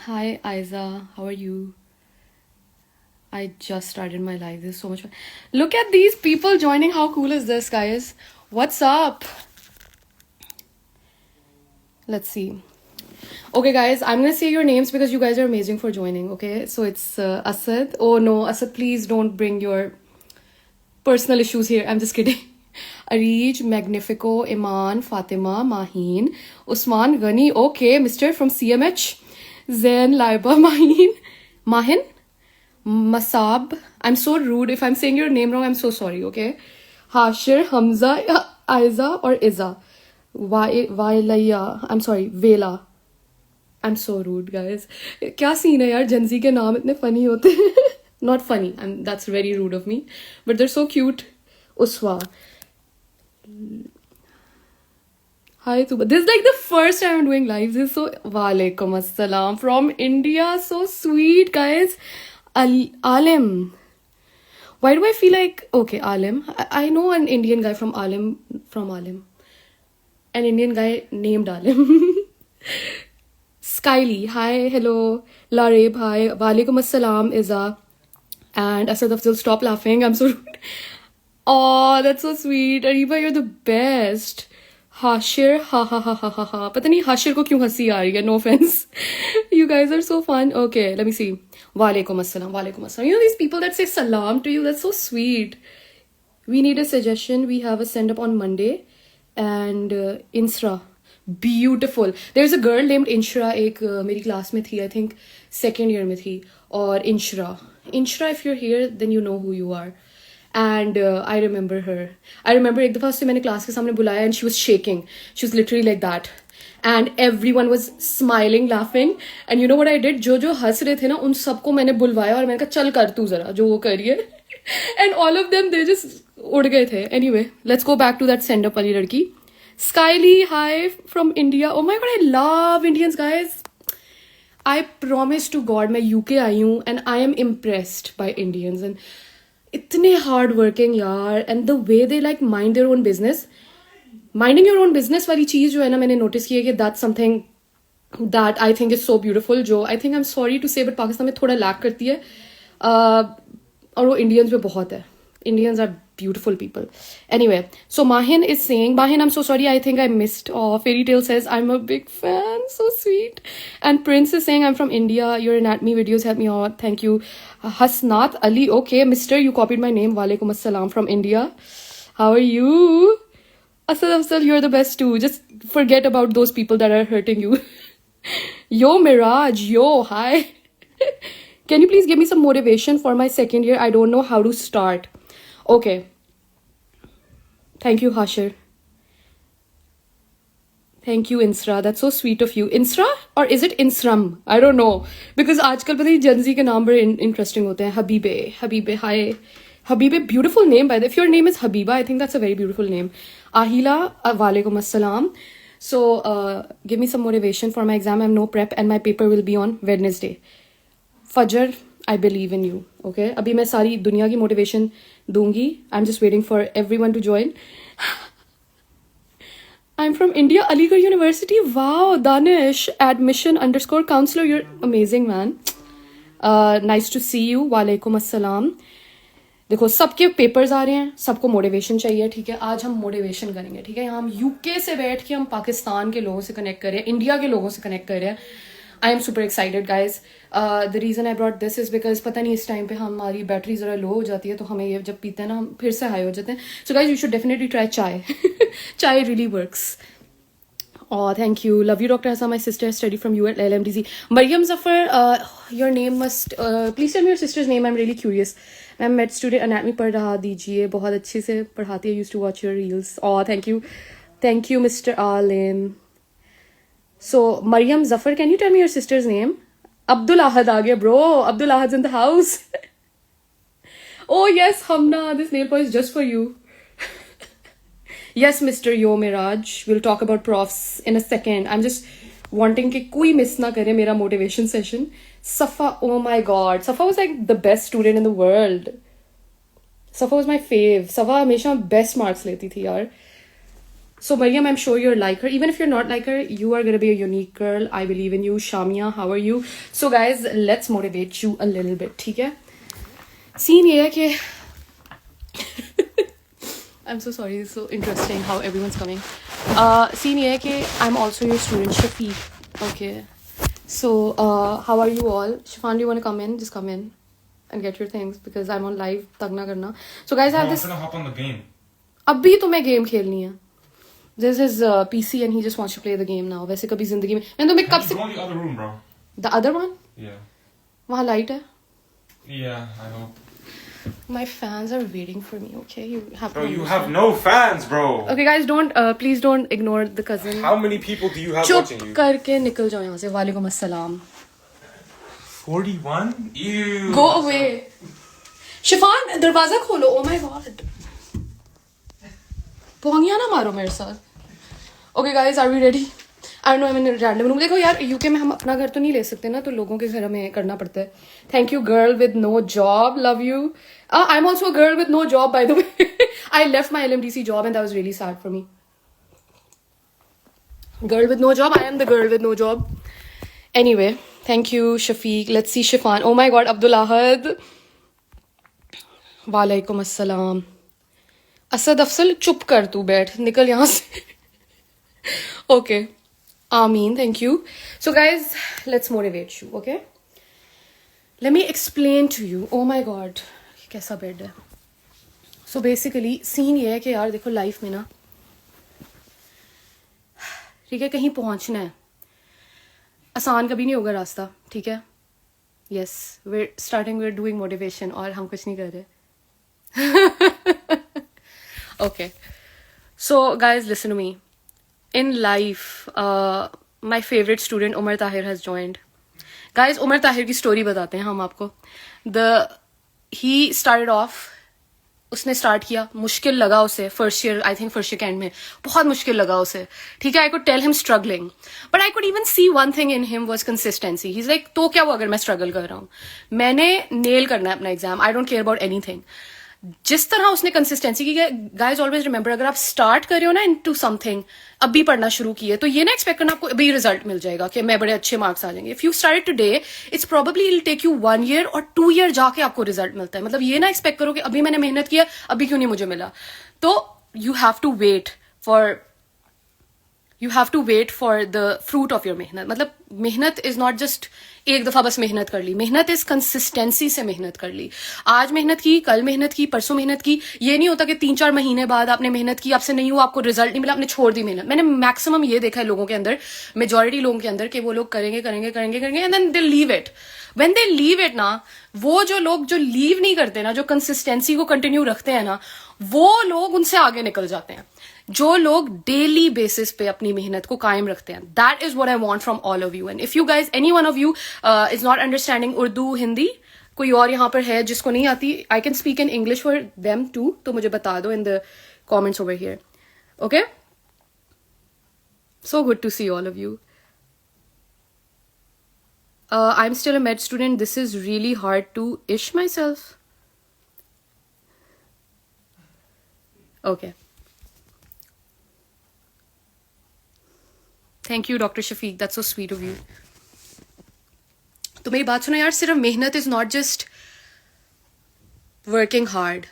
Hi, Aiza. How are you? I just started my live. This is so much fun. Look at these people joining. How cool is this, guys? What's up? Let's see. Okay, guys, I'm gonna say your names because you guys are amazing for joining. Okay, so it's Asad. Oh no, Asad, please don't bring your personal issues here. I'm just kidding. Arij, Magnifico, Iman, Fatima, Maheen, Usman, Ghani. Okay, Mr. from CMH. Zain, Laiba, Mahin, Masab. I'm so rude. If I'm saying your name wrong, I'm so sorry, okay? Hashir, Hamza, Aiza, or Iza. Vailaya. I'm sorry, Vela. I'm so rude, guys. क्या scene है यार Gen Z के नाम इतने funny होते हैं not funny and that's very rude of me but they're so cute Uswa. Hi Tuba. This is like the first time I'm doing lives. This is so Walaikum Assalam from India. So sweet, guys. Alim. Why do I feel like okay, Alim? I know an Indian guy from Alim. An Indian guy named Alim. Skyly, hi, hello. Lareb, hi. Walaikum Assalam, Iza. And Asad Afzal, stop laughing. I'm so rude. Oh, that's so sweet. Ariba, you're the best. Hashir, ha ha ha ha ha ha. पता नहीं हाशिर को क्यों हंसी आ रही है. No offense. You guys are so fun. Okay, let me see. Walaikum assalam. Walaikum assalam. You know these people that say salam to you? That's so sweet. We need a suggestion. We have a send up on Monday. And Insra. Beautiful. There's a girl named Inshra. एक मेरी class में थी. I think second year में थी. और Inshra. Inshra, if you're here, then you know who you are. And I remember her. I remember एक दफा उससे मैंने क्लास के सामने बुलाया and she was shaking. She was literally like that. And everyone was smiling, laughing. And you know what I did? जो हंस रहे थे ना उन सबको मैंने बुलवाया और मैंने कहा चल कर तू जरा जो वो करिए. And all of them, they just उड़ गए थे. Anyway, let's go back to that send up वाली लड़की. Skyly, hi from India. Oh my god, I love Indians, guys. I promise to God मैं UK आई हूँ and I am impressed by Indians and इतने hard working यार and the way they like mind their own business minding your own business वाली चीज जो है ना मैंने नोटिस की है कि that's something that I think is so beautiful जो I think I am sorry to say but Pakistan में थोड़ा लैक करती है और वो इंडियंस में बहुत है Indians are beautiful people. Anyway, so Mahin is saying, Mahin, I'm so sorry, I think I missed. Oh, Fairy Tale says, I'm a big fan. So sweet. And Prince is saying, I'm from India. Your anatomy videos help me out. Thank you. Hasnat Ali, okay. Mister, you copied my name. Walaikum Assalam from India. How are you? Asad Afzal, you're the best too. Just forget about those people that are hurting you. Yo, Miraj. Yo, hi. Can you please give me some motivation for my second year? I don't know how to start. Okay. Thank you, Hashir. Thank you, Insra. That's so sweet of you. Insra? Or is it Insram? I don't know. Because आजकल पता नहीं Gen Z के नाम बड़े interesting होते हैं. Habibe, hi. Habibe, beautiful name by the way. If your name is Habiba, I think that's a very beautiful name. Ahila, walaikum assalam. So, give me some motivation for my exam. I have no prep and my paper will be on Wednesday. Fajr, I believe in you. Okay? अभी मैं सारी दुनिया की motivation दूंगी. I'm just waiting for everyone to join. I'm from India, Aligarh University. Wow, Danish, admission _ counselor. You're amazing, man. Nice to see you. Walaikum assalam. देखो सबके papers आ रहे हैं सबको मोटिवेशन चाहिए ठीक है आज हम मोटिवेशन करेंगे ठीक है यहाँ हम यूके से बैठ के हम पाकिस्तान के लोगों से कनेक्ट कर रहे हैं इंडिया के लोगों से कनेक्ट कर रहे हैं I am super excited guys the reason I brought this is because पता नहीं इस टाइम पे हमारी बैटरी ज़रा लो हो जाती है तो हमें ये जब पीते हैं ना हम फिर से हाई हो जाते हैं so guys you should definitely try चाय चाय really works Oh, thank you. Love you, Dr. Hassan. My sister studied from you at LMDC. Mariam Zafar, your name must... please tell me your sister's name. I'm really curious. मैं med student anatomy पढ़ रहा दीजिए बहुत अच्छे से पढ़ाती है. Used to watch your reels. Oh, thank you. Thank you, Mr. Alim. So, Mariam Zafar, can you tell me your sister's name? Abdul Ahad आ गया, bro. Abdul Ahad's in the house. Oh, yes, Hamna. This nail polish is just for you. Yes, Mr. Yo Miraj. We'll talk about profs in a second. I'm just wanting कि कोई miss ना करे मेरा motivation session. Safa, oh my god. Safa was like the best student in the world. Safa was my fave. Safa हमेशा best marks लेती थी यार. So Mariam, I'm sure you're like her. Even if you're not like her, you are gonna be a unique girl. I believe in you. Shamia, how are you? So guys, let's motivate you a little bit, ठीक है? Scene ये है कि I'm so sorry. It's so interesting how everyone's coming. Scene ये है कि I'm also your student, Shafiq. Okay. So how are you all? Shifan, do you want to come in? Just come in and get your things because I'm on live. तंग ना करना. So guys, I have this. I'm gonna hop on the game. अभी तुम्हें game खेलनी है. This is PC and he just wants to play the game now. वैसे कभी जिंदगी में मैंने तुम्हें कब से Go in the other room, bro. The other one? Yeah. वहाँ लाइट है. Yeah, I hope. My fans are waiting for me. Okay, you have. Bro, to you understand. have no fans, bro. Okay, guys, don't please don't ignore the cousin. How many people do you have चुप watching you? करके निकल जाओ यहाँ से. वालेकुम अस्सलाम. 41? Ew. Go away. Shifan दरवाजा खोलो. Oh my god. पोंगिया ना मारो मेरे साथ. Okay guys, are we ready? I don't know, I'm in a random room. देखो यार, UK में हम अपना घर तो नहीं ले सकते ना, तो लोगों के घर हमें करना पड़ता है. Thank you, girl with no job. Love you. I'm also a girl with no job, by the way. I left my LMDC job and that was really sad for me. Girl with no job. I am the girl with no job. Anyway, thank you, Shafiq. Let's see Shifan. Oh my god, Abdul Ahad. Walaikum assalam. Asad Afsal चुप कर तू बैठ निकल यहाँ से. Okay. Ameen, thank you. So guys, let's motivate you, okay? Let me explain to you. Oh my god, कैसा bed है. So basically, scene ये है कि यार देखो लाइफ में ना, ठीक है, कहीं पहुंचना है. आसान कभी नहीं होगा रास्ता, ठीक है? Yes, we're doing motivation और हम कुछ नहीं कर रहे. Okay. So guys, listen to me. In life, my favorite student Umar Tahir has joined. Guys, Umar Tahir की story बताते हैं हम आपको. He started off, उसने start किया, मुश्किल लगा उसे first year के end में बहुत मुश्किल लगा उसे, ठीक है. I could tell him struggling, but I could even see one thing in him was consistency. He's like, तो क्या हुआ अगर मैं struggle कर रहा हूँ, मैंने nail करना है अपना exam. I don't care about anything. जिस तरह उसने कंसिस्टेंसी की. गाइज ऑलवेज रिमेंबर, अगर आप स्टार्ट कर रहे हो ना इनटू समथिंग, अभी पढ़ना शुरू किए, तो ये ना एक्सपेक्ट करना आपको अभी रिजल्ट मिल जाएगा कि मैं बड़े अच्छे मार्क्स आ जाएंगे. If you started today, it's probably will take you 1 year और 2 year जाके आपको रिजल्ट मिलता है. मतलब ये ना एक्सपेक्ट करो कि अभी मैंने मेहनत किया, अभी क्यों नहीं मुझे मिला. तो you have to wait for the fruit of your मेहनत. मतलब मेहनत इज नॉट जस्ट एक दफा बस मेहनत कर ली. मेहनत इज कंसिस्टेंसी से मेहनत कर ली. आज मेहनत की, कल मेहनत की, परसों मेहनत की. ये नहीं होता कि 3-4 महीने बाद आपने मेहनत की, आपसे नहीं हुआ, आपको रिजल्ट नहीं मिला, आपने छोड़ दी मेहनत. मैंने मैक्सिमम ये देखा है लोगों के अंदर, मेजोरिटी लोगों के अंदर, कि वो लोग करेंगे and then they leave it. When they leave it ना, वो जो लोग जो लीव नहीं करते ना, जो कंसिस्टेंसी को कंटिन्यू रखते हैं ना, वो लोग उनसे आगे निकल जाते हैं. जो लोग डेली बेसिस पे अपनी मेहनत को कायम रखते हैं, that is what I want from all of you. And if you guys, any one of you is not understanding Urdu, Hindi, कोई और यहाँ पर है जिसको नहीं आती, I can speak in English for them too, तो मुझे बता दो in the comments over here. Okay, so good to see all of you. I'm still a med student. This is really hard to ish myself. Okay. Thank you, Dr. Shafiq. That's so sweet of you. तो मेरी बात सुनो यार, सिर्फ मेहनत is not just working hard.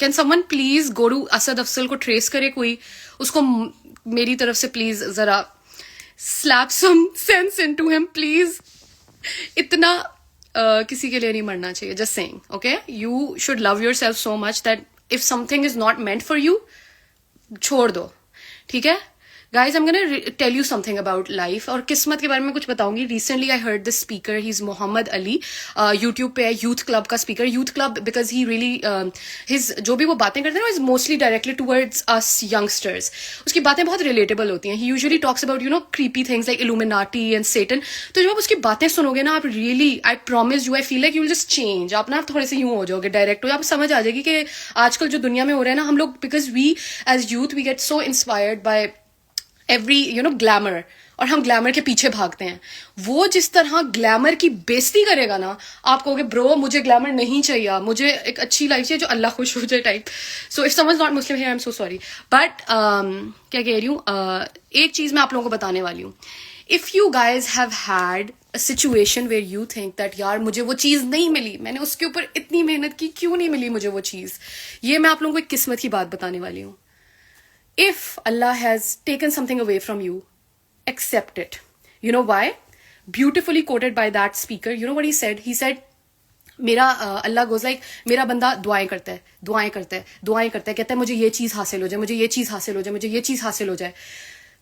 Can someone please go to Asad Afsal को trace करे कोई, उसको मेरी तरफ से प्लीज जरा slap some sense into him please. इतना किसी के लिए नहीं मरना चाहिए. Just saying, okay? You should love yourself so much that if something is not meant for you, छोड़ दो, ठीक है? Guys, I'm going to tell you something about life. और किस्मत के बारे में कुछ बताऊंगी. Recently, I heard this speaker. He's Mohammed Ali. YouTube पे है, Youth Club का speaker. Youth Club because he really, his जो भी वो बातें करते हैं ना, is mostly directly towards us youngsters. उसकी बातें बहुत relatable होती हैं. He usually talks about, you know, creepy things like Illuminati and Satan. तो जब आप उसकी बातें सुनोगे ना, आप really, I promise you, I feel like you will just change. आप ना थोड़े से यूं हो जाओगे, डायरेक्ट हो, आप समझ आ जाएगी कि आजकल जो दुनिया में हो रहा है ना, हम लोग, because we as youth, we get so inspired by every, you know, glamour और हम ग्लैमर के पीछे भागते हैं। वो जिस तरह ग्लैमर की बेइज्जती करेगा ना, आप कहोगे ब्रो मुझे ग्लैमर नहीं चाहिए, मुझे एक अच्छी लाइफ चाहिए जो अल्लाह खुश हो जाए type. So if someone not Muslim, I am so sorry, but क्या कह रही हूँ, एक चीज मैं आप लोगों को बताने वाली हूँ। If you guys have had a situation where you think that यार मुझे वो चीज नहीं मिली, मैंने उसके ऊपर इतनी मेहनत की, क्यों नहीं मिली मुझे वो चीज, ये मैं आप लोगों को एक किस्मत की बात बताने वाली हूँ। If Allah has taken something away from you, accept it. You know why? Beautifully quoted by that speaker. You know what he said? He said, मेरा अल्लाह गोज लाइक, मेरा बंदा दुआएं करता है, दुआएं करता है, दुआएं करता है, कहता है मुझे ये चीज हासिल हो जाए, मुझे ये चीज हासिल हो जाए, मुझे ये चीज हासिल हो जाए।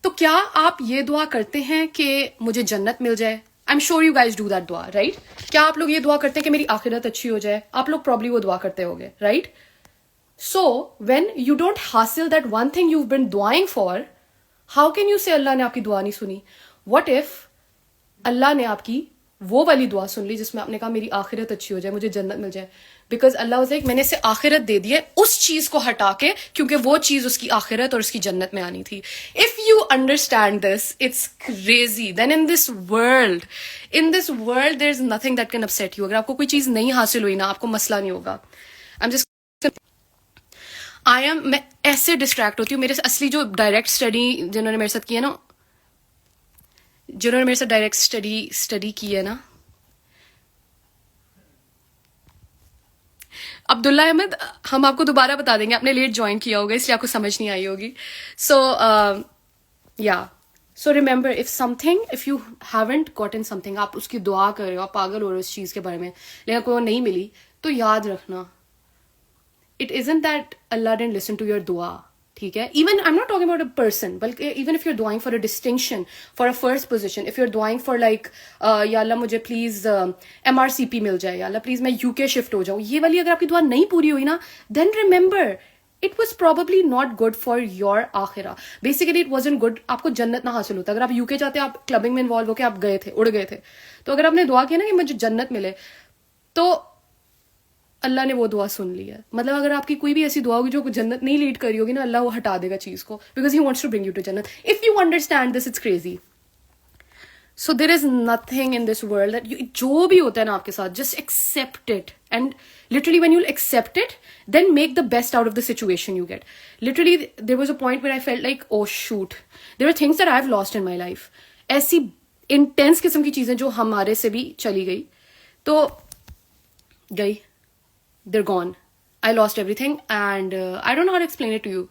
तो क्या आप ये दुआ करते हैं कि मुझे जन्नत मिल जाए? आई am sure you guys do that दुआ, राइट? क्या आप लोग ये दुआ करते हैं कि मेरी आखिरत अच्छी हो जाए? आप लोग प्रॉब्ली वो दुआ करते होगे, right? So, when you don't hasil that one thing you've been duaing for, how can you say Allah ने आपकी दुआ नहीं सुनी? What if अल्लाह ने आपकी वो वाली दुआ सुन ली जिसमें आपने कहा मेरी आखिरत अच्छी हो जाए, मुझे जन्नत मिल जाए? Because Allah was like, मैंने इसे आखिरत दे दी है उस चीज को हटा के, क्योंकि वो चीज उसकी आखिरत और उसकी जन्नत में आनी थी। If you understand this, it's crazy. Then in this world, there's nothing that can upset you. अगर आपको कोई चीज नहीं हासिल हुई ना, आपको मसला नहीं होगा। I'm just मैं ऐसे डिस्ट्रैक्ट होती हूँ। मेरे से असली जो डायरेक्ट स्टडी जिन्होंने मेरे साथ की है ना, जिन्होंने मेरे साथ डायरेक्ट स्टडी की है ना, अब्दुल्ला अहमद, हम आपको दोबारा बता देंगे, आपने लेट ज्वाइन किया होगा इसलिए आपको समझ नहीं आई होगी। So remember, if you haven't gotten something, आप उसकी दुआ कर रहे हो, आप पागल हो रहे हो उस चीज के बारे में, लेकिन कोई नहीं मिली, तो याद रखना, it isn't that Allah didn't listen to your dua, ठीक है? Even I'm not talking about a person, बल्कि even if you're duaing for a distinction, for a first position, if you're duaing for like या अल्लाह मुझे please MRCP मिल जाए, या अल्लाह please मैं UK shift हो जाऊँ, ये वाली अगर आपकी दुआ नहीं पूरी हुई ना, then remember it was probably not good for your आखिरा. Basically it wasn't good. आपको जन्नत ना हासिल होता। अगर आप UK जाते, आप क्लबिंग में इन्वॉल्व होकर आप गए थे, उड़ गए थे, तो अगर आपने दुआ किया ना कि मुझे जन्नत मिले, तो अल्लाह ने वो दुआ सुन ली है। मतलब अगर आपकी कोई भी ऐसी दुआ होगी जो जन्नत नहीं लीड करी होगी ना, अल्लाह वो हटा देगा चीज को, because he wants to bring you to जन्नत। If you understand this, it's crazy. So there is nothing in this world that, जो भी होता है ना आपके साथ, just accept it, and literally when you accept it, then make the best out of the situation you get. Literally there was a point where I felt like, oh shoot, there are things that I have lost in my life. ऐसी intense किस्म की चीजें जो हमारे से भी चली गई, तो गई, they're gone. I lost everything, and I don't know how to explain it to you.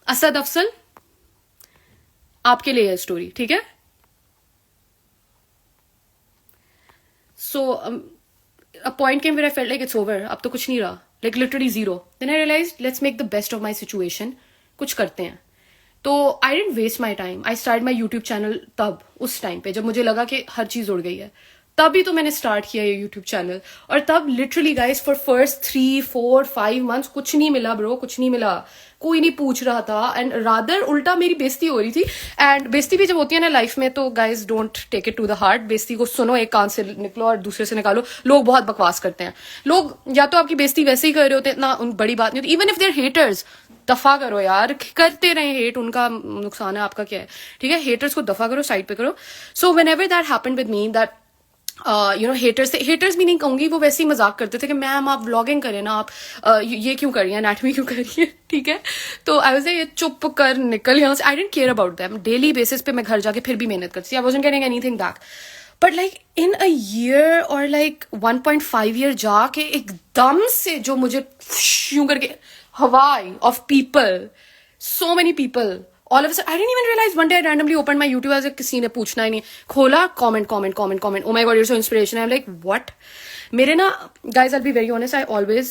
Asad Afsal, आपके लिए है स्टोरी, ठीक है? So a point came where I felt like it's over. अब तो कुछ नहीं रहा, like literally zero. Then I realized let's make the best of my situation. कुछ करते हैं। तो I didn't waste my time. I started my YouTube channel तब, उस टाइम पे जब मुझे लगा कि हर चीज उड़ गई है, तभी तो मैंने स्टार्ट किया ये यूट्यूब चैनल। और तब literally guys for first 3, 4, 5 months कुछ नहीं मिला ब्रो, कुछ नहीं मिला, कोई नहीं पूछ रहा था, एंड रादर उल्टा मेरी बेइज्जती हो रही थी। एंड बेइज्जती भी जब होती है ना लाइफ में, तो guys don't take it to the heart. बेइज्जती को सुनो, एक कान से निकलो और दूसरे से निकालो। लोग बहुत बकवास करते हैं, लोग या तो आपकी बेइज्जती वैसे ही कर रहे होते हैं, इतना बड़ी बात नहीं होती। इवन इफ देयर हेटर्स, दफा करो यार, करते रहे हेट, उनका नुकसान है, आपका क्या है, ठीक है? हेटर्स को दफा करो, साइड पे करो। So whenever that happened with me, that haters भी नहीं कहूंगी, वो वैसे ही मजाक करते थे कि मैम आप व्लॉगिंग करें ना, आप ये क्यों कर रही है, एनाटमी क्यों कर रही है, ठीक है? तो आई वाज लाइक चुप कर, निकल यहाँ से। I didn't care about them. Daily basis पे मैं घर जाके फिर भी मेहनत करती थी। I wasn't getting anything back, but like in a year और लाइक 1.5 ईयर जाके एकदम से जो मुझे यूं करके हवाई of people, so many people, all of a sudden I didn't even realize, one day I randomly opened my YouTube as किसी ने पूछना ही नहीं, खोला, comment, oh my god you're so inspirational. I'm like what? मेरे ना guys, I'll be very honest, I always,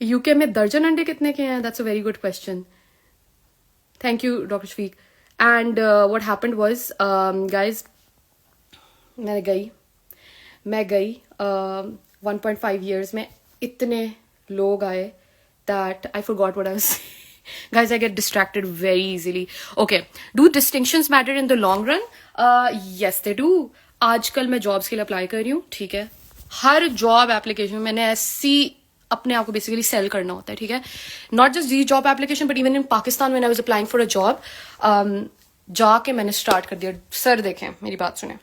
UK में दर्जन अंडे कितने के हैं? That's a very good question. Thank you Dr. Shafiq. And what happened was, guys, मैं गई 1.5 years में इतने लोग आए that I forgot what I was saying. Guys, I get distracted very easily. Okay, do distinctions matter in the long run? Yes, they do. आजकल मैं jobs के लिए अप्लाई कर रही हूँ, ठीक है? हर जॉब एप्लीकेशन में मैंने ऐसी अपने आप को बेसिकली सेल करना होता है, ठीक है? Not just the job application, but even in Pakistan when I was applying for a job, जाके मैंने स्टार्ट कर दिया, सर देखें मेरी बात सुने,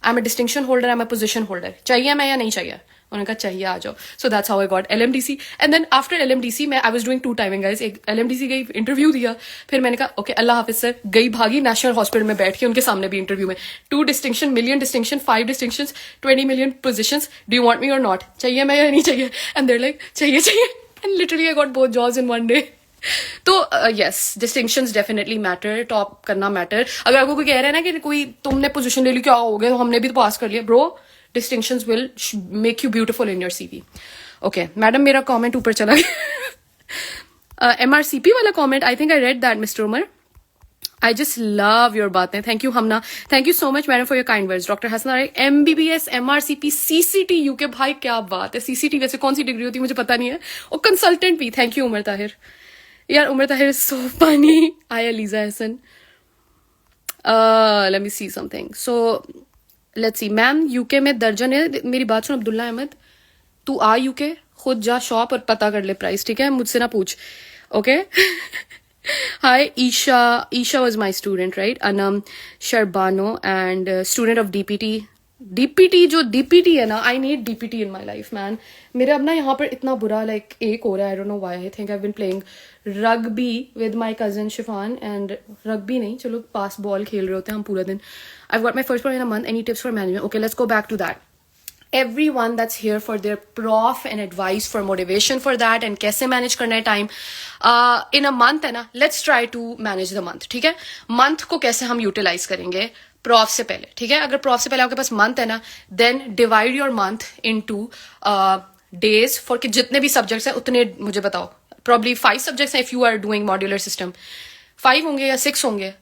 I am a distinction holder, I am a position holder, चाहिए मैं या नहीं चाहिए? उन्होंने कहा चाहिए, आ जाओ. So that's how I got LMDC. And then after LMDC मैं I was doing 2 timing guys. एक LMDC गई, इंटरव्यू दिया, फिर मैंने कहा ओके अल्लाह हाफिज सर, गई भागी नेशनल हॉस्पिटल में बैठ के उनके सामने भी इंटरव्यू में. 2 distinction, million distinction, 5 distinction, 20 million positions, do you want me और नॉट? चाहिए मैं या नहीं चाहिए? एंड देयर लाइक चाहिए चाहिए. And literally I got both jobs in 1 day. तो yes, distinctions definitely matter, top करना मैटर. अगर आपको कोई कह रहा है ना कि कोई तुमने पोजीशन ले ली क्या हो गया, तो हमने भी तो पास कर लिया, bro distinctions will make you beautiful in your CV. Okay, madam मेरा कमेंट ऊपर चला गया. MRCP वाला comment, I think I read that mister Umar. I just love your बातें. Thank you Hamna, thank you so much madam for your kind words. Doctor Hasan MBBS MRCP CCT UK, भाई क्या बात है. CCT वैसे कौन सी डिग्री होती है मुझे पता नहीं है, और कंसल्टेंट भी. Thank you Umar Tahir. यार Umar Tahir is so funny. I Aliza Hasan. Let me see something. So let's see. Ma'am UK में दर्जन है. मेरी बात सुन अब्दुल्ला अहमद, तू आ यूके, खुद जा शॉप और पता कर ले प्राइस, ठीक है? मुझसे ना पूछ, okay? Hi Isha. Isha was my student right. Anam Sharbano and student of DPT. जो डीपीटी है ना, I need DPT in my life man. मेरे अब ना यहाँ पर इतना बुरा लाइक एक हो रहा है, I don't know why. I think I have been playing rugby with my cousin Shifan, and rugby नहीं, चलो पास बॉल खेल रहे होते हैं हम पूरा दिन. I got my first in a month. Any tips for management? Okay, let's go back to that. Everyone that's here for their prof and advice for motivation for that and कैसे manage करना है time in a month है ना. Let's try to manage the month, ठीक है? month को कैसे हम utilize करेंगे prof से पहले, ठीक है? अगर prof से पहले आपके पास month है ना, then divide your month into days for कि जितने भी subjects हैं उतने मुझे बताओ. probably 5 subjects हैं if you are doing modular system. 5 होंगे या 6 होंगे,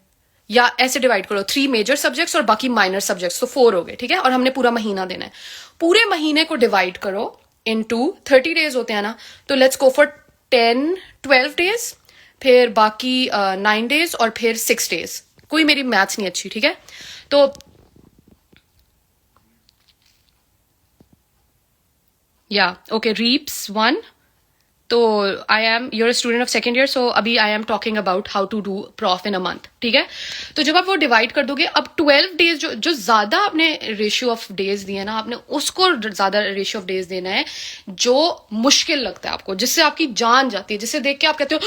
या ऐसे डिवाइड करो 3 मेजर सब्जेक्ट्स और बाकी माइनर सब्जेक्ट्स, तो 4 हो गए, ठीक है? और हमने पूरा महीना देना है. पूरे महीने को डिवाइड करो इनटू 30 डेज होते हैं ना, तो लेट्स गो फॉर 10-12 डेज, फिर बाकी 9 डेज और फिर 6 डेज. कोई मेरी मैथ्स नहीं अच्छी, ठीक है? तो या ओके, रीप्स 1. तो you're a student of second year, so अभी I am talking about how to do prof in a month, ठीक है? तो जब आप वो डिवाइड कर दोगे, अब 12 डेज जो ज्यादा आपने रेशियो ऑफ डेज दिए ना, आपने उसको ज्यादा रेशियो ऑफ डेज देना है जो मुश्किल लगता है आपको, जिससे आपकी जान जाती है, जिससे देख के आप कहते हो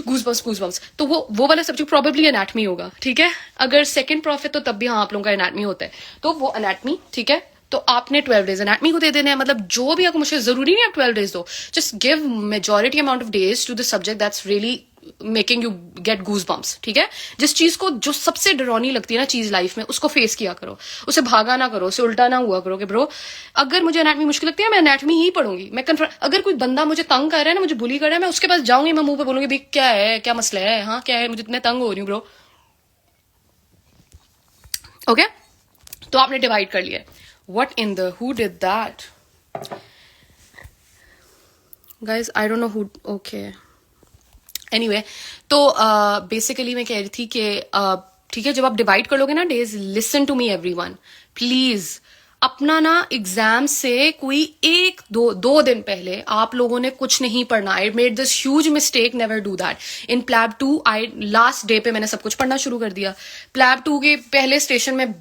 गूज़बम्स. तो वो वाला सब्जेक्ट प्रोबेबली एनाटमी होगा, ठीक है? अगर सेकेंड प्रॉफ है तो तब भी हाँ आप लोगों का एनाटमी होता है, तो वो एनाटमी, ठीक है? तो आपने 12 डेज एनाटमी को दे देने हैं. मतलब जो भी आपको मुश्किल, जरूरी नहीं आप 12 डेज दो, just give majority amount of days to the subject that's really making you get goose bumps, ठीक है? जिस चीज को, जो सबसे डरावनी लगती है ना चीज लाइफ में, उसको फेस किया करो, उसे भागा ना करो, उसे उल्टा ना हुआ करो कि ब्रो अगर मुझे एनाटमी मुश्किल लगती है मैं एनाटमी ही पढ़ूंगी. मैं अगर कोई बंदा मुझे तंग कर रहा है ना, मुझे बुली कर रहा है, मैं उसके पास जाऊंगी, मैं मुंह पे बोलूंगी भाई क्या है, क्या मसला है, हाँ क्या है, मुझे इतने तंग हो रही हूँ ब्रो. ओके, तो आपने डिवाइड कर लिया. What in the, who did that? Guys, I don't know who, okay. Anyway, तो basically मैं कह रही थी कि ठीक है, जब आप डिवाइड कर लोगे ना days, listen to me everyone please. अपना ना एग्जाम से कोई 1-2 दिन पहले आप लोगों ने कुछ नहीं पढ़ना. I made this huge mistake, never do that. In PLAB 2 I last day पे मैंने सब कुछ पढ़ना शुरू कर दिया. प्लैब 2 के पहले स्टेशन में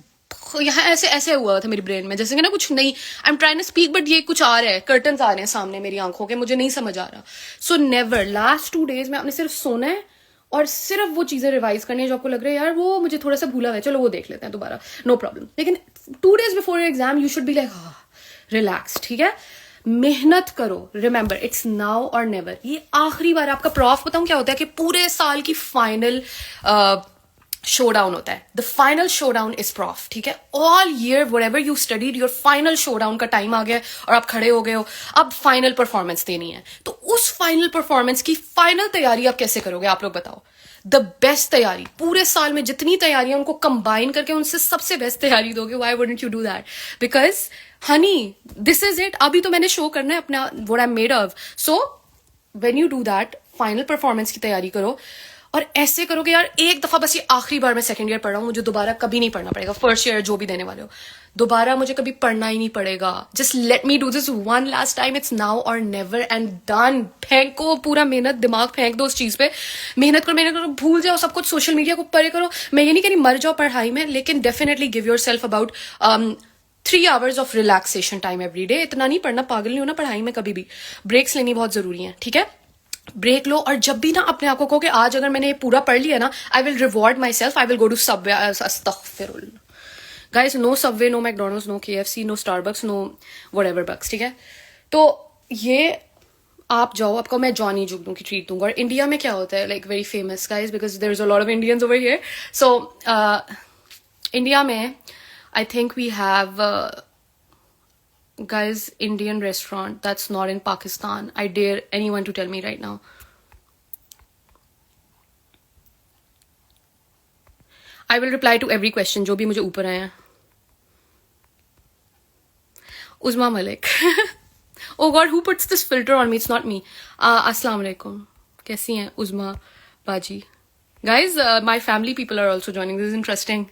यहाँ ऐसे हुआ था मेरी ब्रेन में, जैसे कि ना कुछ नहीं, I am trying to speak but ये कुछ आ रहा है, कर्टन्स आ रहे हैं सामने मेरी आंखों के, मुझे नहीं समझ आ रहा. सो नेवर, लास्ट 2 डेज में आपने सिर्फ सोना है और सिर्फ वो चीजें रिवाइज करनी है जो आपको लग रहा है यार वो मुझे थोड़ा सा भूला है, चलो वो देख लेते हैं दोबारा, नो प्रॉब्लम. लेकिन 2 days before your exam you should be like relax, ठीक है? मेहनत करो. रिमेंबर, इट्स नाउ और नेवर. ये आखिरी बार आपका प्रॉफ बताऊं क्या होता है कि पूरे साल की फाइनल शोडाउन होता है. The final showdown is prof, ठीक है? All year whatever you studied, your final showdown का टाइम आ गया और आप खड़े हो गए हो, अब फाइनल परफॉर्मेंस देनी है. तो उस फाइनल परफॉर्मेंस की फाइनल तैयारी आप कैसे करोगे, आप लोग बताओ? द बेस्ट तैयारी, पूरे साल में जितनी तैयारियां उनको कंबाइन करके उनसे सबसे बेस्ट तैयारी दोगे. Why wouldn't you do that? Because Honey, this is it. अभी तो मैंने शो करना है अपना what I M made of. So when you do that, final performance की तैयारी करो. और ऐसे करोगे यार, एक दफा बस ये आखिरी बार मैं सेकंड ईयर पढ़ रहा हूँ, मुझे दोबारा कभी नहीं पढ़ना पड़ेगा, फर्स्ट ईयर जो भी देने वाले हो दोबारा मुझे कभी पढ़ना ही नहीं पड़ेगा. Just let me do this one last time, it's now और नेवर एंड डन. फेंको पूरा मेहनत, दिमाग फेंक दो उस चीज पे. मेहनत करो, भूल जाओ सब कुछ, सोशल मीडिया को परे करो. मैं ये नहीं कह रही मर जाओ पढ़ाई में, लेकिन definitely give your self about 3 hours of relaxation time every day. इतना नहीं पढ़ना, पागल नहीं होना पढ़ाई में कभी भी. ब्रेक्स लेनी बहुत जरूरी है, ठीक है. ब्रेक लो, और जब भी ना अपने आप को कहो कि आज अगर मैंने ये पूरा पढ़ लिया ना, I will reward myself, I will go to Subway. अस्तगफिरुल्लाह guys, no Subway, no McDonald's, no KFC, no Starbucks, no whatever bucks, ठीक है. तो ये आप जाओ, आपको मैं जॉनी जुगनू की ट्रीट दूंगा. और इंडिया में क्या होता है, like very famous guys, because there is a lot of Indians over here. So India में I think we have guys, Indian restaurant that's not in Pakistan. I dare anyone to tell me right now. I will reply to every question जो भी मुझे ऊपर आए हैं. Uzma Malik. Oh God, who puts this filter on me? It's not me. Assalamu alaikum. कैसी हैं Uzma Baji? Guys, my family people are also joining. This is interesting.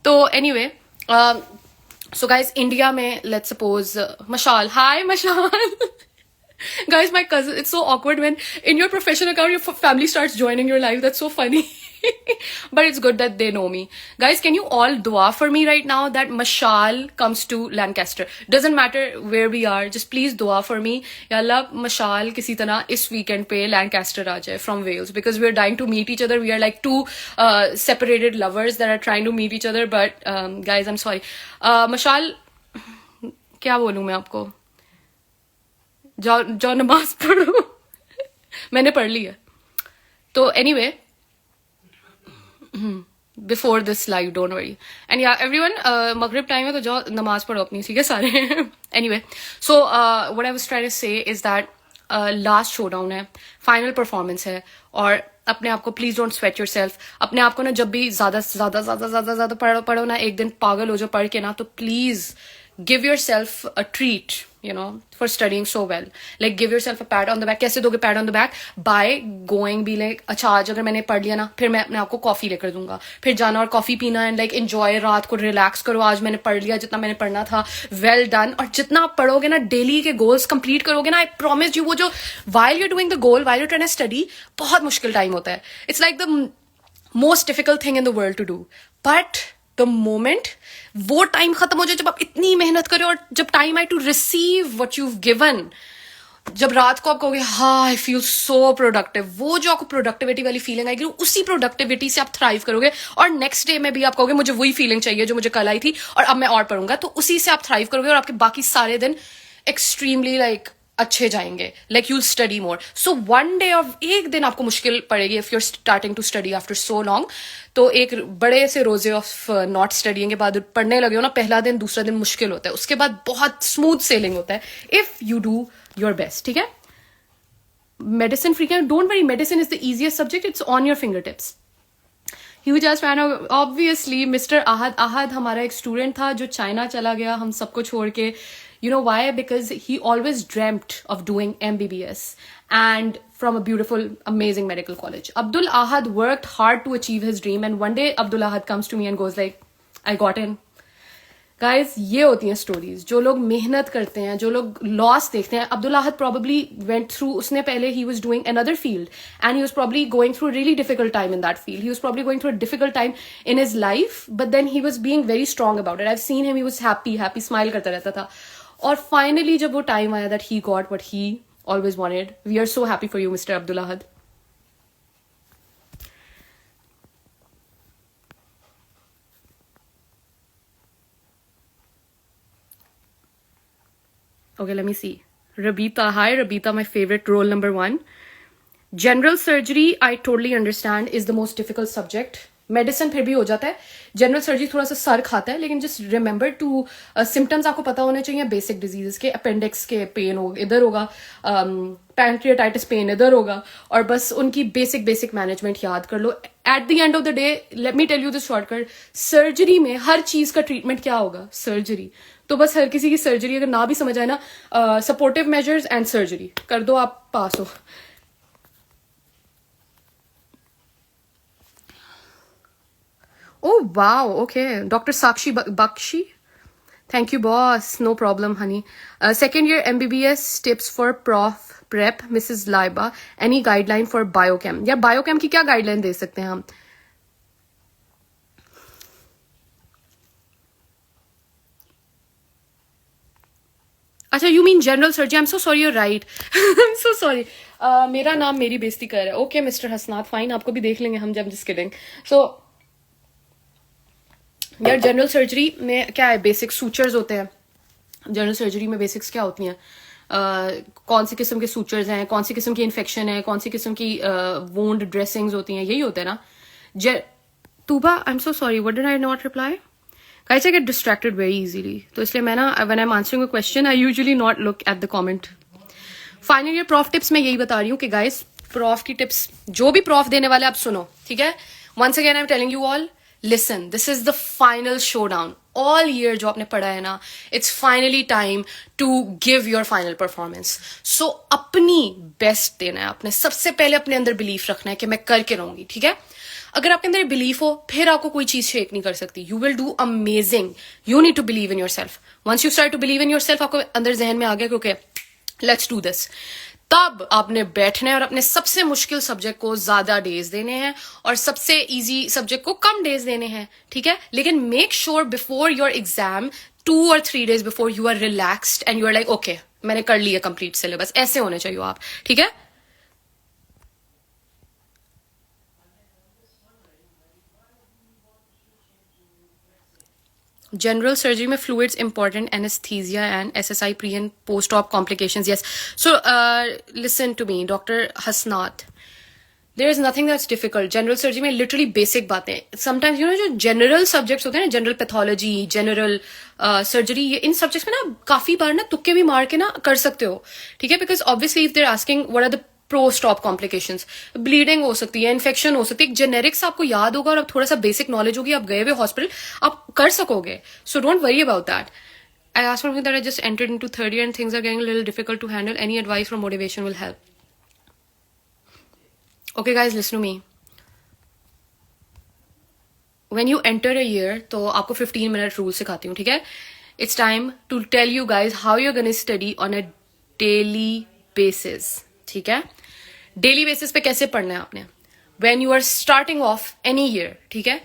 तो anyway, so guys, India में let's suppose Mashal. Hi Mashal. Guys, my cousin, it's so awkward when in your professional account your family starts joining your life. That's so funny. But it's good that they know me. Guys, can you all dua for me right now that Mashal comes to Lancaster? Doesn't matter where we are, just please dua for me. Ya Allah, Mashal किसी तरह इस weekend पे Lancaster आ जाए from Wales, because we're dying to meet each other. We are like two separated lovers that are trying to meet each other. But guys, I'm sorry. Mashal, क्या बोलूँ मैं आपको? जाओ नमाज पढ़ो. मैंने पढ़ ली है. तो anyway, before this live, don't worry. And yeah, everyone, maghrib time है तो जाओ नमाज पढ़ो अपनी, ठीक है सारे. Anyway, so what I was trying to say is that last showdown है, final performance है, और अपने आप को please don't sweat your self. अपने आप को ना जब भी ज्यादा पढ़ो ना, एक दिन पागल हो जो पढ़ के ना, तो please give yourself a treat, you know, for studying so well. Like give yourself a pat on the back. कैसे दोगे pat on the back? By going be like, अच्छा आज अगर मैंने पढ़ लिया ना, फिर मैं अपने आप को कॉफी लेकर दूंगा, फिर जाना और कॉफी पीना एंड लाइक एंजॉय, रात को रिलैक्स करो. आज मैंने पढ़ लिया जितना मैंने पढ़ना था, वेल डन. और जितना आप पढ़ोगे ना, डेली के गोल्स कंप्लीट करोगे ना, आई प्रॉमिस यू, वो जो while you're doing the goal, while you're trying to study, बहुत मुश्किल टाइम होता है. It's like the most difficult thing in the world to do. But the moment वो टाइम खत्म हो जाए जब आप इतनी मेहनत करो, और जब time I to receive what you've given, जब रात को आप कहोगे हाँ आई फील सो प्रोडक्टिव, वो जो आपको प्रोडक्टिविटी वाली फीलिंग आएगी, उसी प्रोडक्टिविटी से आप थ्राइव करोगे. और नेक्स्ट डे में भी आप कहोगे मुझे वही फीलिंग चाहिए जो मुझे कल आई थी, और अब मैं और पढ़ूंगा, तो उसी से आप थ्राइव करोगे, और आपके बाकी सारे दिन एक्सट्रीमली लाइक अच्छे जाएंगे. Like you'll study more. So one day off, एक दिन आपको मुश्किल पड़ेगी if you are starting to study after so long. तो एक बड़े से रोजे ऑफ नॉट स्टडिंग के बाद पढ़ने लगे हो ना, पहला दिन दूसरा दिन मुश्किल होता है, उसके बाद बहुत स्मूथ सेलिंग होता है if you do your best, ठीक है. Medicine free can, don't worry, medicine is the easiest subject, it's on your finger tips. Huge fan obviously mister Ahad. Ahad हमारा एक स्टूडेंट था जो चाइना चला गया हम सबको छोड़ के. You know why? Because he always dreamt of doing MBBS and from a beautiful, amazing medical college. Abdul Ahad worked hard to achieve his dream, and one day Abdul Ahad comes to me and goes like, I got in. Guys, ये होती हैं stories. जो लोग मेहनत करते हैं, जो लोग लॉस देखते हैं. अब्दुल अहद probably went through, उसने पहले he was doing another field and he was probably going through a really difficult time in that field. He was probably going through a difficult time in his life, but then he was being very strong about it. I've seen him, he was happy, smile करता रहता था. और finally जब वो time आया that he got what he always wanted. We are so happy for you, Mr. Abdul Ahad. Okay, let me see. Rabita, hi Rabita, my favorite role number 1. General surgery, I totally understand, is the most difficult subject. Medicine फिर भी हो जाता है. General surgery थोड़ा सा sir खाता है, लेकिन जस्ट रिमेंबर टू, सिम्टम्स आपको पता होने चाहिए बेसिक डिजीजेस के. अपेंडिक्स के पेन हो इधर होगा, पैंक्रियाटाइटिस पेन इधर होगा, और बस उनकी बेसिक मैनेजमेंट याद कर लो. At the end of the day, let me tell you this shortcut, surgery में हर चीज का ट्रीटमेंट क्या होगा? सर्जरी. तो बस हर किसी की सर्जरी अगर ना भी समझ आए ना, सपोर्टिव मेजर्स एंड सर्जरी कर दो, आप पास हो. Oh wow, okay. Dr. Sakshi Bakshi. Thank you, boss. No problem, honey. Second year MBBS tips for Prof Prep, Mrs. Laiba. Any guideline for biochem? या biochem की क्या guideline दे सकते हैं हम? अच्छा, you mean general surgery? I'm so sorry, you're right. I'm so sorry. मेरा नाम मेरी बेइज्जती कर रहा है. Okay, Mr. हसनात, fine. आपको भी देख लेंगे हम. I'm just kidding. So यार जनरल सर्जरी में क्या है, बेसिक सूचर्स होते हैं. जनरल सर्जरी में बेसिक्स क्या होती हैं, कौन सी किस्म के सूचर्स हैं, कौन सी किस्म की इन्फेक्शन है, कौन सी किस्म की वोंड ड्रेसिंग्स होती हैं, यही होता है ना. Tuba, I am so sorry, what did I not reply? Guys, I get distracted very easily, तो इसलिए मैं ना when I am answering a question I usually not look at the comment. Final year prof tips मैं यही बता रही हूँ कि गाइस, प्रॉफ की टिप्स जो भी प्रॉफ देने वाले आप सुनो, ठीक है. Once again I am telling you all, listen, this is the final showdown. All year जो आपने पढ़ा है ना, it's finally time to give your final performance. So अपनी बेस्ट देना है आपने. सबसे पहले अपने अंदर बिलीफ रखना है कि मैं करके रहूंगी, ठीक है. अगर आपके अंदर बिलीफ हो, फिर आपको कोई चीज शेक नहीं कर सकती. You will do amazing. You need to believe in yourself. Once you start to believe in yourself, आपको अंदर जहन में आ गया क्योंकि लेट्स डू दिस, तब आपने बैठना है और अपने सबसे मुश्किल सब्जेक्ट को ज्यादा डेज देने हैं और सबसे इजी सब्जेक्ट को कम डेज देने हैं, ठीक है. लेकिन make sure before your exam 2 or 3 days before you are relaxed and you are like okay, मैंने कर लिया कंप्लीट सिलेबस. ऐसे होने चाहिए आप, ठीक है. जनरल सर्जरी में fluids important, anaesthesia and SSI pre and post op complications. Yes, so listen to me doctor Hasnat, there is nothing that's difficult. General surgery में लिटरली बेसिक बातें. समटाइम्स यू नो जो जनरल सब्जेक्ट्स होते हैं ना, general pathology, general surgery, इन subjects में ना काफी बार ना तुक्के भी मार के ना कर सकते हो, ठीक है. Because obviously if there asking what are the pro stop complications, bleeding हो सकती है, इन्फेक्शन हो सकती है, जेनेरिक्स आपको याद होगा और अब थोड़ा सा बेसिक नॉलेज होगी, आप गए हुए हॉस्पिटल, आप कर सकोगे. So don't worry about that. I asked for something that I just entered into third year and things are getting a little difficult to handle. Any advice or motivation will help. Okay guys, listen to me. When you enter a year, तो आपको 15-minute rule सिखाती हूँ, ठीक है. It's time to tell you guys how you're going to study on a daily basis, ठीक है. Daily basis पे कैसे पढ़ना है आपने. When you are starting off any year, ठीक है,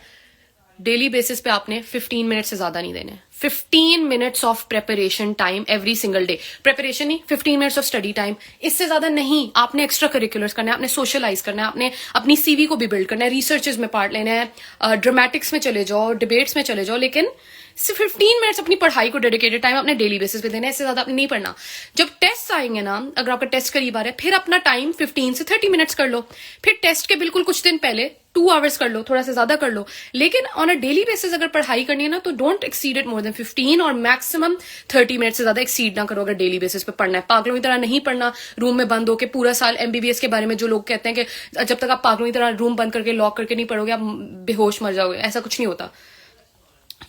डेली बेसिस पे आपने 15 मिनट से ज्यादा नहीं देने. 15 minutes of preparation time every single day. Preparation नहीं, 15 मिनट्स ऑफ स्टडी टाइम, इससे ज्यादा नहीं. आपने एक्स्ट्रा करिकुलर्स करना है, आपने सोशलाइज करना है, आपने अपनी सीवी को भी बिल्ड करना है, रिसर्चेस में पार्ट लेना है, ड्रामेटिक्स में चले जाओ, डिबेट्स में चले जाओ, लेकिन सिर्फ 15 मिनट्स अपनी पढ़ाई को डेडिकेटेड टाइम अपने डेली बेसिस पे देना है. इससे ज्यादा आपने नहीं पढ़ना. जब टेस्ट आएंगे ना, अगर आपका टेस्ट करीब आ रहा है, फिर अपना टाइम 15 से 30 मिनट्स कर लो. फिर टेस्ट के बिल्कुल कुछ दिन पहले 2 hours कर लो, थोड़ा सा ज्यादा कर लो. लेकिन ऑन अ डेली बेसिस अगर पढ़ाई करनी है ना, तो don't exceed it more than 15 और मैक्सिमम 30 मिनट से ज्यादा एक्सीड ना करो अगर डेली बेसिस पे पढ़ना है. पागलों की तरह नहीं पढ़ना, रूम में बंद होकर पूरा साल. MBBS के बारे में जो लोग कहते हैं कि जब तक आप पागलों की तरह रूम बंद करके लॉक करके नहीं पढ़ोगे आप बेहोश मर जाओगे, ऐसा कुछ नहीं होता.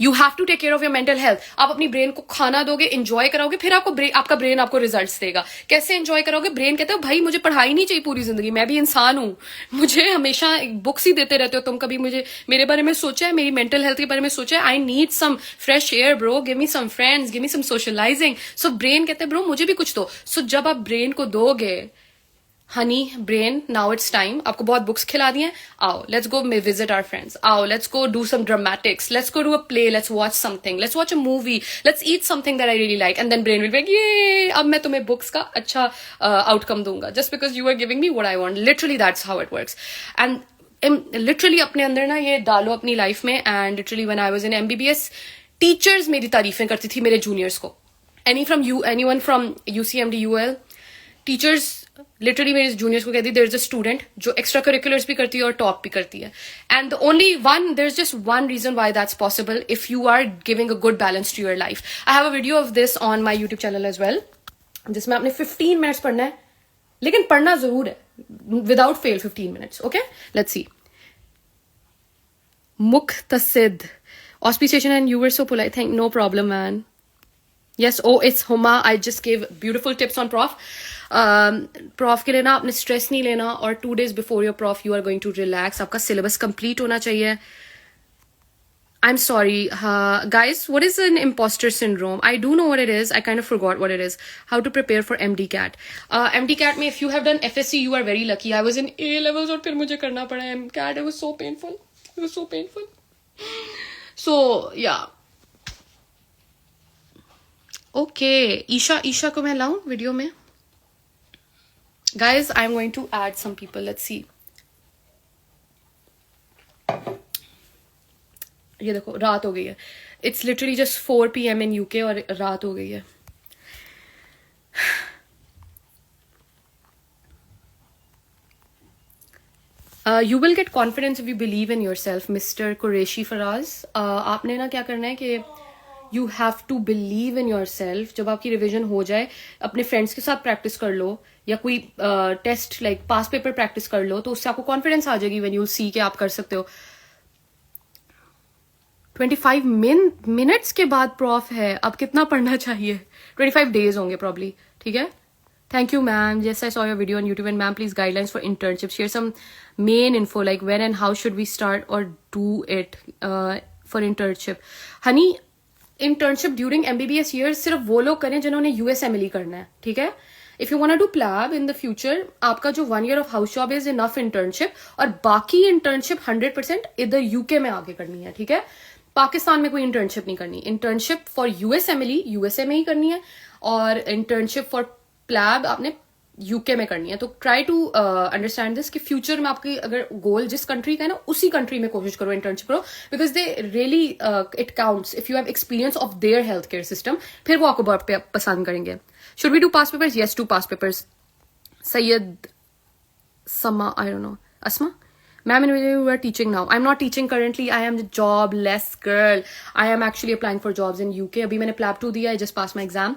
You have to take care of your mental health. आप अपनी ब्रेन को खाना दोगे, एंजॉय कराओगे, फिर आपका ब्रेन आपको रिजल्ट्स देगा. कैसे एंजॉय कराओगे? ब्रेन कहते हो भाई मुझे पढ़ाई नहीं चाहिए पूरी जिंदगी, मैं भी इंसान हूं, मुझे हमेशा बुक्स ही देते रहते हो तुम, कभी मुझे मेरे बारे में सोचा है, मेरी मेंटल हेल्थ के बारे में सोचा है? I need some fresh air bro, give me some friends, give me some socialising. So brain कहते हैं ब्रो मुझे भी कुछ दो. सो जब आप ब्रेन को दोगे, honey brain now it's time, आपको बहुत बुक्स खिला दी हैं, आओ let's go visit our friends, आओ let's go do some dramatics, let's go do a play, let's watch something, let's watch a movie, let's eat something that I really like. And then brain will be ये अब मैं तुम्हें books का अच्छा outcome दूंगा just because you are giving me what I want. Literally that's how it works. And literally अपने अंदर ना ये डालो अपनी लाइफ में. And literally when I was in MBBS, teachers मेरी तारीफें करती थी मेरे जूनियर्स को. Anyone from UCMD UL, teachers literally मेरे जूनियर्स को कहती देयर इज अ स्टूडेंट जो एक्स्ट्रा करिकुलर्स भी करती है और टॉप भी करती है. And only one, there is just one reason why that's possible, if you are giving a good balance to your life. I have a video of this on my YouTube channel as well, जिसमें आपने 15 minutes पढ़ना है, लेकिन पढ़ना जरूर है without fail 15 minutes. Okay, let's see. Muqtasid auspiciation and you were so polite. Thank, no problem man. Yes, oh it's Huma. I just gave beautiful tips on prof. Prof के लिए ना आपने स्ट्रेस नहीं लेना और 2 days before your prof you are going to relax. आपका syllabus complete होना चाहिए. I'm sorry, guys. What is an imposter syndrome? I do know what it is. I kind of forgot what it is. How to prepare for MDCAT. MDCAT में if you have done FSC, you are very lucky. I was in A levels और फिर मुझे करना पड़ा MCAT. It was so painful. It was so painful. So yeah. Okay, Isha को मैं लाऊं video में. Guys, I'm going to add some people. Let's see. ये देखो रात हो गई है. It's literally just 4 PM in UK और रात हो गई है. You will get confidence if you believe in yourself, Mr. Qureshi Faraz. आपने ना क्या करना है कि you have to believe in yourself. जब आपकी रिविजन हो जाए अपने फ्रेंड्स के साथ प्रैक्टिस कर लो या कोई टेस्ट लाइक पास पेपर प्रैक्टिस कर लो तो उससे आपको कॉन्फिडेंस आ जाएगी when you'll see कि आप कर सकते हो. 25 मिनट्स के बाद प्रॉफ है. अब कितना पढ़ना चाहिए? 25 डेज होंगे प्रॉब्ली. ठीक है. Thank you, ma'am. Yes, I saw your video on YouTube. And ma'am, please guidelines for internship. Share some main info like when and how should we start or do it for internship. Honey, internship during MBBS years सिर्फ वो लोग करें जिन्होंने USMLE करना है. ठीक है. If you want to do PLAB in the future, आपका जो 1 year of house job is enough internship और बाकी internship 100% इधर UK में आके करनी है. ठीक है. पाकिस्तान में कोई इंटर्नशिप नहीं करनी. इंटर्नशिप फॉर यूएसएमएलई यूएसए में ही करनी है और इंटर्नशिप फॉर प्लैब आपने यूके में करनी है. तो ट्राई टू अंडरस्टैंड दिस कि फ्यूचर में आपकी अगर गोल जिस कंट्री का है ना उसी कंट्री में कोशिश करो इंटर्नशिप करो because they really it counts if you have experience of their health care system. फिर वो आपको बहुत पसंद करेंगे. Should we do past papers? Yes, to past papers. Syed Sama I don't know. Asma Ma'am, in you are teaching now. I'm not teaching currently. I am the jobless girl. I am actually applying for jobs in UK. अभी मैंने PLAB 2 दिया. I just passed my exam.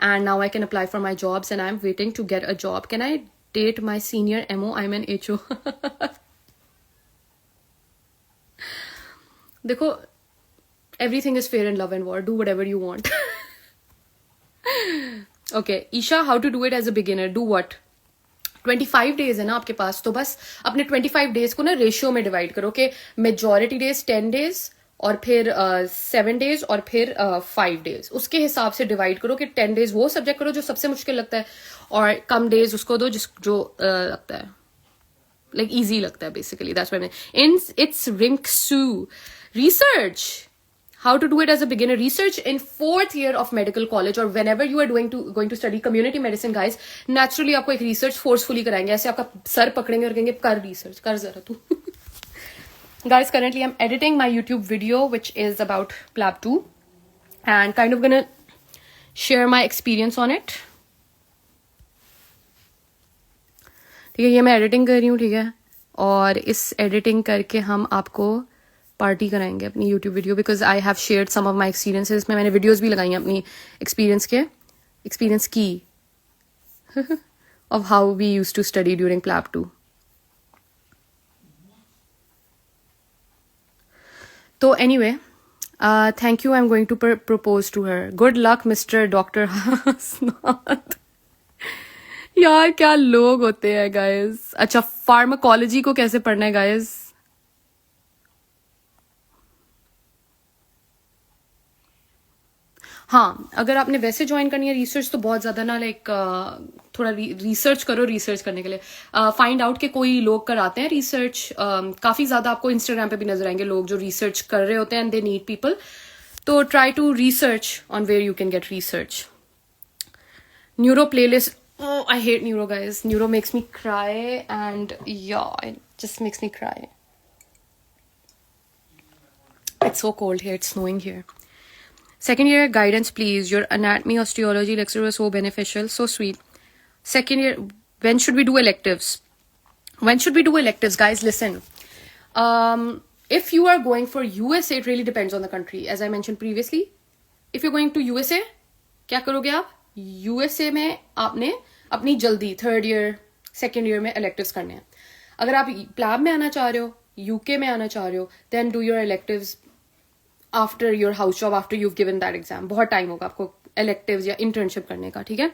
And now I can apply for my jobs. And I'm waiting to get a job. Can I date my senior MO? I'm an HO. देखो, everything is fair in love and war. Do whatever you want. Okay. Isha, how to do it as a beginner? Do what? 25 days है ना आपके पास तो बस अपने 25 days को ना ratio में डिवाइड करो कि मेजॉरिटी डेज 10 डेज और फिर 7 डेज और फिर 5 डेज. उसके हिसाब से डिवाइड करो कि 10 डेज वो सब्जेक्ट करो जो सबसे मुश्किल लगता है और कम डेज उसको दो जो लगता है लाइक इजी लगता है बेसिकली. दैट्स व्हाई इट्स रिंक्सू. Research how to do it as a beginner. Research in 4th year of medical college or whenever you are going to study community medicine, guys, naturally आपको एक research forcefully कराएंगे. ऐसे आपका sir पकड़ेंगे और कहेंगे कर research कर जरा तू. Guys, currently I'm editing my YouTube video which is about PLAB 2 and kind of gonna share my experience on it. ठीक है. ये मैं editing कर रही हूँ. ठीक है. और इस editing करके हम आपको पार्टी कराएंगे अपनी YouTube video because I have shared some of my experiences. इसमें मैंने वीडियोज भी लगाई हैं अपनी एक्सपीरियंस की of how we use to study during PLAB 2. तो anyway thank you. I am going to propose to her. Good luck mister doctor Hasnath. यार क्या लोग होते हैं गाइज. अच्छा, फार्माकोलॉजी को कैसे पढ़ना है गाइज? हाँ, अगर आपने वैसे ज्वाइन करनी है रिसर्च तो बहुत ज़्यादा ना लाइक थोड़ा रिसर्च करो. रिसर्च करने के लिए फाइंड आउट के कोई लोग कराते हैं रिसर्च. काफ़ी ज़्यादा आपको इंस्टाग्राम पे भी नजर आएंगे लोग जो रिसर्च कर रहे होते हैं एंड दे नीड पीपल. तो try to research on where you can get research. Neuro playlist. Oh, I hate neuro, guys. Neuro makes me cry and yeah, it just makes me cry. It's so cold here. It's snowing here. Second year guidance, please. Your anatomy, osteology lecture was so beneficial. So sweet. Second year, when should we do electives? When should we do electives? Guys, listen. If you are going for USA, it really depends on the country. As I mentioned previously, if you're going to USA, क्या करोगे आप? USA में आपने अपनी जल्दी 3rd year, 2nd year में electives करने हैं. अगर आप PLAB में आना चाह रहे हो, UK में आना चाह रहे हो, then do your electives after your house job, after you've given that exam. बहुत टाइम होगा आपको electives या internship करने का. ठीक है.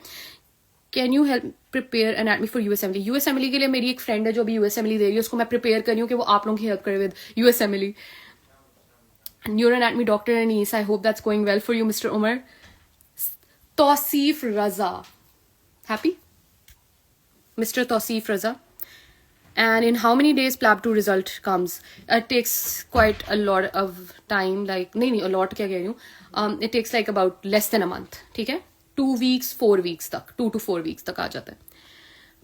Can you help prepare anatomy for USMLE? USMLE के लिए मेरी एक फ्रेंड है जो अभी USMLE दे रही है, उसको मैं प्रिपेयर कर रही हूँ कि वो आप लोगों की हेल्प करे with USMLE. Neuroanatomy doctor Anis, I hope that's going well for you, Mr. Umar. Tausif Raza. Happy? Mr. Tausif Raza. And in how many days PLAB 2 result comes? It takes quite a lot of time. Like, नहीं, a lot क्या कह रही हूँ? It takes like about less than a month. ठीक है? 2 weeks, 4 weeks तक. 2 to 4 weeks तक आ जाता है.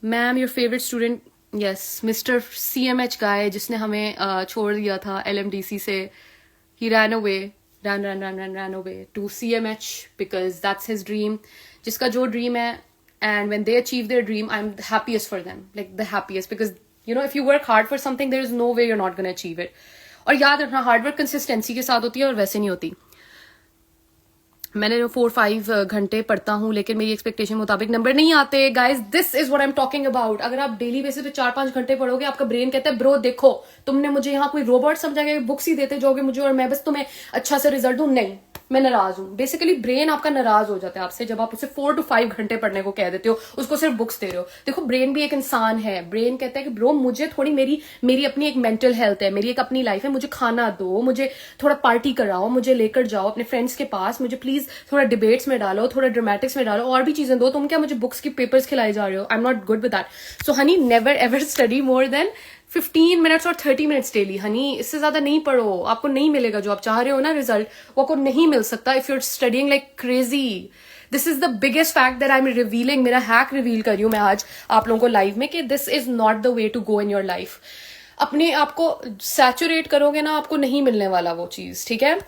Ma'am, your favorite student? Yes, Mr. CMH guy जिसने हमें छोड़ दिया था LMDC से. He ran away. ran away to CMH because that's his dream. जिसका जो dream है, and when they achieve their dream, I'm the happiest for them. Like the happiest, because you know, if you work hard for something, there is no way you're not going to achieve it. और याद रखना, hard work consistency के साथ होती है और वैसे नहीं होती. मैंने 4-5 घंटे पढ़ता हूँ, लेकिन मेरी एक्सपेक्टेशन मुताबिक नंबर नहीं आते. Guys, this is what I am talking about. अगर आप डेली बेसिस पे 4-5 घंटे पढ़ोगे, आपका ब्रेन कहता है ब्रो देखो, तुमने मुझे यहाँ कोई रोबोट समझा के बुक्स ही देते जाओगे मुझे और मैं बस तुम्हें अच्छा से रिजल्ट दूं. नहीं, मैं नाराज हूँ. बेसिकली ब्रेन आपका नाराज हो जाता है आपसे जब आप उसे 4 to 5 घंटे पढ़ने को कह देते हो, उसको सिर्फ बुक्स दे रहे हो. देखो, ब्रेन भी एक इंसान है. ब्रेन कहता है कि ब्रो मुझे थोड़ी मेरी अपनी एक मेंटल हेल्थ है, मेरी एक अपनी लाइफ है, मुझे खाना दो, मुझे थोड़ा पार्टी कराओ, मुझे लेकर जाओ अपने फ्रेंड्स के पास, मुझे प्लीज थोड़ा डिबेट्स में डालो, थोड़ा ड्रामेटिक्स में डालो, और भी चीजें दो. तुम क्या मुझे बुक्स की पेपर्स खिलाए जा रहे हो? आई am not good with that. So Honey, never ever study more than 15 minutes और 30 मिनट्स डेली. हनी, इससे ज्यादा नहीं पढ़ो. आपको नहीं मिलेगा जो आप चाह रहे हो ना रिजल्ट, वो आपको नहीं मिल सकता if you are studying like crazy. This is the biggest fact that I am revealing. मेरा हैक रिवील कर रही हूं मैं आज आप लोगों को लाइव में कि this is not the way to go in your life. अपने आप को सैचुरेट करोगे ना, आपको नहीं मिलने वाला वो चीज. ठीक है?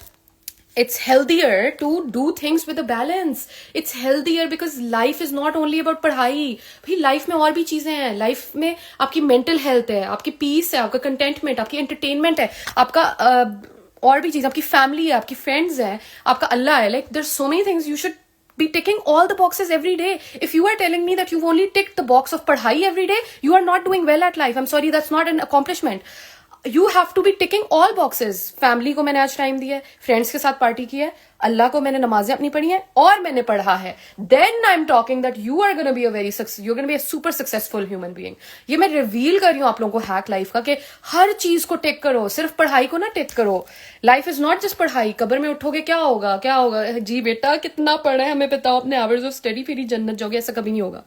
It's healthier to do things with a balance. It's healthier because life is not only about पढ़ाई. भाई लाइफ में और भी चीजें हैं. लाइफ में आपकी मेंटल हेल्थ है, आपकी पीस है, आपका कंटेंटमेंट, आपकी एंटरटेनमेंट है, आपका और भी चीज, आपकी फैमिली है, आपकी फ्रेंड्स है, आपका अल्लाह है. Like there so many things. You should be ticking all the boxes every day. If you are telling me that you've only ticked the box of padhai every day, you are not doing well at life. I'm sorry, that's not an accomplishment. You have to be ticking all boxes. Family को मैंने आज time दिया है, friends के साथ party की है, अल्लाह को मैंने नमाजें अपनी पढ़ी हैं और मैंने पढ़ा है. Then I'm talking that you are going to be you're going to be a super successful human being. ये मैं रिवील कर रही हूँ आप लोगों को हैक लाइफ का कि हर चीज को टिक करो, सिर्फ पढ़ाई को ना टिक करो. लाइफ इज नॉट जस्ट पढ़ाई. कब्र में उठोगे क्या होगा? क्या होगा? जी बेटा कितना पढ़ा है हमें बताओ अपने आवर्स ऑफ स्टडी, फिर ही जन्नत जाओगे. ऐसा कभी नहीं होगा.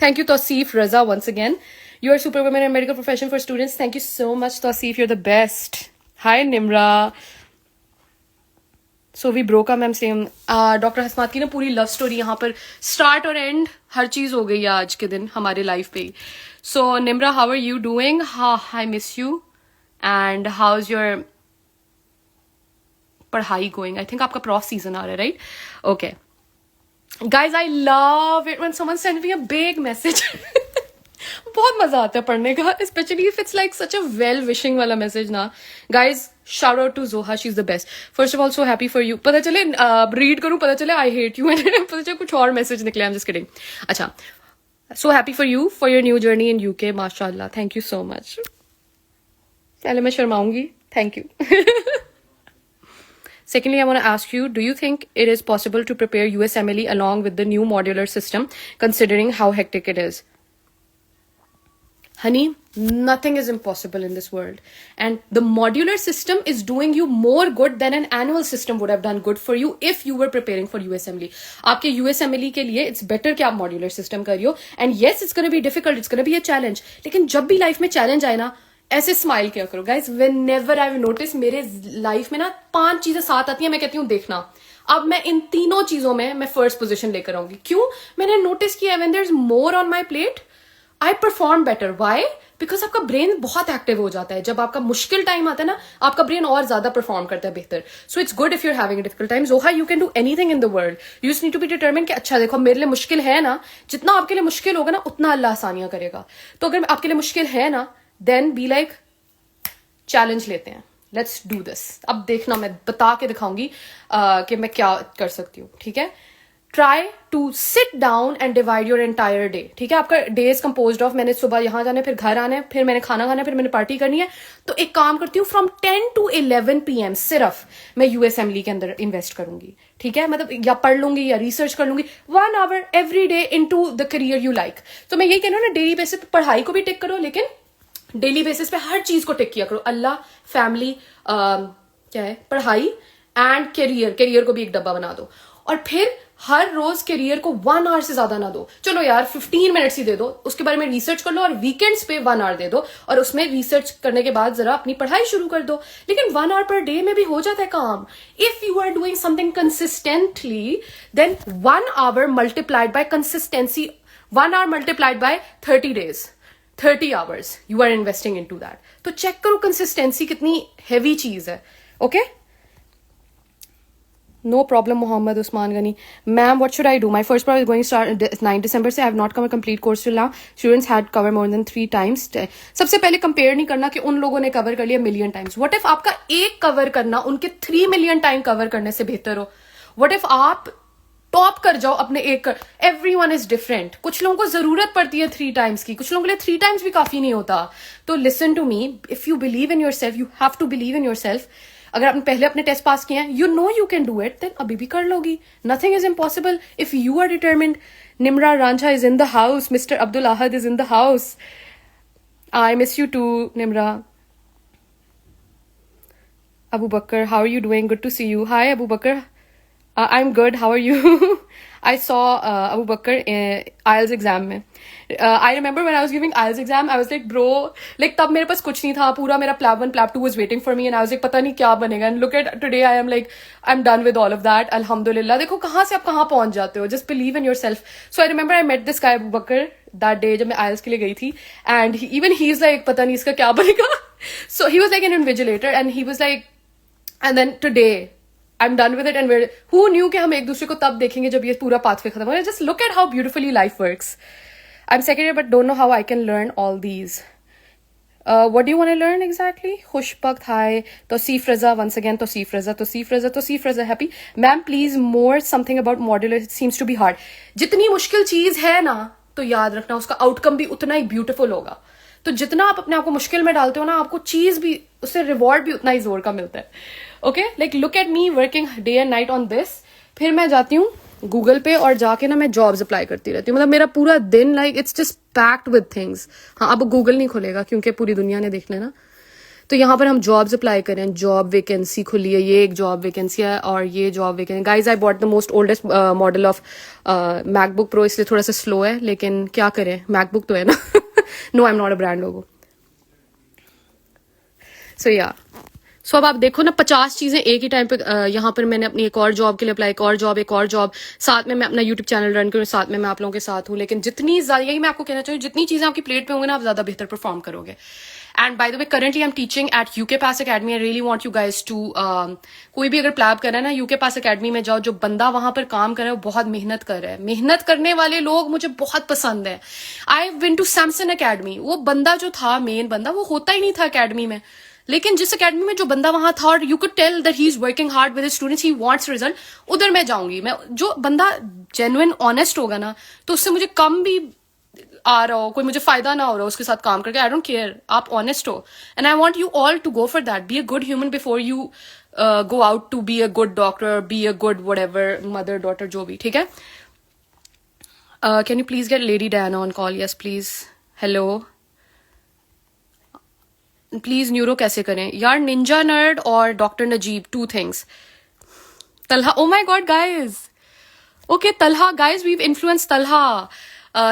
Thank you, Tausif Raza, once again. You are superwoman in medical profession for students. Thank you so much, Tausif. You're the best. Hi, Nimra. So we broke up, I'm saying. Doctor Hasmat की ना पूरी love story यहाँ पर start और and हर चीज हो गई है आज के दिन हमारे लाइफ पे ही. So Nimra, how are you doing? I miss you. And how is your पढ़ाई गोइंग? आई थिंक आपका प्रॉफ सीजन आ रहा है, right? Okay. Guys, I love it when someone sends me a big message. बहुत मजा आता है पढ़ने का, especially if it's like such a well-wishing वाला message ना. Guys, shout out to Zoha, she's the best. First of all, so happy for you. पता चले read करूँ, पता चले I hate you, पता चले कुछ और message निकले. I'm just kidding. अच्छा, so happy for you for your new journey in UK. माशाल्लाह, thank you so much. पहले मैं शर्माऊंगी. Thank you. Secondly, I want to ask you, do you think it is possible to prepare USMLE along with the new modular system, considering how hectic it is? Honey, nothing is impossible in this world. And the modular system is doing you more good than an annual system would have done good for you if you were preparing for USMLE. आपके USMLE के लिए it's better कि आप modular system करियो. And yes, it's going to be difficult, it's going to be a challenge. लेकिन जब भी life में चैलेंज आए ना, ऐसे स्माइल किया करो. गाइज, व्हेनेवर आई नोटिस मेरे लाइफ में ना 5 चीजें साथ आती हैं, मैं कहती हूँ देखना अब मैं इन तीनों चीजों में मैं फर्स्ट पोजीशन लेकर आऊंगी. क्यों? मैंने नोटिस किया when there is more on my plate I perform better. Why? Because आपका ब्रेन बहुत एक्टिव हो जाता है. जब आपका मुश्किल टाइम आता है ना, आपका ब्रेन और ज्यादा परफॉर्म करता है बेहतर. So it's good if you are having a difficult time. Zoha, you can do anything in the world. You just need to be determined कि अच्छा देखो मेरे लिए मुश्किल है ना, जितना आपके लिए मुश्किल होगा ना उतना अल्लाह आसानियां करेगा. तो अगर आपके लिए मुश्किल है ना, देन बी लाइक चैलेंज लेते हैं, लेट्स डू दिस. अब देखना मैं बता के दिखाऊंगी कि मैं क्या कर सकती हूँ. ठीक है? Try to sit down and divide your entire day. ठीक है? आपका डे इज कंपोज्ड ऑफ, मैंने सुबह यहाँ जाना है, फिर घर आना है, फिर मैंने खाना खाना है, फिर मैंने पार्टी करनी है. तो एक काम करती हूँ, फ्रॉम 10 to 11 PM सिर्फ मैं USMLE के अंदर इन्वेस्ट करूंगी. ठीक है? मतलब या पढ़ लूंगी या रिसर्च कर लूंगी 1 hour every day into the career you like. तो मैं यही कह रही हूँ ना, डेली बेसिस पे पढ़ाई को भी टिक करो, लेकिन डेली बेसिस पे हर चीज को टिक किया करो. अल्लाह, फैमिली, क्या है, पढ़ाई एंड करियर को भी एक डब्बा बना दो, और फिर हर रोज करियर को 1 आवर से ज्यादा ना दो, चलो यार 15 मिनट्स ही दे दो, उसके बारे में रिसर्च कर लो, और वीकेंड्स पे 1 आवर दे दो, और उसमें रिसर्च करने के बाद जरा अपनी पढ़ाई शुरू कर दो। लेकिन 1 आवर पर डे में भी हो जाता है काम। If you are doing something consistently, then 1 hour multiplied by consistency, 1 hour multiplied by 30 days, 30 hours you are investing into that. तो चेक करो कंसिस्टेंसी कितनी हैवी चीज है। Okay, no problem Mohammad Usman Ghani. Ma'am what should I do, my first problem going start 9 December से, I have not cover complete course till now, students had cover more than 3 times। सबसे पहले compare नहीं करना कि उन लोगों ने कवर कर लिया मिलियन टाइम्स। व्हाट इफ आपका एक कवर करना उनके 3 million टाइम कवर करने से बेहतर हो? व्हाट इफ आप टॉप कर जाओ अपने एक, एवरीवन इज डिफरेंट। कुछ लोगों को जरूरत पड़ती है 3 times की, कुछ लोगों के लिए 3 times भी काफी नहीं होता। तो listen to me, if you believe in yourself, you have to believe in yourself. अगर आपने पहले अपने टेस्ट पास किए हैं, you know you can do it, then अभी भी कर लोगी। Nothing is impossible if you are determined. Nimra Ranjha is in the house, mister Abdul Ahad is in the house. I miss you too Nimra. Abu Bakr, how are you doing? Good to see you. Hi, Abu Bakr. I'm good. How are you? I saw Abu Bakr IELTS exam में. I remember when I was giving IELTS exam, I was like, bro, like तब मेरे पास कुछ नहीं था, पूरा मेरा Plab 1, Plab 2 was waiting for me, and I was like, पता नहीं क्या बनेगा. And look at today, I am like, I'm done with all of that. Alhamdulillah. देखो कहाँ से आप कहाँ पहुँच जाते हो. Just believe in yourself. So I remember I met this guy Abu Bakr that day जब मैं IELTS के लिए गई थी, and even he's like, पता नहीं इसका क्या बनेगा. So he was like an invigilator, and he was like, and then today I'm done with it, and who knew कि हम एक दूसरे को तब देखेंगे जब ये पूरा pathway खत्म हो. Just look at how beautifully life works. I'm second year but don't know how I can learn all these. What do you want to learn exactly? Khushbakt, hi. Tosif Raza, once again, Tosif Raza, happy. Ma'am, please more something about modular. It seems to be hard. जितनी मुश्किल चीज है ना, तो याद रखना उसका outcome भी उतना ही ब्यूटीफुल होगा. तो जितना आप अपने आप को मुश्किल में डालते हो ना, आपको चीज भी, उससे रिवॉर्ड भी उतना ही जोर का मिलता है. Okay, like look at me working day and night on this. फिर मैं जाती हूँ गूगल पे और जाके ना मैं जॉब्स अप्लाई करती रहती हूँ. मतलब मेरा पूरा दिन like it's just packed with things. हाँ, अब गूगल नहीं खुलेगा क्योंकि पूरी दुनिया ने देख लेना. तो यहाँ पर हम जॉब्स अप्लाई करें. जॉब वैकेंसी खुली है, ये एक जॉब वैकेंसी है और ये job vacancy. Guys, I bought the most oldest model of MacBook pro, इसलिए थोड़ा सा स्लो है, लेकिन क्या करें, मैकबुक तो है ना. No, I am not a brand logo. So yeah, so अब आप देखो ना, 50 चीजें एक ही टाइम पे. यहाँ पर मैंने अपनी एक और जॉब के लिए अप्लाई, एक और जॉब, साथ में मैं अपना यूट्यूब चैनल रन करूँ, साथ में मैं आप लोगों के साथ हूँ. लेकिन जितनी ज्यादा, यही मैं आपको कहना चाहूँ, जितनी चीजें आपकी प्लेट पे होंगी ना, आप ज्यादा बेहतर परफॉर्म करोगे. And by the way, currently I am teaching at UK pass academy. I really want you guys to, कोई भी अगर प्लाब कर रहा है ना, यूके पास अकेडमी में जाओ. जो बंदा वहां पर काम कर रहा है वो बहुत मेहनत कर रहा है. मेहनत करने वाले लोग मुझे बहुत पसंद है. I went to Samson academy. वो बंदा जो था, मेन बंदा, वो होता ही नहीं था अकेडमी में. लेकिन जिस अकेडमी में जो बंदा वहां था, और you could tell that he is working hard with his students, he wants result, उधर मैं जाऊंगी. मैं, जो बंदा जेन्युइन ऑनेस्ट होगा ना, तो उससे मुझे कम भी आ रहा हो, कोई मुझे फायदा ना हो रहा हो उसके साथ काम करके, आई डोंट केयर. आप ऑनेस्ट हो, and I want you all to go for that. Be a good human before you go out to be a good doctor, be a good whatever, mother, daughter, जो भी. ठीक है. Can you please get lady Diana on call? Yes please. Hello, please. Neuro कैसे करें यार? Ninja nerd और doctor Najeeb, 2 things. Talha, oh my God guys. Okay, Talha, guys, we've influenced Talha.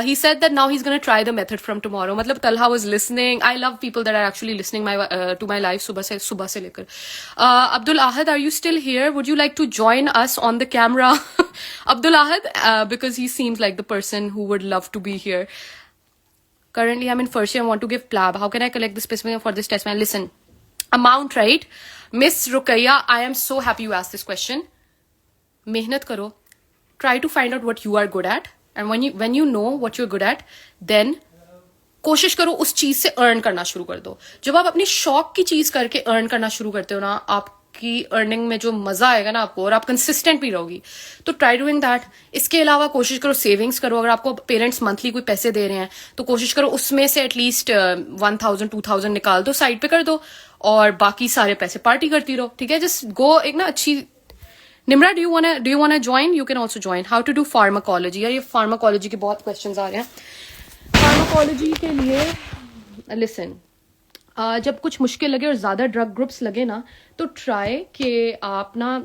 He said that now he's going to try the method from tomorrow. मतलब Talha was listening. I love people that are actually listening to my live सुबह से लेकर. Abdul Ahad, are you still here? Would you like to join us on the camera? Abdul Ahad, because he seems like the person who would love to be here. Currently, I'm in first year. I want to give Plab. How can I collect the specimen for this test? Man, listen. Amount, right? Miss Rukaiya, I am so happy you asked this question. मेहनत करो. Try to find out what you are good at. And when you know what you're good at, then कोशिश करो उस चीज से earn करना शुरू कर दो. जब आप अपनी शौक की चीज करके अर्न करना शुरू करते हो ना, आपकी अर्निंग में जो मजा आएगा ना आपको, और आप कंसिस्टेंट भी रहोगी, तो ट्राई डूइंग दैट. इसके अलावा कोशिश करो सेविंग्स करो. अगर आपको पेरेंट्स मंथली कोई पैसे दे रहे हैं, तो कोशिश करो उसमें से एटलीस्ट 1000-2000 निकाल दो, साइड पे कर दो, और बाकी सारे पैसे पार्टी करती रहो. ठीक है. Just go. एक ना अच्छी. Nimra, do you wanna join? You can also join. How to do pharmacology? यार, ये pharmacology के बहुत questions आ रहे हैं. Pharmacology के लिए, listen, जब कुछ मुश्किल लगे और ज़्यादा ड्रग ग्रुप्स लगे ना, तो ट्राई कि आप ना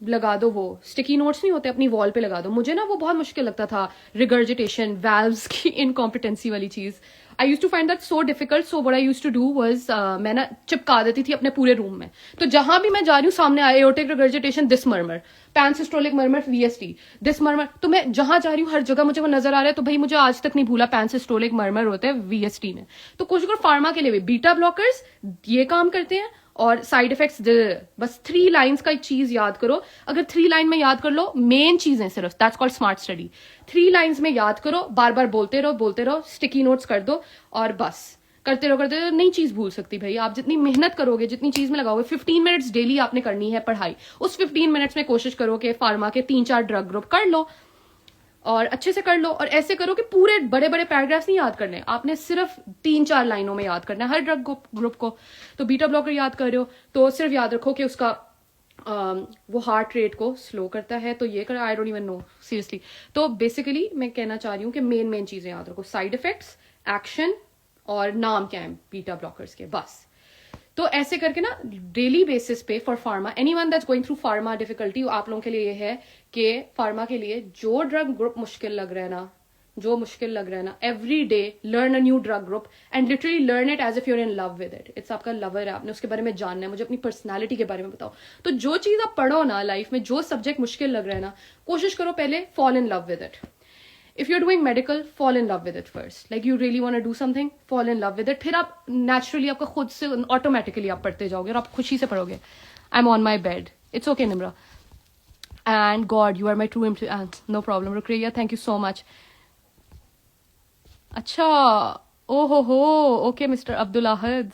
लगा दो, वो स्टिकी नोट्स नहीं होते, अपनी वॉल पे लगा दो. मुझे ना वो बहुत मुश्किल लगता था, रिगर्जिटेशन, वैल्व्स की इनकॉम्पिटेंसी वाली चीज़. I use to find that so difficult. So what I use to do was, मैं ना चिपका देती थी अपने पूरे रूम में. तो जहां भी मैं जा रही हूँ सामने aortic regurgitation, this murmur, pansystolic murmur, VST, this murmur. तो मैं जहां जा रही हूँ हर जगह मुझे वो नजर आ रहा है. तो भाई मुझे आज तक नहीं भूला पैनसिस्टोलिक मर्मर होते हैं वीएसटी में. तो कोशिश करो फार्मा के लिए भी बीटा ब्लॉकर्स ये काम करते हैं. और साइड इफेक्ट्स, बस 3 लाइन्स का एक चीज याद करो. अगर 3 लाइन में याद कर लो, मेन चीजें सिर्फ, that's called smart study. 3 lines में याद करो, बार बार बोलते रहो, स्टिकी नोट्स कर दो और बस करते रहो. नई चीज भूल सकती भाई. आप जितनी मेहनत करोगे, जितनी चीज में लगाओगे, 15 मिनट्स डेली आपने करनी है पढ़ाई. उस 15 मिनट्स में कोशिश करो कि फार्मा के 3-4 ड्रग ग्रुप कर लो और अच्छे से कर लो. और ऐसे करो कि पूरे बड़े बड़े पैराग्राफ्स नहीं याद करने, आपने सिर्फ 3-4 लाइनों में याद करना है हर ड्रग ग्रुप को. तो बीटा ब्लॉकर याद कर रहे हो तो सिर्फ याद रखो कि उसका वो हार्ट रेट को स्लो करता है. तो ये कर, आई डोंट इवन नो सीरियसली. तो बेसिकली मैं कहना चाह रही हूँ कि मेन चीजें याद रखो, साइड इफेक्ट्स, एक्शन और नाम क्या है बीटा ब्लॉकर्स के, बस. तो ऐसे करके ना डेली बेसिस पे for pharma, anyone that's going through pharma difficulty, आप लोगों के लिए ये है कि फार्मा के लिए जो ड्रग ग्रुप मुश्किल लग रहा है ना, every day learn a new drug group and literally learn it as if you're in love with it. It's आपका लवर है, आपने उसके बारे में जानना है. मुझे अपनी पर्सनैलिटी के बारे में बताओ. तो जो चीज आप पढ़ो ना लाइफ में, जो सब्जेक्ट मुश्किल लग रहा है ना, कोशिश करो पहले fall in love with it. If you're doing medical, fall in love with it first. Like you really want to do something, fall in love with it. फिर आप naturally आपका खुद से automatically आप पढ़ते जाओगे और आप खुशी से पढ़ोगे. I'm on my bed. It's okay, Nimra. And God, you are my true no problem. Rukriya, thank you so much. अच्छा, oh ho, okay, Mr. Abdul Ahad.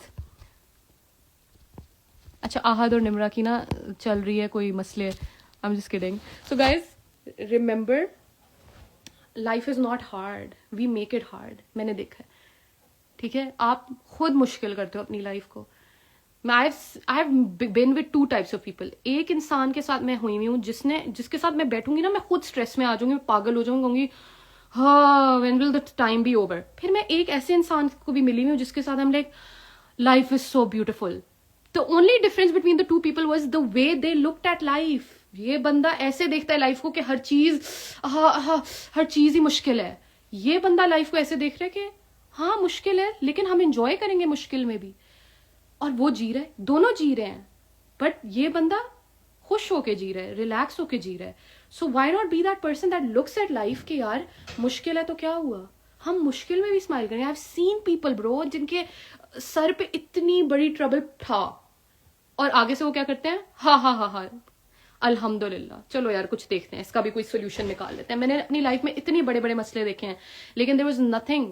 अच्छा, आहद और निमरा की ना चल रही है कोई मसले. I'm just kidding. So guys, remember, life is not hard, we make it hard. मैंने देखा है, ठीक है. आप खुद मुश्किल करते हो अपनी लाइफ को. I have been with 2 types of people. एक इंसान के साथ मैं हुई हूँ जिसके साथ मैं बैठूंगी ना, मैं खुद स्ट्रेस में आ जाऊंगी, पागल हो जाऊंगी, कहूंगी हाँ when will the time be over. फिर मैं एक ऐसे इंसान को भी मिली हूँ जिसके साथ हम like life is so beautiful. The only difference between the 2 people was the way they looked at life. ये बंदा ऐसे देखता है लाइफ को कि हर चीज ही मुश्किल है. ये बंदा लाइफ को ऐसे देख रहा है कि हाँ मुश्किल है लेकिन हम एंजॉय करेंगे मुश्किल में भी. और वो जी रहा है, दोनों जी रहे हैं, बट ये बंदा खुश होके जी रहा है, रिलैक्स होके जी रहा है. So why not be that person that looks at life कि यार मुश्किल है तो क्या हुआ, हम मुश्किल में भी स्माइल करें. आई हैव सीन पीपल ब्रो जिनके सर पे इतनी बड़ी ट्रबल था और आगे से वो क्या करते हैं, हा अल्हम्दुलिल्लाह, चलो यार कुछ देखते हैं, इसका भी कोई सोल्यूशन निकाल लेते हैं. मैंने अपनी लाइफ में इतने बड़े बड़े मसले देखे हैं लेकिन there was nothing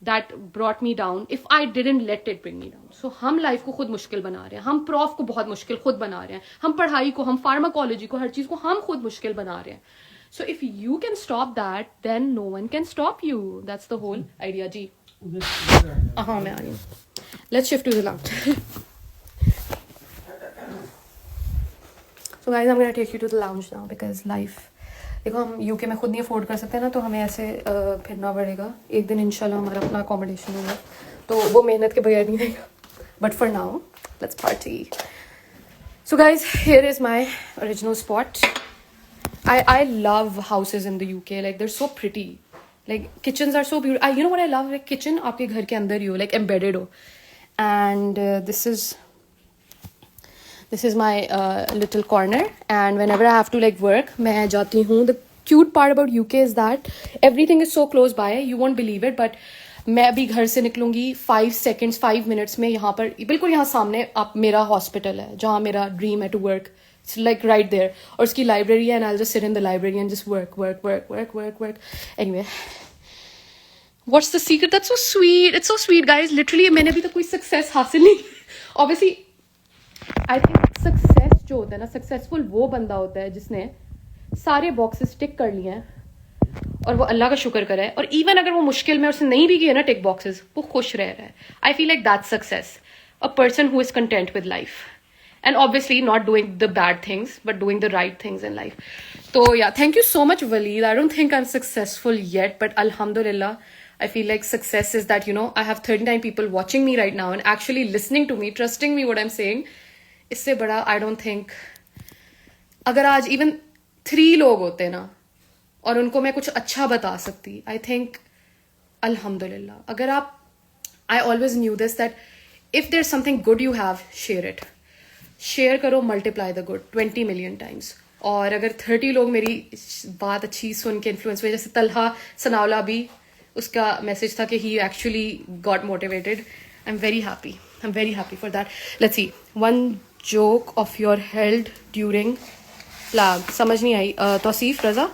that brought me down if I didn't let it bring me down. So हम लाइफ को खुद मुश्किल बना रहे हैं, हम प्रॉफ को बहुत मुश्किल खुद बना रहे हैं, हम पढ़ाई को, हम फार्माकोलॉजी को, हर चीज को हम खुद मुश्किल बना रहे हैं. So if you can stop that then no one can stop you. That's the whole idea. जी हाँ मैं आ रही हूँ. Let's shift to the lounge. So guys, I'm gonna take you to the lounge now because life, देखो हम UK में खुद नहीं अफोर्ड कर सकते ना, तो हमें ऐसे फिरना पड़ेगा. एक दिन इंशाल्लाह हमारा अपना अकोमोडेशन होगा तो वो मेहनत के बगैर नहीं रहेगा. But for now let's party. So guys, here is my original spot. I love houses in the UK. Like there so pretty. Like kitchens are so beautiful. You know what I love, like kitchen आपके घर के अंदर ही हो, like embedded हो. And this is my little corner, and whenever I have to like work, मैं जाती हूँ. The cute part about UK is that everything is so close by, you won't believe it, but मैं अभी घर से निकलूंगी 5 minutes में यहाँ पर बिल्कुल यहाँ सामने आप मेरा हॉस्पिटल है जहाँ मेरा ड्रीम है to work. It's like right there. और उसकी लाइब्रेरी है and I'll just sit in the library and just work. Anyway, what's the secret? That's so sweet. It's so sweet, guys. Literally मैंने अभी तक कोई सक्सेस हासिल नहीं. Obviously आई थिंक सक्सेस जो होता है ना, सक्सेसफुल वो बंदा होता है जिसने सारे बॉक्सेस टिक कर लिए हैं और वो अल्लाह का शुक्र करे. और इवन अगर वो मुश्किल में उसने नहीं भी किए ना टिक बॉक्सेस, वो खुश रह रहा है. I feel like that's success, a person who is content with life and obviously not doing the bad things but doing the right things in life. तो या thank you so much Waleed. I don't think I am successful yet but अल्हम्दुलिल्लाह I feel like success is that, you know, I have 39 people watching me right now and actually listening to me, trusting me what I'm saying. इससे बड़ा I don't think, अगर आज even 3 लोग होते ना और उनको मैं कुछ अच्छा बता सकती, I think अल्हम्दुलिल्लाह. अगर आप, I always knew this that if there's something good you have, share it. Share करो, multiply the good 20 million times. और अगर 30 लोग मेरी बात अच्छी सुन के इन्फ्लुएंस हुए, जैसे तलहा सनावला भी, उसका मैसेज था कि he actually got motivated. I am very happy for that. Let's see, one joke of your held during PLAB. समझ नहीं आई. तौसीफ रजा,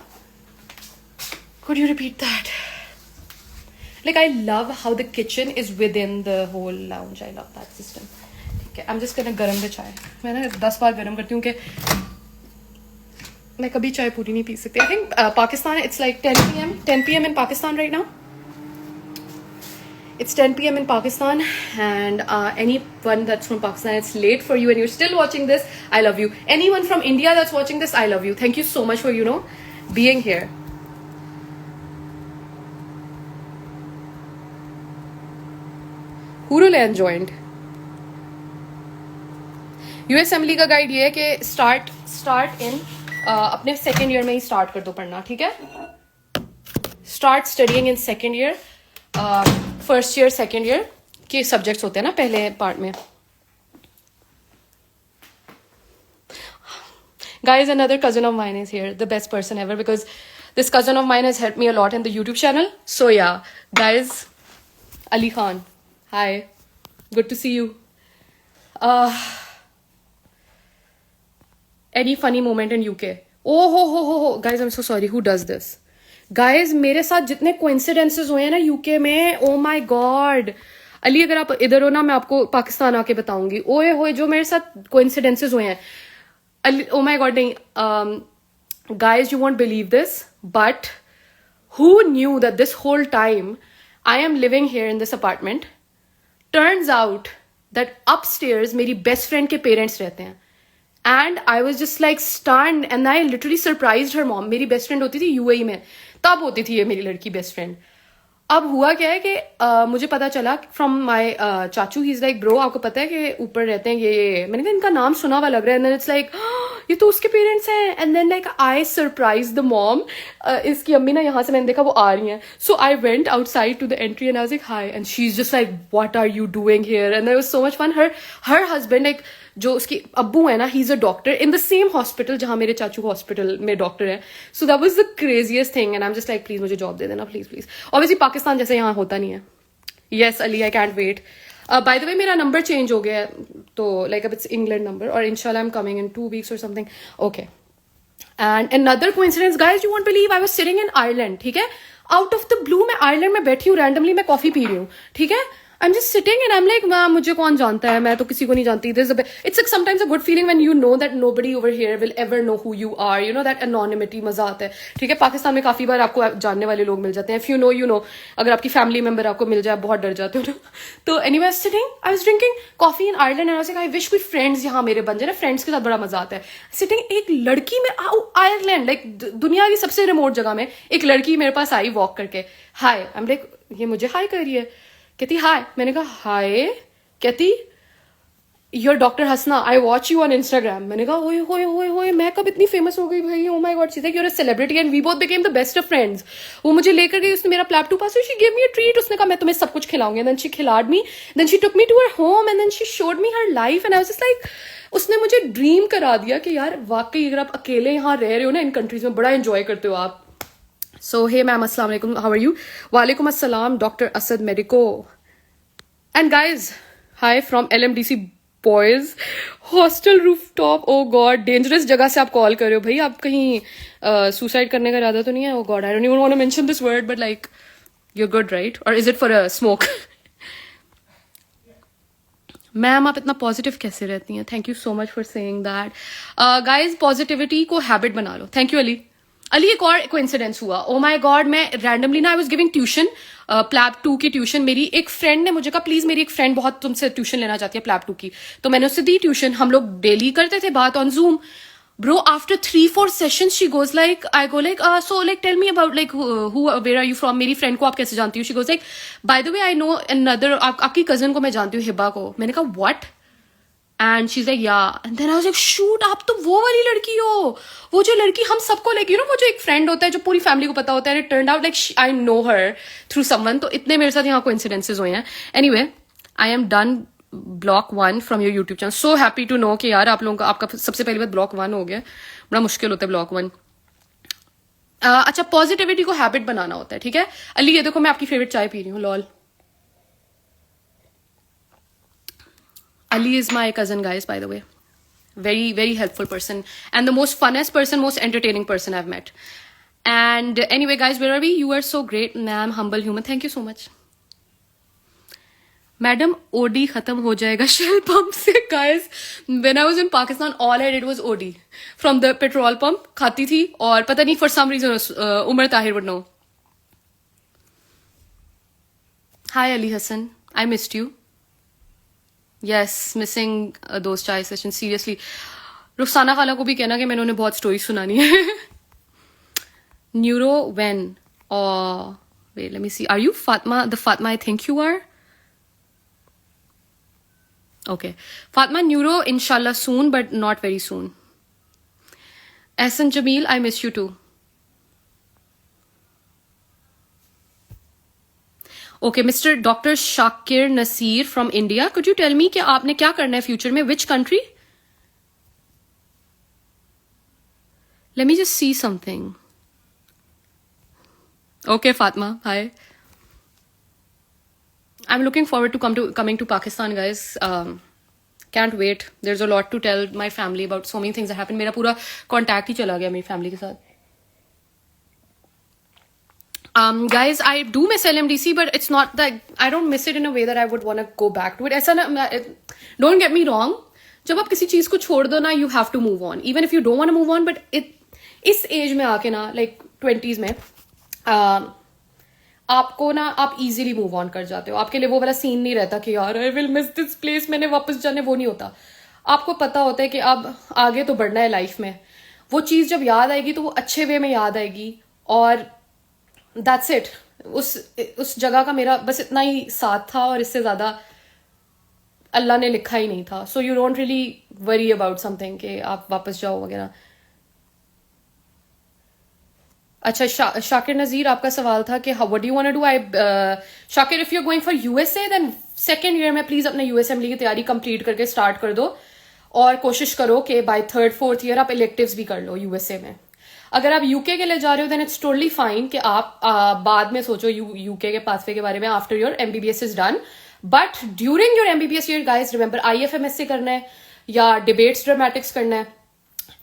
could you repeat that? Like, I love how the kitchen is within the whole lounge. I love that system. ठीक है, I'm just gonna गरम the चाय. मैं ना 10 बार गरम करती हूँ कि मैं कभी चाय पूरी नहीं पी सकती. I think Pakistan, it's like 10 p.m. 10 p.m. in Pakistan right now. It's 10 p.m. in Pakistan, and anyone that's from Pakistan, it's late for you and you're still watching this, I love you. Anyone from India that's watching this, I love you. Thank you so much for, you know, being here. Huruland joined. USMLE का guide ये है कि start in अपने second year में ही start कर दो पढ़ना. ठीक है, start studying in second year. First year second year के सब्जेक्ट्स होते हैं ना पहले पार्ट में. Guys, another cousin of mine is here, the best person ever, because this cousin of mine has helped me a lot in the YouTube channel. So yeah, guys, Ali Khan, hi, good to see you. Any funny moment in UK? Oh, guys, I'm so sorry. Who does this? Guys, मेरे साथ जितने coincidences हुए हैं ना UK में, oh my god. Ali, अगर आप इधर हो ना, मैं आपको पाकिस्तान आके बताऊंगी. ओए होए, जो मेरे साथ coincidences हुए हैं. Oh my god, नहीं. Guys, you won't believe this, but who knew that this whole time I am living here in this apartment? Turns out that upstairs मेरी best friend के parents रहते हैं. And I was just like stunned, and I literally surprised her mom. मेरी best friend होती थी UAE में, तब होती थी ये मेरी लड़की best friend. अब हुआ क्या है कि मुझे पता चला फ्रॉम माई चाचू. ही इज लाइक, ब्रो आपको पता है कि ऊपर रहते हैं ये. मैंने कहा इनका नाम सुना हुआ लग रहा है. एंड देन इट्स लाइक, ये तो उसके पेरेंट्स हैं. And then like I surprise the mom. इसकी अम्मी ना यहाँ से मैंने देखा वो आ रही हैं. So I went outside to the entry and I was like hi. And she is just like, what are you doing here? And that was so much fun. Her husband, like जो उसकी अब्बू है ना, he is a doctor in the same hospital जहाँ मेरे चाचू hospital में doctor है. So that was the craziest thing. And I am just like, please मुझे जॉब दे देना, प्लीज प्लीज. ऑब्वियसली पाकिस्तान जैसे यहाँ होता नहीं है. Yes Ali, I can't wait. By the way, मेरा नंबर चेंज हो गया है, तो लाइक अब इट्स इंग्लैंड नंबर, और इंशाल्लाह I am coming in 2 weeks और something. Okay. And another coincidence guys, you won't believe, I was sitting in Ireland. ठीक है, आउट ऑफ द ब्लू मैं आयरलैंड में बैठी हूँ, रैंडमली मैं कॉफी पी रही हूँ. ठीक है, I'm just sitting and I'm like, मुझे कौन जानता है, मैं तो किसी को नहीं जानती. It's like sometimes a good feeling when you know that nobody over here will ever know who you are. You know, that anonymity, मजा आता है. ठीक है, पाकिस्तान में काफी बार आपको जानने वाले लोग मिल जाते हैं. If you know, you know. अगर आपकी फैमिली मेंबर आपको मिल जाए, बहुत डर जाते हो. तो anyway, I was sitting, I was drinking coffee in Ireland and I was like, I wish कोई friends यहाँ मेरे बन जाए ना. फ्रेंड्स के साथ बड़ा मजा आता है. Sitting, एक लड़की में आयरलैंड, लाइक दुनिया की सबसे रिमोट जगह में एक लड़की मेरे पास आई वॉक करके. हाय, आई एम लाइक, ये मुझे हाय कर रही है. कहती हाय. मैंने कहा हाय. कहती, you're doctor Hasna, I watch you on Instagram. मैंने कहा ओए होए होए होए, मैं कब इतनी फेमस हो गई भाई. Oh my god, she is like, you're a celebrity and we both became the best of friends. वो मुझे लेकर गई, उसने मेरा PLAB to pass, she give me a treat. उसने कहा मैं तुम्हें सब कुछ खिलाऊंगी. देन शी खिलाड me, then she took me to her home and then she showed me her life. And I was just like, उसने मुझे ड्रीम करा दिया कि यार वाकई अगर आप अकेले यहाँ रह रहे हो ना इन कंट्रीज में, बड़ा एंजॉय करते हो आप. सो हे मैम, अस्सलाम वालेकुम, हाउ आर यू? वालेकुम अस्सलाम, doctor Asad Medico. And guys, hi from LMDC boys hostel rooftop. Oh god, dangerous जगह से आप कॉल कर रहे हो भाई. आप कहीं सुसाइड करने का इरादा तो नहीं है? Oh god, I don't even want to mention this word, but like, you're good, right? Or is it for a smoke? Ma'am आप इतना पॉजिटिव कैसे रहती हैं? Thank you so much for saying that. Guys, positivity को habit बना लो. Thank you Ali. Ali, एक और कोइंसिडेंस हुआ. ओ माय गॉड, मैं रैंडमली ना, I was giving tuition, PLAB 2 की ट्यूशन. मेरी एक फ्रेंड ने मुझे कहा, प्लीज मेरी एक फ्रेंड बहुत तुमसे ट्यूशन लेना चाहती है प्लैब 2 की. तो मैंने उससे दी ट्यूशन. हम लोग डेली करते थे बात on zoom. Bro, after 3-4 sessions, she goes like, I go like, so like, tell me about like, where are you from? मेरी friend को आप कैसे जानती हो? She goes like, by the way, I know another, आपकी cousin को मैं जानती हूँ, हिबा को. मैंने कहा, what? And she's like, yeah. And then I was like, shoot, आप तो वो वाली लड़की हो. वो जो लड़की हम सबको like, you know, वो जो एक friend होता है, जो पूरी family को पता होता है. It turned out like, I know her through someone. तो इतने मेरे साथ यहाँ coincidences हुए हैं. Anyway, I am done block 1 from your YouTube channel. So happy to know कि यार आप लोगों का आपका सबसे पहली बात block 1 हो गया. बड़ा मुश्किल होता है block 1. अच्छा, पॉजिटिविटी को हैबिट बनाना होता है, ठीक है. अली ये देखो मैं आपकी फेवरेट चाय पी रही हूँ. Lol. Ali is my cousin, guys, by the way. Very, very helpful person. And the most funnest person, most entertaining person I've met. And anyway, guys, where are we? You are so great, ma'am. Humble human. Thank you so much. Madam, OD khatam ho jayega Shell pump se, guys. When I was in Pakistan, all I did was OD. From the petrol pump, khati thi. Aur pata nahi, for some reason, Umar Tahir would know. Hi, Ali Hassan. I missed you. Yes, missing those chai sessions. Seriously. Rukhsana खाला को भी कहना कि मैंने उन्हें बहुत story सुनानी है. Neuro when? Oh, wait, let me see. Are you Fatma? The Fatma I think you are? Okay. Fatma, neuro, inshallah, soon, but not very soon. Ehsan Jamil, I miss you too. Okay, Mr. Dr. Shakir Nasir from India. Could you tell me कि आपने क्या करना है future में? Which country? Let me just see something. Okay, Fatma. Hi. I'm looking forward to coming to Pakistan, guys. Can't wait. There's a lot to tell my family about so many things that happened. मेरा पूरा contact ही चला गया मेरी family के साथ. Guys, I do miss LMDC, but it's not that I don't miss it in a way that I would want to go back to it. ऐसा ना, don't get me wrong. जब आप किसी चीज को छोड़ दो ना, you have to move on. Even if you don't want to move on, but इस एज में आके ना, like 20s में, आपको ना आप easily move on कर जाते हो. आपके लिए वो वाला सीन नहीं रहता कि यार I will miss this place, मैंने वापस जाने, वो नहीं होता. आपको पता होता है कि अब आगे तो बढ़ना है लाइफ में. वो चीज जब याद आएगी तो वो अच्छे वे में याद आएगी. और That's it. उस जगह का मेरा बस इतना ही साथ था और इससे ज्यादा अल्लाह ने लिखा ही नहीं था. So you don't really worry about something कि आप वापस जाओ वगैरह. अच्छा, शाकिर नजीर, आपका सवाल था कि what do you want to do? Shakir, if you're going for USA, then second year में प्लीज अपने US असेंबली की तैयारी कंप्लीट करके स्टार्ट कर दो और कोशिश करो कि by 3rd 4th year आप electives भी कर लो USA में. अगर आप यूके के लिए जा रहे हो देन इट्स टोटली फाइन कि आप बाद में सोचो यूके के पाथवे के बारे में after your MBBS is done. But during your MBBS year, guys, remember IFMSC करना है या डिबेट्स ड्रामेटिक्स करना है.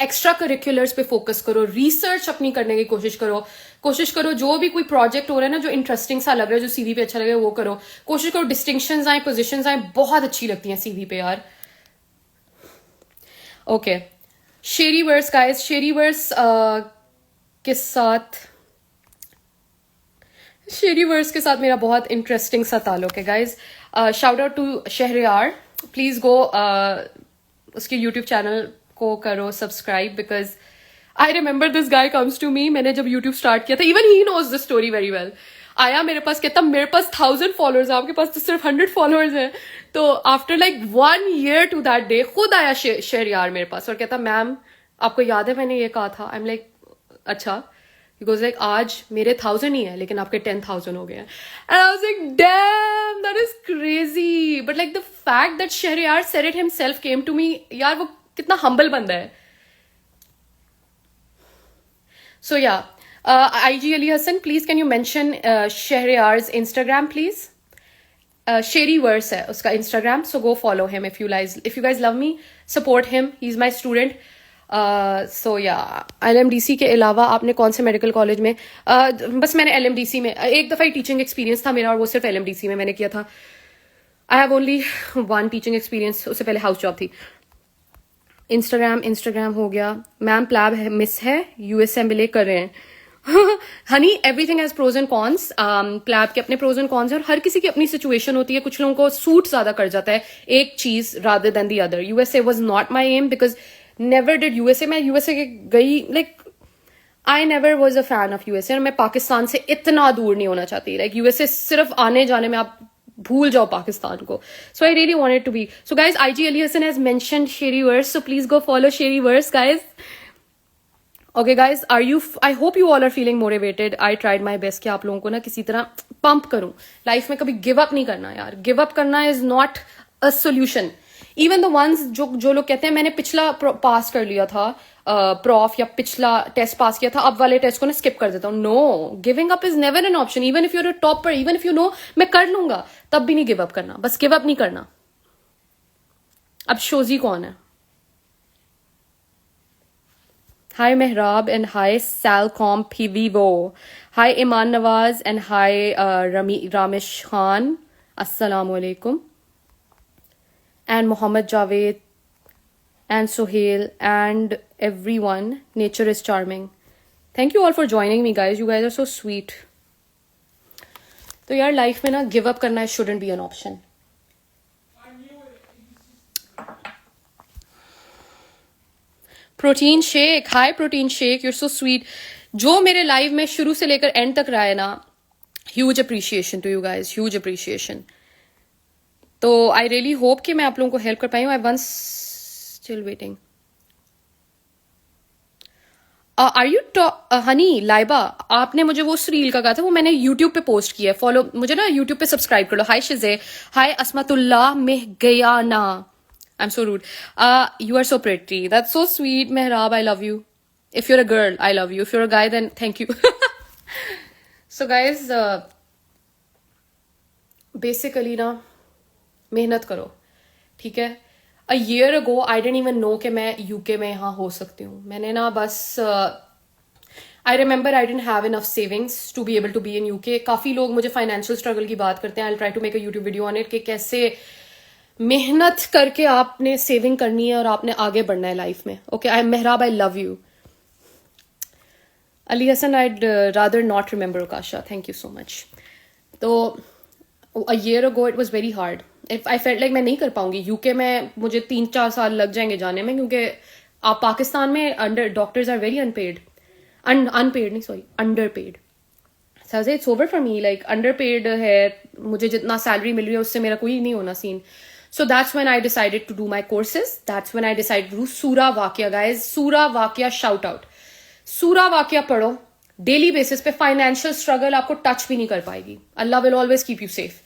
एक्स्ट्रा करिकुलर्स पे फोकस करो. रिसर्च अपनी करने की कोशिश करो. जो भी कोई प्रोजेक्ट हो रहा है ना जो इंटरेस्टिंग सा लग रहा है, जो सीवी पे अच्छा लग रहा है, वो करो. कोशिश करो डिस्टिंक्शंस आए, पोजीशंस आए. बहुत अच्छी लगती हैं सीवी पे यार. ओके, शेरी वर्स, गाइस. शेरी वर्स के साथ मेरा बहुत इंटरेस्टिंग सा ताल्लुक है, guys. Shout out to Shahryar. Please go उसके यूट्यूब चैनल को करो subscribe, because I remember this guy comes to me. मैंने जब यूट्यूब स्टार्ट किया था, even he knows the story very well. आया मेरे पास, कहता मेरे पास 1000 फॉलोअर्स है, आपके पास तो सिर्फ 100 फॉलोअर्स है. तो after like 1 year to that day खुद आया शहरयार मेरे पास और कहता मैम आपको याद है मैंने ये कहा था. आई एम लाइक अच्छा. Because like आज मेरे 1000 ही है लेकिन आपके 10,000 हो गए हैं. And I was like, damn, that is crazy. But like the fact that Shahriyar said it himself came to me, यार वो कितना humble बंदा है. So yeah, IG Ali Hassan, please can you mention Shahriyar's Instagram, please? Sheriverse है उसका Instagram, so go follow him if you guys love me, support him. He's my student. सो या LMDC के अलावा आपने कौन से मेडिकल कॉलेज में? बस मैंने LMDC में एक दफ़ा ही टीचिंग एक्सपीरियंस था मेरा और वो सिर्फ LMDC में मैंने किया था. I have only 1 teaching experience. उससे पहले हाउस जॉब थी. इंस्टाग्राम हो गया. मैम प्लैब है, मिस है, USMLA कर रहे हैं. Honey, everything has pros and cons. PLAB के अपने प्रोज एंड कॉन्स है और हर किसी की अपनी सिचुएशन होती है. कुछ लोगों को सूट ज्यादा कर जाता है एक चीज rather than the other. USA was not my aim because never did USA, मैं यूएसए गई like I never was a fan of USA, और मैं पाकिस्तान से इतना दूर नहीं होना चाहती. लाइक यूएसए सिर्फ आने जाने में आप भूल जाओ पाकिस्तान को. So I really wanted to be. So guys, IG Ali Hassan has mentioned Sherry Verse, so please go follow Sherry Verse, guys. Okay guys, I hope you all are feeling motivated. I tried my best कि आप लोगों को ना किसी तरह pump करूं. Life में कभी गिव अप नहीं करना यार. गिव अप करना is not a solution. Even the ones जो लोग कहते हैं मैंने पिछला पास कर लिया था प्रॉफ, या पिछला टेस्ट पास किया था, अब वाले टेस्ट को ना स्किप कर देता हूँ. No, giving up is never an option. Even if you're a topper, even if you know मैं कर लूंगा, तब भी नहीं गिव अप करना. बस गिव अप नहीं करना. अब शोजी कौन है? Hi Mehrab and hi Salcom Pivivo. Hi Iman Nawaz and hi Ramesh Khan. Assalamu alaikum. And Mohammed Javed and Sohail and everyone. Nature is charming. Thank you all for joining me, guys. You guys are so sweet. तो यार life में ना give up करना shouldn't be an option. Protein shake, hi protein shake, you're so sweet. जो मेरे live में शुरू से लेकर एंड तक रहा है ना, huge appreciation to you guys, huge appreciation. तो आई रियली होप कि मैं आप लोगों को हेल्प कर पाई हूँ. I once still waiting. Are you honey Laiba, आपने मुझे वो रील का कहा था, वो मैंने यूट्यूब पे पोस्ट किया है. फॉलो मुझे ना यूट्यूब पे सब्सक्राइब कर लो. हाय शिजे, हाय अस्मतुल्लाह मेहगयाना. I'm so rude. You are so pretty. That's so sweet, Mehrab. I love you. If you're a girl, I love you. If you're a guy, then thank you. So guys, basically ना मेहनत करो, ठीक है. A year ago, I didn't even know कि मैं UK में यहाँ हो सकती हूँ. मैंने ना बस I remember I didn't have enough savings to be able to be in UK. काफ़ी लोग मुझे financial struggle की बात करते हैं. I'll try to make a YouTube video on it कि कैसे मेहनत करके आपने सेविंग करनी है और आपने आगे बढ़ना है लाइफ में. Okay, I Mehrab, I love you. Ali Hasan, I'd rather not remember Akasha. Thank you so much. तो a year ago it was very hard. If I felt like मैं नहीं कर पाऊंगी यूके में, मुझे 3-4 साल लग जाएंगे जाने में, क्योंकि आप पाकिस्तान में under doctors are very unpaid. Unpaid नहीं, sorry, underpaid. So it's over for me. Like underpaid है, मुझे जितना सैलरी मिल रही है उससे मेरा कोई नहीं होना scene. So that's when I decided to do my courses. That's when I decided to do Surah Waqia, guys. Surah Waqia shout out. Surah Waqia पढ़ो डेली बेसिस पे. फाइनेंशियल स्ट्रगल आपको टच भी नहीं कर पाएगी. Allah will always keep you safe.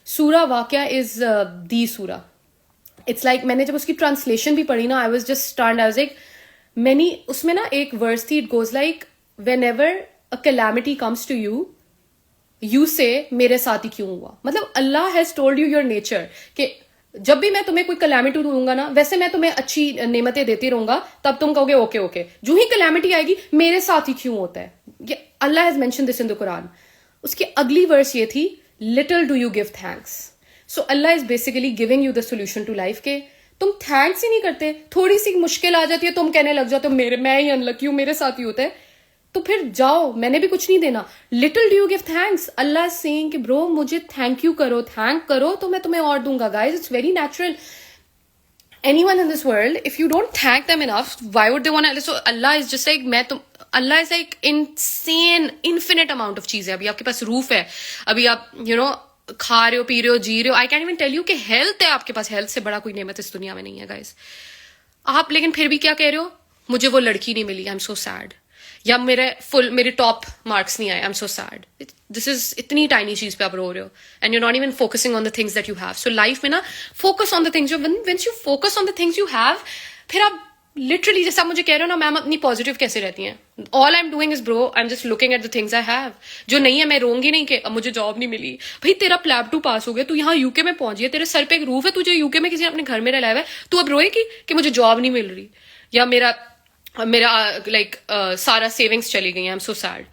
Surah Waqia is the surah. It's like मैंने जब उसकी ट्रांसलेशन भी पढ़ी ना, I was just stunned. I was like, many, उसमें ना एक वर्स थी, it goes like, whenever a calamity comes to you, you say मेरे साथ ही क्यों हुआ. मतलब अल्लाह has told you your nature कि जब भी मैं तुम्हें कोई कैलामिटी दूंगा ना, वैसे मैं तुम्हें अच्छी नेमतें देती रहूंगा, तब तुम कहोगे ओके ओके. जो ही कैलामिटी आएगी मेरे साथ ही क्यों होता है. ये Allah has mention this in the Quran. उसकी अगली वर्स ये थी, little do you give thanks. So Allah is basically giving you the solution to life के तुम थैंक्स ही नहीं करते. थोड़ी सी मुश्किल आ जाती है, तुम कहने लग जाते हो मैं ही अनलकी हूं, मेरे साथ ही होता है. तो फिर जाओ, मैंने भी कुछ नहीं देना. Little do you give thanks. Allah saying कि ब्रो मुझे थैंक यू करो, थैंक करो तो मैं तुम्हें और दूंगा. Guys, it's very natural. anyone in this world, if you don't thank them enough, why would they want to? So Allah is just like Allah is like insane, infinite amount of चीजें. अभी आपके पास roof है, अभी आप खा रहे हो, P रहे हो, जी रहे हो. I can even tell you कि हेल्थ है आपके पास. हेल्थ से बड़ा कोई नेमत इस दुनिया में नहीं है गाइज. आप लेकिन फिर भी क्या कह रहे हो, मुझे वो लड़की नहीं मिली, आई एम सो सैड. या मेरे टॉप मार्क्स नहीं आए, I am so sad. This is इतनी टाइनी चीज पे आप रो रहे हो, and you not even focusing on the things that you have. So life में ना focus on the things. Whence you focus on the things you have, फिर आप लिटरली, जैसे आप मुझे कह रहे हो ना मैम अपनी पॉजिटिव कैसे रहती हैं, all I am doing is bro, I am just looking at the things I have. जो नहीं है मैं रोंगी नहीं कि अब मुझे जॉब नहीं मिली. भाई तेरा प्लैब 2 पास हो गया, तू यहाँ यूके में पहुंच गया, तेरे सर पे एक रूफ है, तुझे यूके में किसी ने अपने घर में रहलाया है, तू अब रोएगी कि मुझे जॉब नहीं मिल रही, या मेरा लाइक सारा सेविंग्स चली गई. आई am so sad.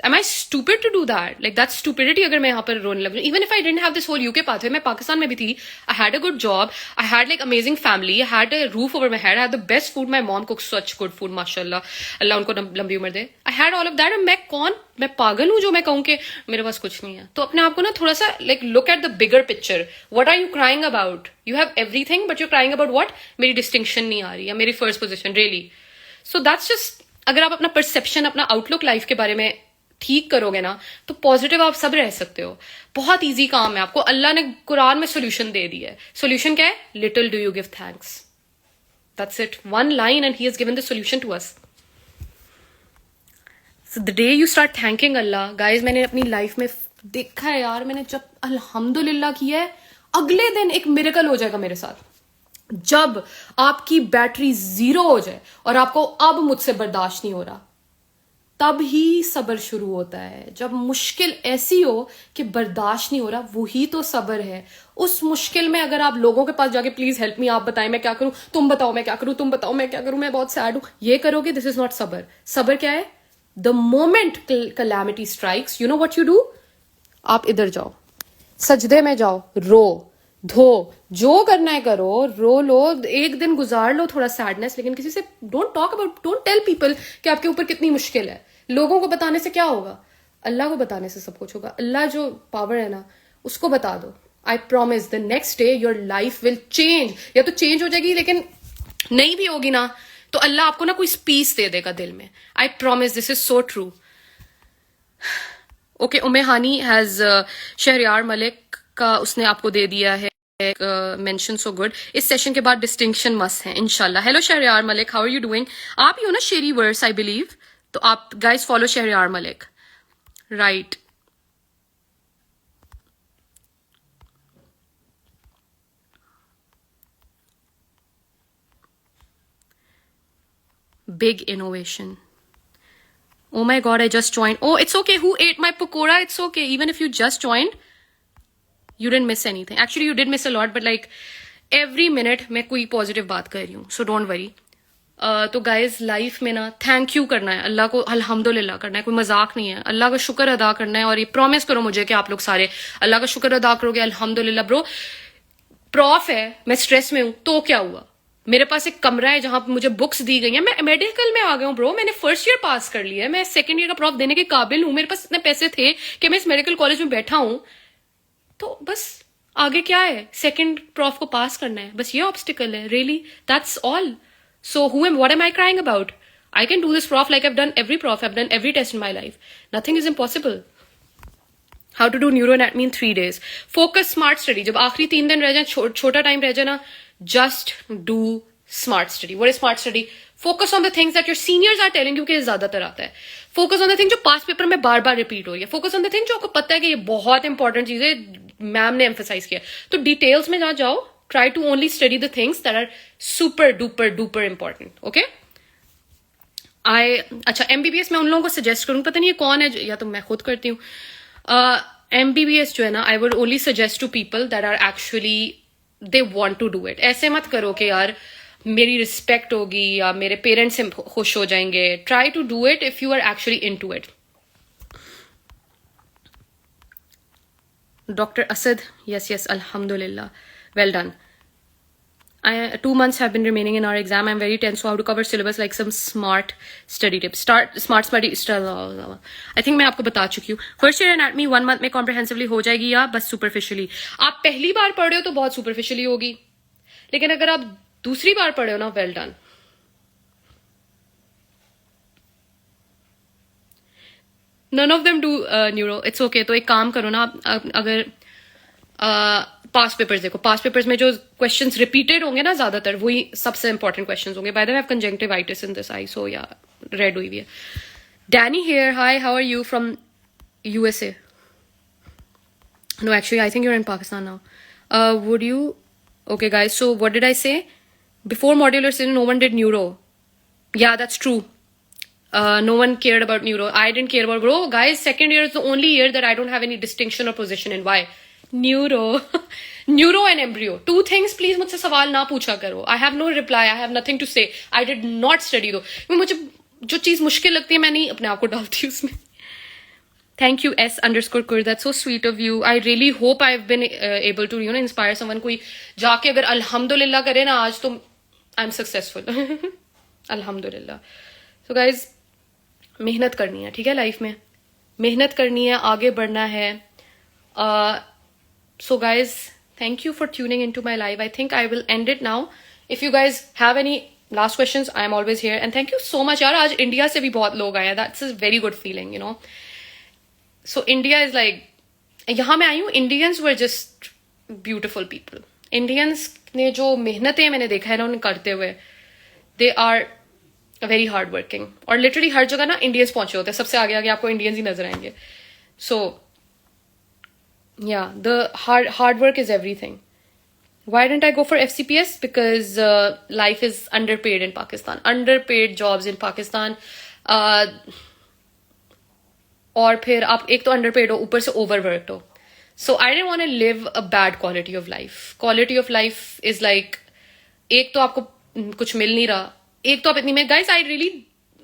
Am I stupid to do that? Like that's stupidity अगर मैं यहाँ पर रोने लग जाऊँ. Even if I didn't have this whole UK pathway, मैं पाकिस्तान में भी थी. I had a good job. I had like amazing family. I had a roof over my head. I had the best food. My mom cooks such good food, माशाल्लाह. अल्लाह उनको लंबी उम्र दे. I had all of that. और मैं पागल हूँ जो मैं कहूँ कि मेरे पास कुछ नहीं है. तो अपने आप को ना थोड़ा सा like look at the bigger picture. What are you crying about? You have everything, but you're crying about what? मेरी distinction नहीं आ रही या मेरी first position, really. So that's just अगर आप अपना perception, अपना outlook life के बारे में ठीक करोगे ना तो पॉजिटिव आप सब रह सकते हो. बहुत इजी काम है. आपको अल्लाह ने कुरान में सोल्यूशन दे दिया है. सोल्यूशन क्या है? Little do you give thanks. That's it. One line and he has given the solution to us. So the day you start thanking Allah, guys मैंने अपनी लाइफ में देखा है यार, मैंने जब अल्हम्दुलिल्लाह किया है अगले दिन एक मिरेकल हो जाएगा मेरे साथ. जब आपकी बैटरी 0 हो जाए और आपको अब मुझसे बर्दाश्त नहीं हो रहा, तब ही सब्र शुरू होता है. जब मुश्किल ऐसी हो कि बर्दाश्त नहीं हो रहा, वही तो सब्र है. उस मुश्किल में अगर आप लोगों के पास जाके प्लीज हेल्प मी, आप बताएं मैं क्या करूं, तुम बताओ मैं क्या करूं, तुम बताओ मैं क्या करूं, मैं बहुत सैड हूं, ये करोगे, दिस इज नॉट सब्र. सब्र क्या है? The moment calamity strikes, you know what you do, आप इधर जाओ, सजदे में जाओ, रो धो, जो करना है करो, रो लो, एक दिन गुजार लो थोड़ा सैडनेस, लेकिन किसी से don't talk about, don't tell people कि आपके ऊपर कितनी मुश्किल है. लोगों को बताने से क्या होगा? अल्लाह को बताने से सब कुछ होगा. अल्लाह जो पावर है ना उसको बता दो. I promise the next day your life will change. या तो चेंज हो जाएगी, लेकिन नहीं भी होगी ना तो अल्लाह आपको ना कोई पीस दे देगा दिल में. I promise, this is so true. Okay, Umme Hani has Shahryar Malik का उसने आपको दे दिया है मेंशन. So good. इस सेशन के बाद डिस्टिंक्शन मस्ट है इंशाल्लाह. Hello Shahryar Malik, how are you doing? आप ही हो ना शेरी वर्स आई बिलीव. तो आप guys follow Shahryar Malik, right. Big innovation. Oh my god, I just joined. Oh, it's okay. Who ate my pakora? It's okay. Even if you just joined, you didn't miss anything. Actually, you did miss a lot, but like every minute मैं कोई positive बात कर रही हूँ. So don't worry. तो guys life में ना thank you करना है, अल्लाह को अल्हम्दुलिल्लाह करना है, कोई मजाक नहीं है. अल्लाह का शुक्र अदा करना है. और ये प्रॉमिस करो मुझे कि आप लोग सारे अल्लाह का शुक्र अदा करोगे. अल्हम्दुलिल्लाह. ब्रो प्रॉफ है, मैं स्ट्रेस में हूं तो क्या हुआ, मेरे पास एक कमरा है जहां मुझे बुक्स दी गई हैं. मैं मेडिकल में आ गया हूं ब्रो. मैंने फर्स्ट ईयर पास कर लिया है. मैं सेकंड ईयर का प्रॉफ देने के काबिल हूं. मेरे पास इतने पैसे थे कि मैं इस मेडिकल कॉलेज में बैठा हूं. तो बस आगे क्या है, सेकंड प्रॉफ को पास करना है, बस ये ऑब्स्टिकल है. Really that's all. So what am I crying about? I can do this prof like I've done every prof. I've done every test in my life. Nothing is impossible. How to do neuroanatomy in 3 days. Focus smart study. जब आखिरी 3 दिन रह जाए, छोटा time रह जाए ना, just do smart study. What is smart study? Focus on the things that your seniors are telling you कि ज्यादातर आता है. Focus on the thing जो पास पेपर में बार बार रिपीट हो रही है. Focus on the thing जो आपको पता है कि ये बहुत इंपॉर्टेंट चीज है, मैम ने एम्फेसाइज किया. तो डिटेल्स में ना जाओ. Try to only study the things that are super duper important. Okay? अच्छा, MBBS मैं उन लोगों को सजेस्ट करूँ, पता नहीं ये कौन है, या तो मैं खुद करती हूँ. MBBS जो है ना, I would only suggest to people that are actually they want to do it. ऐसे मत करो कि यार मेरी रिस्पेक्ट होगी या मेरे पेरेंट्स से खुश हो जाएंगे. Try to do it if you are actually into it. Doctor Asad, yes, alhamdulillah. Well done. 2 months have been remaining in our exam. I'm very tense. So how to cover syllabus, like some smart study tips. Smart study. I think मैं आपको बता चुकी हूँ. First year anatomy 1 month में comprehensively हो जाएगी या बस superficially. आप पहली बार पढ़ रहे हो तो बहुत superficially होगी, लेकिन अगर आप दूसरी बार पढ़ रहे हो ना, well done. None of them do neuro. It's okay. तो एक काम करो ना, अगर पास पेपर्स देखो, पास पेपर्स में जो क्वेश्चंस रिपीटेड होंगे ना ज्यादातर, वही सबसे इंपॉर्टेंट क्वेश्चंस होंगे. By the way, I have conjunctivitis in this eye, so या रेड हुई हुई है. Danny here, hi, how are you from USA? No, actually, I think you're in Pakistan now. Would you? Okay, guys. So what did I say? Before modular season, no one did neuro. Yeah, that's true. No one cared about neuro. I didn't care about, bro. Guys, second year is the only year that I don't have any distinction or position in. Why? Neuro. Neuro and embryo. 2 things, please मुझसे सवाल ना पूछा करो. I have no reply. I have nothing to say. I did not study though. मुझे जो चीज मुश्किल लगती है मैं नहीं अपने आप को डालती उसमें. Thank you, S_Kur. That's so sweet of you. I really hope I've been able to, inspire someone. कोई जाके अगर अल्हम्दुलिल्लाह करे ना आज तो I'm successful. अल्हम्दुलिल्लाह. So guys, मेहनत करनी है, ठीक है लाइफ में. मेहनत करनी है, आगे बढ़ना है. So guys, thank you for tuning into my live. I think I will end it now. If you guys have any last questions, I am always here. And thank you so much यार. आज India से भी बहुत लोग आए. That's a very good feeling, So India is like, यहाँ मैं आई हूँ, Indians were just beautiful people. Indians ने जो मेहनतें मैंने देखा है ना उन्हें करते हुए, they are very hard working. और literally हर जगह ना Indians पहुंचे होते हैं, सबसे आगे आगे आपको Indians ही नजर आएंगे. So yeah, the hard work is everything. Why didn't I go for FCPS? Because life is underpaid in Pakistan. Underpaid jobs in Pakistan. और फिर आप एक तो अंडरपेड हो, ऊपर से ओवरवर्क्ड हो. So I didn't want to live a bad quality of life. Quality of life is like, एक तो आपको कुछ मिल नहीं रहा, एक तो आप इतनी में गाइस आई रियली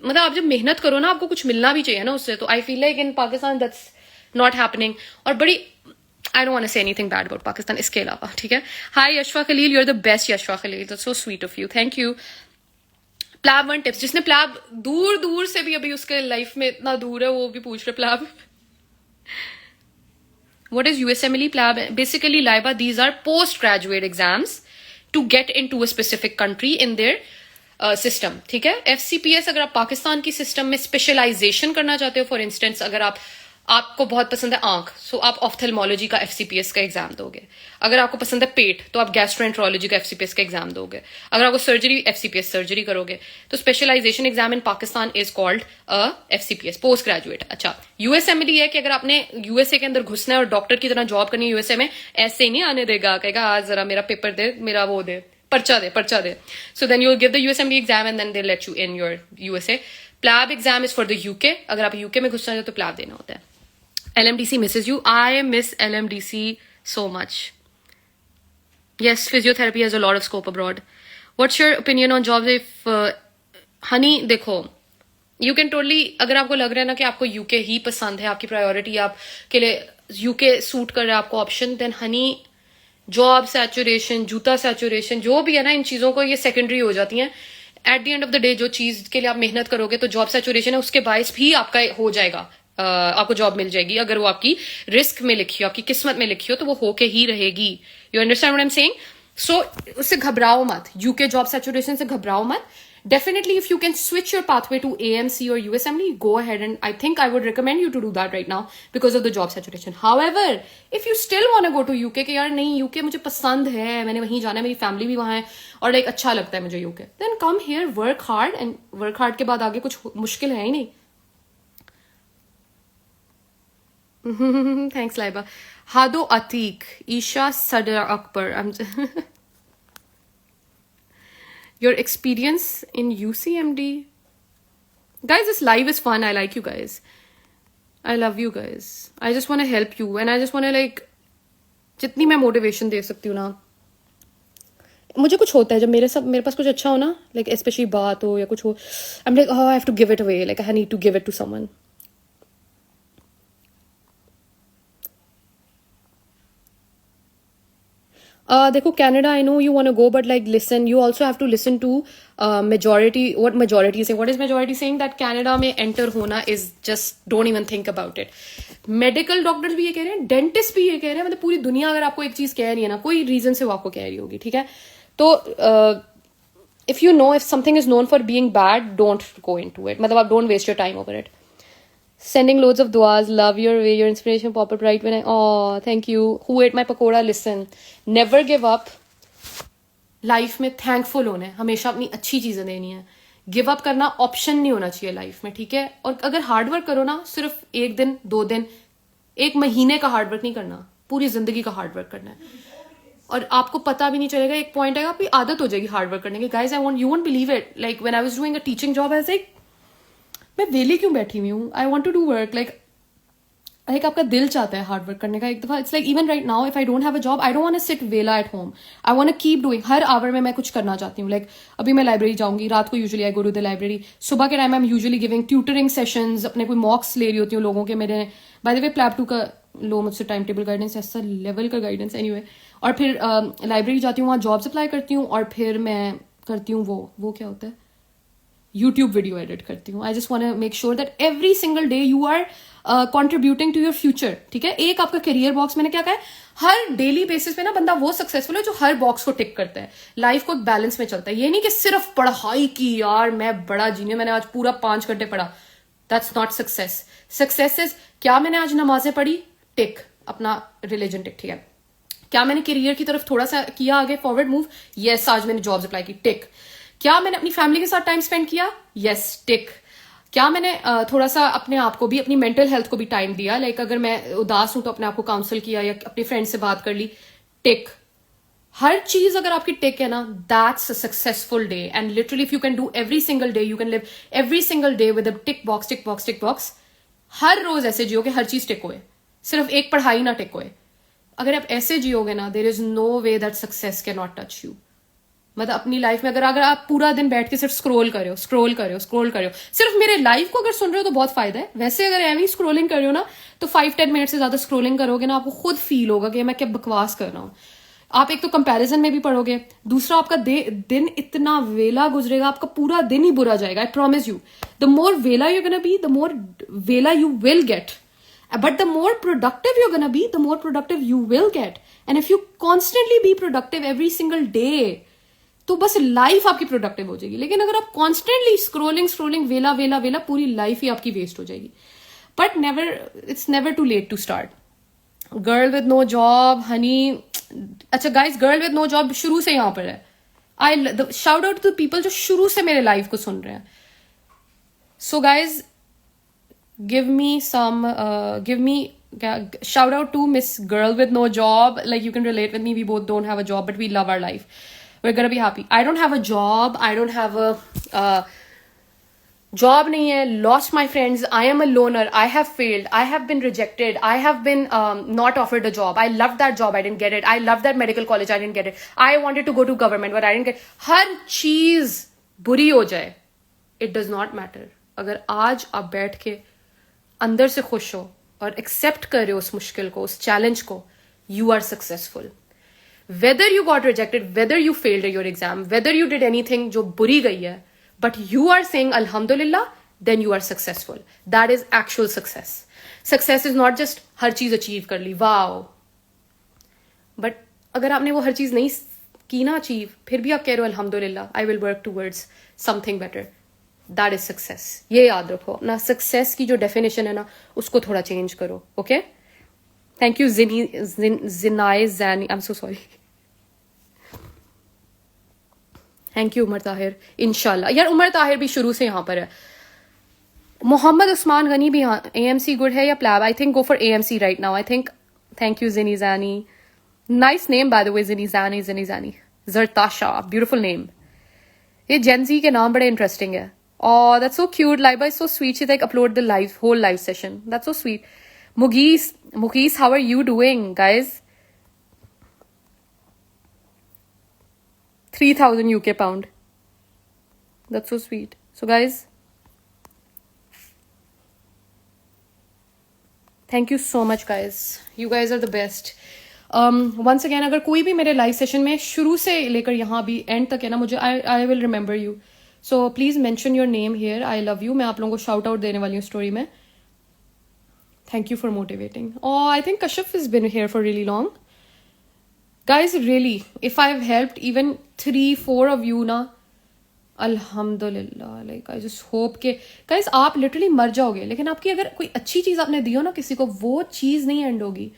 मतलब आप जब मेहनत करो ना आपको कुछ मिलना भी चाहिए ना उससे. तो I feel like in Pakistan that's not happening. और बड़ी I don't want to say anything bad about Pakistan इसके अलावा, ठीक है. Hi Yashwa Khalil, you are the best Yashwa Khalil. That's so sweet of you, thank you. PLAB 1 tips, जिसने प्लैब दूर दूर से भी अभी उसके लाइफ में इतना दूर है वो भी पूछ रहे PLAB. What is USMLE PLAB? Basically Laiba, these are postgraduate exams to get into a specific country in their system, ठीक है. FCPS अगर आप पाकिस्तान की सिस्टम में स्पेशलाइजेशन करना चाहते हो, फॉर इंस्टेंस अगर आपको बहुत पसंद है आंख, सो आप ऑफ्थेल्मोलॉजी का FCPS का एग्जाम दोगे. अगर आपको पसंद है पेट तो आप गैस्ट्रोएंट्रोलॉजी का FCPS का एग्जाम दोगे. अगर आपको सर्जरी, FCPS सर्जरी करोगे. तो specialization exam in Pakistan is called FCPS, post graduate. अच्छा, USMLE है कि अगर आपने USA के अंदर घुसना है और डॉक्टर की तरह जॉब करनी है USA में, ऐसे नहीं आने देगा, कहेगा आज जरा मेरा पेपर दे, मेरा वो दे, पर्चा दे. So then you will give the USMLE exam and then they let you in your USA. PLAB exam is for the UK. अगर आप UK में घुसना है तो प्लैब देना होता है. LMDC misses you. I miss LMDC so much. Yes, physiotherapy has a lot of scope abroad. What's your opinion on jobs if honey, देखो, you can totally, अगर आपको लग रहा है ना कि आपको UK ही पसंद है, आपकी प्रायोरिटी आपके लिए UK सूट कर रहा है आपको option, then honey job saturation, जूता सैचुरेशन, जो भी है ना, इन चीजों को ये सेकेंडरी हो जाती हैं. Eight the end of the day जो चीज के लिए आप मेहनत करोगे तो जॉब सैचुरेशन है, उसके बायस भी आपका हो जाएगा. आपको जॉब मिल जाएगी अगर वो आपकी रिस्क में लिखी हो, आपकी किस्मत में लिखी हो, तो वो होके ही रहेगी. You understand what I am saying? So उससे घबराओ मत, यूके जॉब सैचुरेशन से घबराओ मत. Definitely, if you can switch your pathway to AMC or USMLE, go ahead, and I think I would recommend you to do that right now because of the job saturation. However, if you still want to go to UK, कि यार नहीं UK मुझे पसंद है, मैंने वहीं जाना है, मेरी फैमिली भी वहाँ है और लाइक अच्छा लगता है मुझे UK, then come here, work hard, and work hard के बाद आगे कुछ मुश्किल है ही नहीं. Thanks, Laiba. Hado Atik, Isha Sadr Akbar. Your experience in UCMD? Guys, this live is fun. I like you guys. I love you guys. I just want to help you. And I just want to like, जितनी मैं motivation दे सकती हूँ ना, मुझे कुछ होता है जब मेरे पास कुछ अच्छा हो ना, like especially बात हो या कुछ हो, I'm like, oh, I have to give it away. Like I need to give it to someone. देखो Canada, I know you want to go, but like listen, you also have to listen to majority. What majority is saying? What is majority saying? That Canada में enter होना is just don't even think about it. Medical doctors भी ये कह रहे हैं, dentist भी ये कह रहे हैं, मतलब पूरी दुनिया अगर आपको एक चीज कह रही है ना, कोई reason से वो आपको कह रही होगी, ठीक है. तो if you know if something is known for being bad, don't go into it. मतलब आप don't waste your time over it. Sending loads of duas, love your way, your inspiration pop up right when oh, thank you. Who ate my pakoda? Listen, never give up. Life में thankful होना है, हमेशा अपनी अच्छी चीजें देनी है. Give up करना ऑप्शन नहीं होना चाहिए लाइफ में, ठीक है. और अगर हार्ड वर्क करो ना, सिर्फ एक दिन, 2 दिन, 1 महीने का हार्ड वर्क नहीं करना, पूरी जिंदगी का हार्ड वर्क करना है. और आपको पता भी नहीं चलेगा, एक पॉइंट आएगा आपकी आदत हो जाएगी हार्ड वर्क करने की. Guys, you won't believe it, like when I was doing a teaching job, I was like, मैं वेली क्यों बैठी हुई हूँ, I want to do work. Like like आपका दिल चाहता है हार्ड वर्क करने का एक दफा. It's like even right now if I don't have a job I don't want to sit वेला at home. I want to keep doing. हर आवर में मैं कुछ करना चाहती हूँ. लाइक अभी मैं लाइब्रेरी जाऊंगी रात को. Usually I go to the library. सुबह के time I am usually giving tutoring sessions. अपने कोई मॉक्स ले रही होती हूँ लोगों के. मेरे बाय द वे प्लैब 2 का लो मुझसे टाइम टेबल गाइडेंस ऐसा लेवल का गाइडेंस एनीवे. और फिर लाइब्रेरी जाती हूँ, वहाँ जॉब्स अप्लाई करती हूँ. और फिर मैं करती हूँ वो क्या होता है, यूट्यूब वीडियो एडिट करती हूँ. I just want to make sure that every single day you are contributing to your future. ठीक है. एक आपका करियर बॉक्स मैंने क्या कहा है, हर डेली बेसिस पे ना बंदा वो सक्सेसफुल है जो हर बॉक्स को टिक करता है. लाइफ को एक बैलेंस में चलता है. ये नहीं कि सिर्फ पढ़ाई की, यार मैं बड़ा जीनियस, मैंने आज पूरा 5 घंटे पढ़ा. That's not success. Success is क्या मैंने आज नमाजें पढ़ी, टिक. अपना रिलीजन टिक. ठीक है. क्या मैंने करियर की तरफ थोड़ा सा किया आगे, फॉरवर्ड मूव, यस. आज मैंने जॉब्स अप्लाई की, टिक. क्या मैंने अपनी फैमिली के साथ टाइम स्पेंड किया, यस, टिक. क्या मैंने थोड़ा सा अपने आप को भी, अपनी मेंटल हेल्थ को भी टाइम दिया. लाइक अगर मैं उदास हूं तो अपने आप को काउंसिल किया या अपने फ्रेंड से बात कर ली, टिक. हर चीज अगर आपकी टिक है ना, that's a successful day. And literally if you can do every single day, you can live every single day with a tick box tick box tick box. हर रोज ऐसे जियो कि हर चीज टिक होए, सिर्फ एक पढ़ाई ना टिक होए. अगर आप ऐसे जियोगे ना, there is no way that success can not touch you. मतलब अपनी लाइफ में अगर आप पूरा दिन बैठ के सिर्फ स्क्रॉल कर रहे हो, सिर्फ मेरे लाइफ को अगर सुन रहे हो तो बहुत फायदा है. वैसे अगर एवरी स्क्रॉलिंग कर रहे हो ना, तो 5-10 मिनट से ज्यादा स्क्रॉलिंग करोगे ना, आपको खुद फील होगा कि मैं क्या बकवास कर रहा हूँ. आप एक तो कंपैरिजन में भी पढ़ोगे, दूसरा आपका दिन इतना वेला गुजरेगा, आपका पूरा दिन ही बुरा जाएगा. I promise you. The more वेला you gonna be, the more वेला you will get. But the more productive you're gonna be, the more productive you will get. And if you constantly be productive every single day, तो बस life आपकी productive हो जाएगी. लेकिन अगर आप constantly scrolling वेला पूरी लाइफ ही आपकी वेस्ट हो जाएगी. But it's never too late to start. Girl with no job, honey. अच्छा guys, girl with no job शुरू से यहां पर है. I shout out to people जो शुरू से मेरे लाइफ को सुन रहे हैं. So guys, give me shout out to Miss Girl with No Job. Like, you can relate with me. We both don't have a job, but we love our life. We're gonna be happy. I don't have a job. I don't have a job nahi hai. Lost my friends. I am a loner. I have failed. I have been rejected. I have been not offered a job. I loved that job. I didn't get it. I loved that medical college. I didn't get it. I wanted to go to government, but I didn't get. हर चीज बुरी हो जाए, it does not matter. अगर आज आप बैठ के अंदर से खुश हो और एक्सेप्ट कर रहे हो उस मुश्किल को, उस चैलेंज को, you are successful. Whether you got rejected, whether you failed your exam, whether you did anything जो बुरी गई है, बट यू आर सेइंग अल्हम्दुलिल्लाह, then you are successful. That is actual success. Success is not just हर चीज achieve कर ली, wow. But अगर आपने वो हर चीज नहीं की ना अचीव, फिर भी आप कह रहे हो अल्हम्दुलिल्लाह, I will work towards something better. That is success. ये याद रखो. अपना सक्सेस की जो डेफिनेशन है ना, उसको थोड़ा चेंज करो. ओके. थैंक यू जिनाए जैनी. I am so sorry. Thank you Umar Tahir. इंशाल्लाह यार, उमर ताहिर भी शुरू से यहां पर है. मोहम्मद उस्मान गनी भी यहाँ. AMC गुड है या PLAB? I think go for AMC right now. I think. Thank you जिनी जैनी. Nice name by the way, जिनी जैनी. Zartasha, beautiful name. ये जेनजी के नाम बड़े इंटरेस्टिंग है. Oh, that's so cute. Laiba is so sweet. She like upload the whole live session. That's so sweet. Mughis, how are you doing, guys? 3,000 UK pound. That's so sweet. So guys, thank you so much, guys. You guys are the best. Once again, अगर कोई भी मेरे live session में शुरू से लेकर यहाँ भी एंड तक है ना, मुझे I will remember you. So please mention your name here. I love you. मैं आप लोगों को shout out देने वाली हूँ स्टोरी में. Thank you for motivating. Oh, I think Kashif has been here for really long. Guys, really, if I've helped even 3-4 of you ना, अल्हम्दुलिल्लाह. Like, I just hope के guys आप literally मर जाओगे, लेकिन आपकी अगर कोई अच्छी चीज़ आपने दी हो ना किसी को, वो चीज़ नहीं एंड होगी.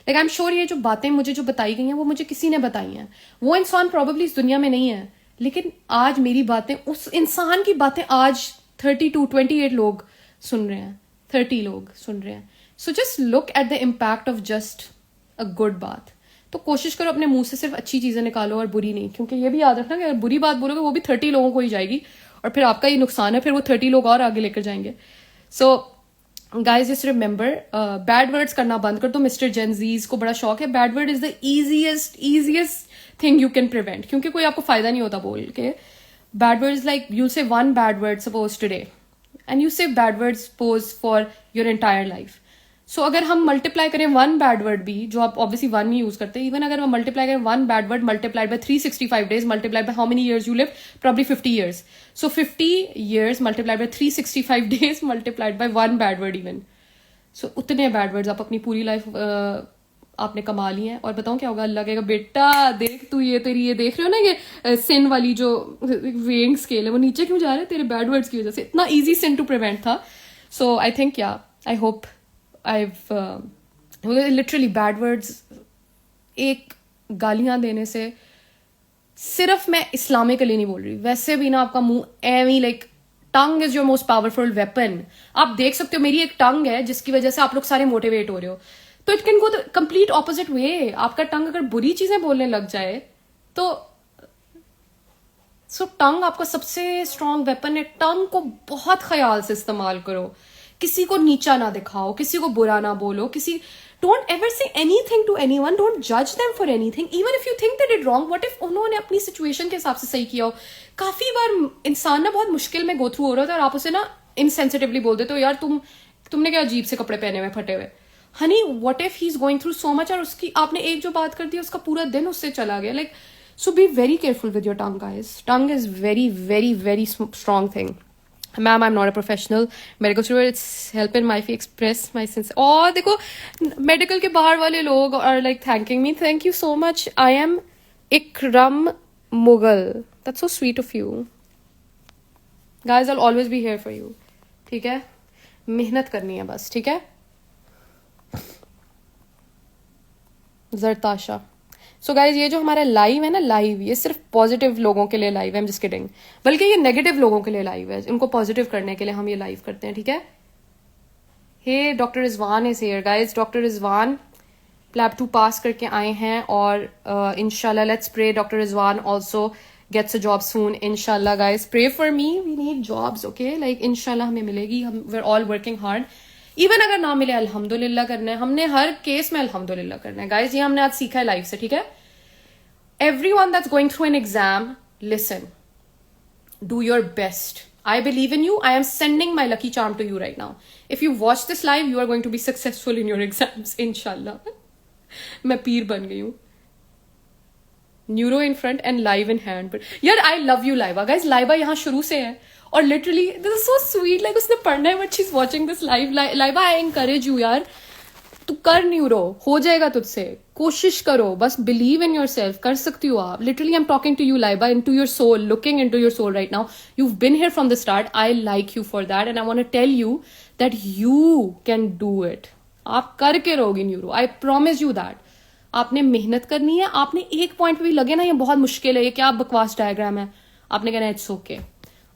Like, I'm sure ये जो बातें मुझे जो बताई गई हैं, वो मुझे किसी ने बताई हैं. वो इंसान probably इस दुनिया में नहीं है, लेकिन आज मेरी बातें, उस इंसान की बातें आज 28 लोग सुन रहे हैं. 30 लोग सुन रहे हैं. So just look at the impact of just a good बात. तो कोशिश करो अपने मुंह से सिर्फ अच्छी चीजें निकालो और बुरी नहीं, क्योंकि ये भी याद रखना कि अगर बुरी बात बोलोगे वो भी 30 लोगों को ही जाएगी और फिर आपका ही नुकसान है, फिर वो 30 लोग और आगे लेकर जाएंगे. So guys just remember, bad words करना बंद कर दो. मिस्टर जेनजीज को बड़ा शौक है. Bad word is the easiest thing you can prevent, क्योंकि कोई आपको फायदा नहीं होता बोल के. Bad word is like you say one bad word suppose today and you say bad word suppose for your entire life. So अगर हम मल्टीप्लाई करें वन बैड वर्ड भी, जो आप ऑब्वियसली वन नहीं यूज करते, इवन अगर हम मल्टीप्लाई करें one bad word multiplied by 365 days multiplied by how many years you live, probably 50 years. So 50 years multiplied by 365 days multiplied by one bad word even. So उतने bad words आप अपनी पूरी life आपने कमा ली हैं. और बताऊं क्या होगा? अल्लाह कहेगा बेटा देख तू ये तेरी ये देख रहे हो ना ये सिन वाली जो वेइंग स्केल है वो नीचे क्यों जा रहा है? तेरे बैड वर्ड्स की वजह से. इतना इजी सिन टू प्रिवेंट था. सो आई थिंक या I hope I've literally bad words, एक गालियां देने से, सिर्फ मैं इस्लामिकली नहीं बोल रही, वैसे भी ना आपका मुंह एवी like tongue is your most powerful weapon. आप देख सकते हो मेरी एक टंग है जिसकी वजह से आप लोग सारे मोटिवेट हो रहे हो. तो it can go the complete opposite way. आपका टंग अगर बुरी चीजें बोलने लग जाए तो टंग आपका सबसे स्ट्रॉन्ग वेपन है. टंग को बहुत ख्याल से इस्तेमाल करो. किसी को नीचा ना दिखाओ, किसी को बुरा ना बोलो, don't ever say anything to anyone, don't जज them for anything, even if you think they did wrong. What if उन्होंने अपनी सिचुएशन के हिसाब से सही किया हो. काफी बार इंसान ना बहुत मुश्किल में गो थ्रू हो रहा था और आप उसे ना इनसेंसिटिवली बोल देते हो, यार तुमने क्या अजीब से कपड़े पहने हुए फटे हुए. Honey what if he is going through so much और उसकी आपने एक जो बात कर दी उसका पूरा दिन उससे चला गया. Like so B very careful with your tongue guys. Tongue is very very very strong thing. Ma'am, I'm not a professional medical student. It's helping my express my sense. Oh, देखो medical के बाहर वाले लोग are like thanking me. Thank you so much. I am Ikram Mughal. That's so sweet of you. Guys, I'll always be here for you. ठीक है? मेहनत करनी है बस, ठीक है? जरताशा. सो गाइज ये जो हमारा लाइव है ना, लाइव ये सिर्फ पॉजिटिव लोगों के लिए लाइव है. आई एम जस्ट किडिंग. बल्कि ये नेगेटिव लोगों के लिए लाइव है. इनको पॉजिटिव करने के लिए हम ये लाइव करते हैं, ठीक है? Hey doctor Rizwan is here guys. Doctor Rizwan PLAB 2 pass करके आए हैं और इंशाल्लाह let's pray doctor Rizwan also gets a job soon. इंशाल्लाह guys pray for me. We need jobs, okay? Like इंशाल्लाह हमें मिलेगी. हम we are all working hard. Even अगर ना मिले अल्हम्दुलिल्लाह करना है. हमने हर केस में अल्हम्दुलिल्लाह करना है गाइज. ये हमने आज सीखा है लाइफ से, ठीक है? Everyone that's going through an exam, listen. Do your best. I believe in you. I am sending my lucky charm to you right now. If you watch this live, you are going to be successful in your exams, inshallah. मैं पीर बन गई हूँ. Neuro in front and live in hand. But यार, I love you, Laiba. Guys, Laiba यहाँ शुरू से है. और literally, this is so sweet. Like उसने पढ़ना है, but she's watching this live. Laiba, I encourage you, यार. तू कर न्यूरो, हो जाएगा तुझसे. कोशिश करो, बस बिलीव इन योर सेल्फ. कर सकती हो आप. Literally I am talking to you Laiba, into your soul, looking into your soul right now. You been here from the start. I like you for that and I want to tell you that you can do it. आप करके रहोगी neuro. I promise you that. आपने मेहनत करनी है. आपने एक point पे भी लगे ना ये बहुत मुश्किल है, ये क्या बकवास डायग्राम है, आपने कहना it's okay.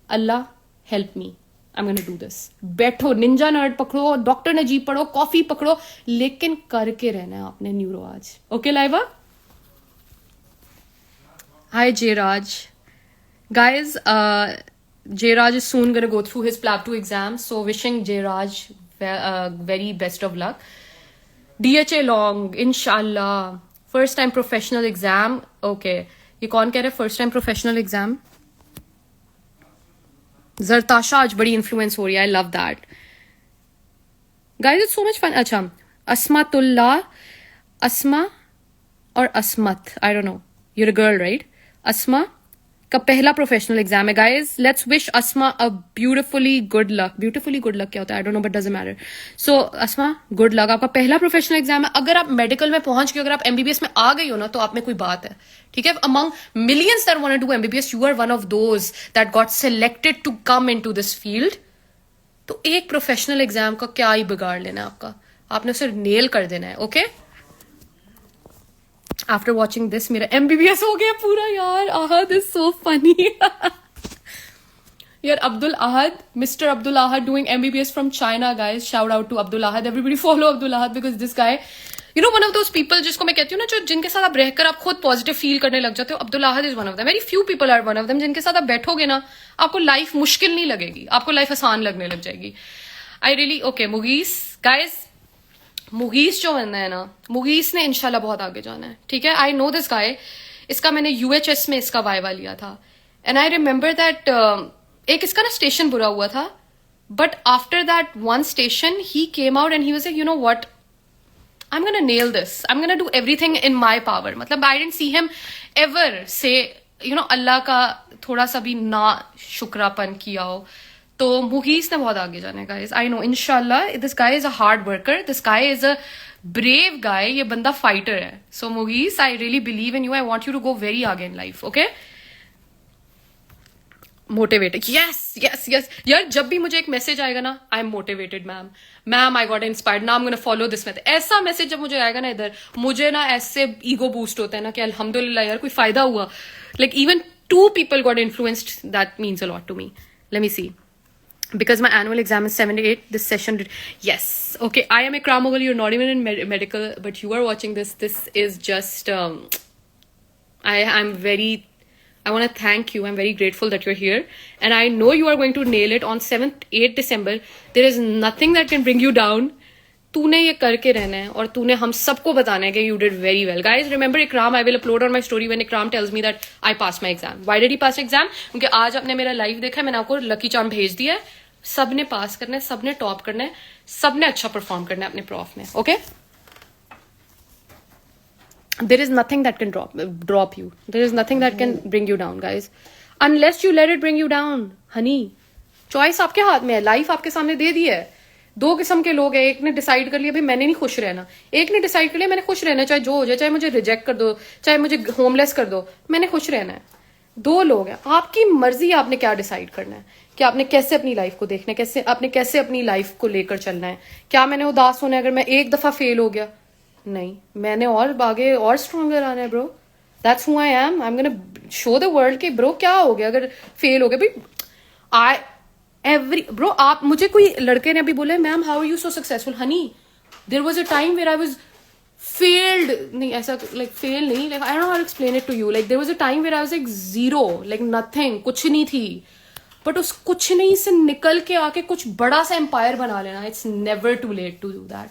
Allah help me, I am gonna do this. बैठो, निंजा नर्ड पकड़ो, डॉक्टर नजीब पढ़ो, कॉफी पकड़ो, लेकिन करके रहना है आपने न्यूरो आज. Okay Laiba? Hi Jayraj. Guys Jayraj is soon gonna go through his PLAB 2 exam. So wishing Jayraj very best of luck. DHA लॉन्ग इंशाल्लाह. First time professional exam. Okay, ये कौन कह रहे हैं first time professional exam? Zartasha आज बड़ी इन्फ्लुएंस हो रही है. I love that guys. It's so much fun. अच्छा, अस्मातुल्ला, अस्मा और Asmat, I don't know, you're a girl right? अस्मा का पहला प्रोफेशनल एग्जाम है guys. Let's wish Asma a beautifully good luck. Beautifully good luck क्या होता है? I don't no, but doesn't matter. So Asma good luck. आपका पहला प्रोफेशनल एग्जाम है. अगर आप मेडिकल में पहुंच गए, अगर आप MBBS में आ गई हो ना, तो आप में कोई बात है, ठीक है? Among millions that want to do MBBS, you are one of those that got selected to come into this field. तो एक प्रोफेशनल एग्जाम का क्या ही बिगाड़ लेना है आपका. आपने उसे नेल कर देना है. ओके, आफ्टर वॉचिंग दिस मेरा MBBS हो गया पूरा. यार आहद इज सो फनी. यार Abdul Ahad, mister Abdul Ahad doing MBBS from China guys. Shout out to Abdul Ahad. Everybody follow Abdul Ahad because this guy, you know, one of those people जिसको मैं कहती हूँ ना, जो जिनके साथ आप रहकर आप खुद पॉजिटिव फील करने लग जाते हो. Abdul Ahad is one of them. Very few people are one of them जिनके साथ आप बैठोगे ना, आपको लाइफ मुश्किल नहीं लगेगी, आपको लाइफ आसान लगने लग जाएगी. आई रियली ओके मुगीस गाइस, मुगीस जो बंदा है ना, मुगीस ने इंशाल्लाह बहुत आगे जाना है, ठीक है. I know this guy. इसका मैंने यूएचएस में इसका वाइवा लिया था एंड आई रिमेम्बर दैट एक इसका ना स्टेशन बुरा हुआ था, but after that one station he came out and he was like, you know what, I'm gonna nail this. I'm gonna do everything in my power. मतलब I didn't see him ever say, you know, अल्लाह का थोड़ा सा भी ना शुक्रापन किया हो. तो मुगीस ने बहुत आगे जाने guys. I know. इंशाल्लाह this guy is a hard worker. This guy is a brave guy. ये बंदा fighter है. So मुगीस, I really believe in you. I want you to go very आगे in life. Okay? Motivated. Yes yes yes यार, जब भी मुझे एक message आएगा ना, आई am motivated ma'am I got inspired, now I am gonna follow this method, ऐसा message जब मुझे आएगा ना इधर, मुझे ना ऐसे ईगो बूस्ट होता है ना कि अल्हम्दुलिल्लाह यार कोई फायदा हुआ. Like even 2 people got influenced, that means a lot to me. Let me see. Because my annual exam is 7 to 8, this session did. Yes. Okay, I am Ikram Mughal, you're not even in medical, but you are watching this. This is just I want to thank you. I'm very grateful that you're here. And I know you are going to nail it on 7th, 8th December. There is nothing that can bring you down. तूने ये करके रहना है और तूने हम सबको बताना है कि you did very well. Guys, remember Ikram, I will upload on my story when Ikram tells me that I passed my exam. Why did he pass exam? क्योंकि आज आपने मेरा लाइव देखा है, मैंने आपको लकी चार्म भेज दिया है. सबने पास करना है, सबने टॉप करना है, सबने अच्छा परफॉर्म करना है अपने प्रॉफ में. Okay? There is nothing that can drop you. There is nothing that can bring you down, guys. Unless you let it bring you down, honey. Choice आपके हाथ में है, लाइफ आपके सामने दे दी है. 2 किस्म के लोग हैं. एक ने डिसाइड कर लिया भाई मैंने नहीं खुश रहना, एक ने डिसाइड कर लिया मैंने खुश रहना, चाहे जो हो जाए, चाहे मुझे रिजेक्ट कर दो, चाहे मुझे होमलेस कर दो, मैंने खुश रहना है. 2 लोग हैं. आपकी मर्जी, आपने क्या डिसाइड करना है, कि आपने कैसे अपनी लाइफ को देखना है, कैसे आपने कैसे अपनी लाइफ को लेकर चलना है. क्या मैंने उदास होना है अगर मैं एक दफा फेल हो गया? नहीं, मैंने और आगे और स्ट्रॉन्गर आना है bro. That's who I am. I am gonna show the world कि ब्रो क्या हो गया अगर फेल हो गया भाई. ब्रो, आप मुझे कोई लड़के ने अभी बोले ma'am how are you so successful. Honey, there was a time where I was failed. नहीं ऐसा, लाइक फेल नहीं, like I don't know how to explain it to you. Like there was a time where I was like zero, like nothing, कुछ नहीं थी. But उस कुछ नहीं से निकल के आके कुछ बड़ा सा एम्पायर बना लेना, it's never too late to do that.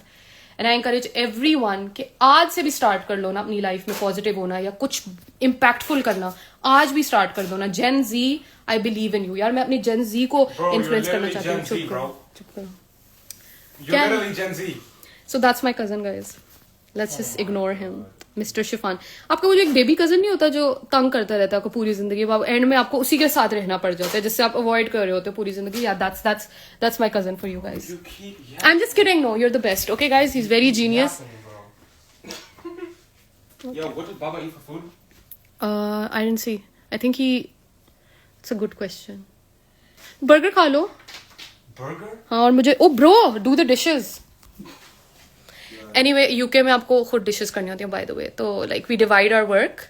And I encourage everyone कि आज से भी स्टार्ट कर लो ना अपनी लाइफ में पॉजिटिव होना या कुछ इम्पैक्टफुल करना. आज भी स्टार्ट कर दो ना. Gen Z, I believe in you. यार मैं अपनी जेन जी को इन्फ्लुएंस करना चाहती हूँ. चुप करो. So that's my cousin guys. Let's just ignore him. Mister Shifan. आपका वो जो एक बेबी कजन नहीं होता जो तंग करता रहता है आपको पूरी जिंदगी, एंड में आपको उसी के साथ रहना पड़ जाता है जिससे आप अवॉइड कर रहे होते हो पूरी जिंदगी. या that's my cousin for you guys. I'm just kidding. No, you're the best. Okay guys, he's very genius. Yo, what did Baba eat for food? I didn't see. I think it's a good question. Burger खा लो. Burger? हाँ, और मुझे bro, do the dishes. Anyway UK में आपको खुद dishes करनी होती हैं बाय द वे. तो like we divide our work.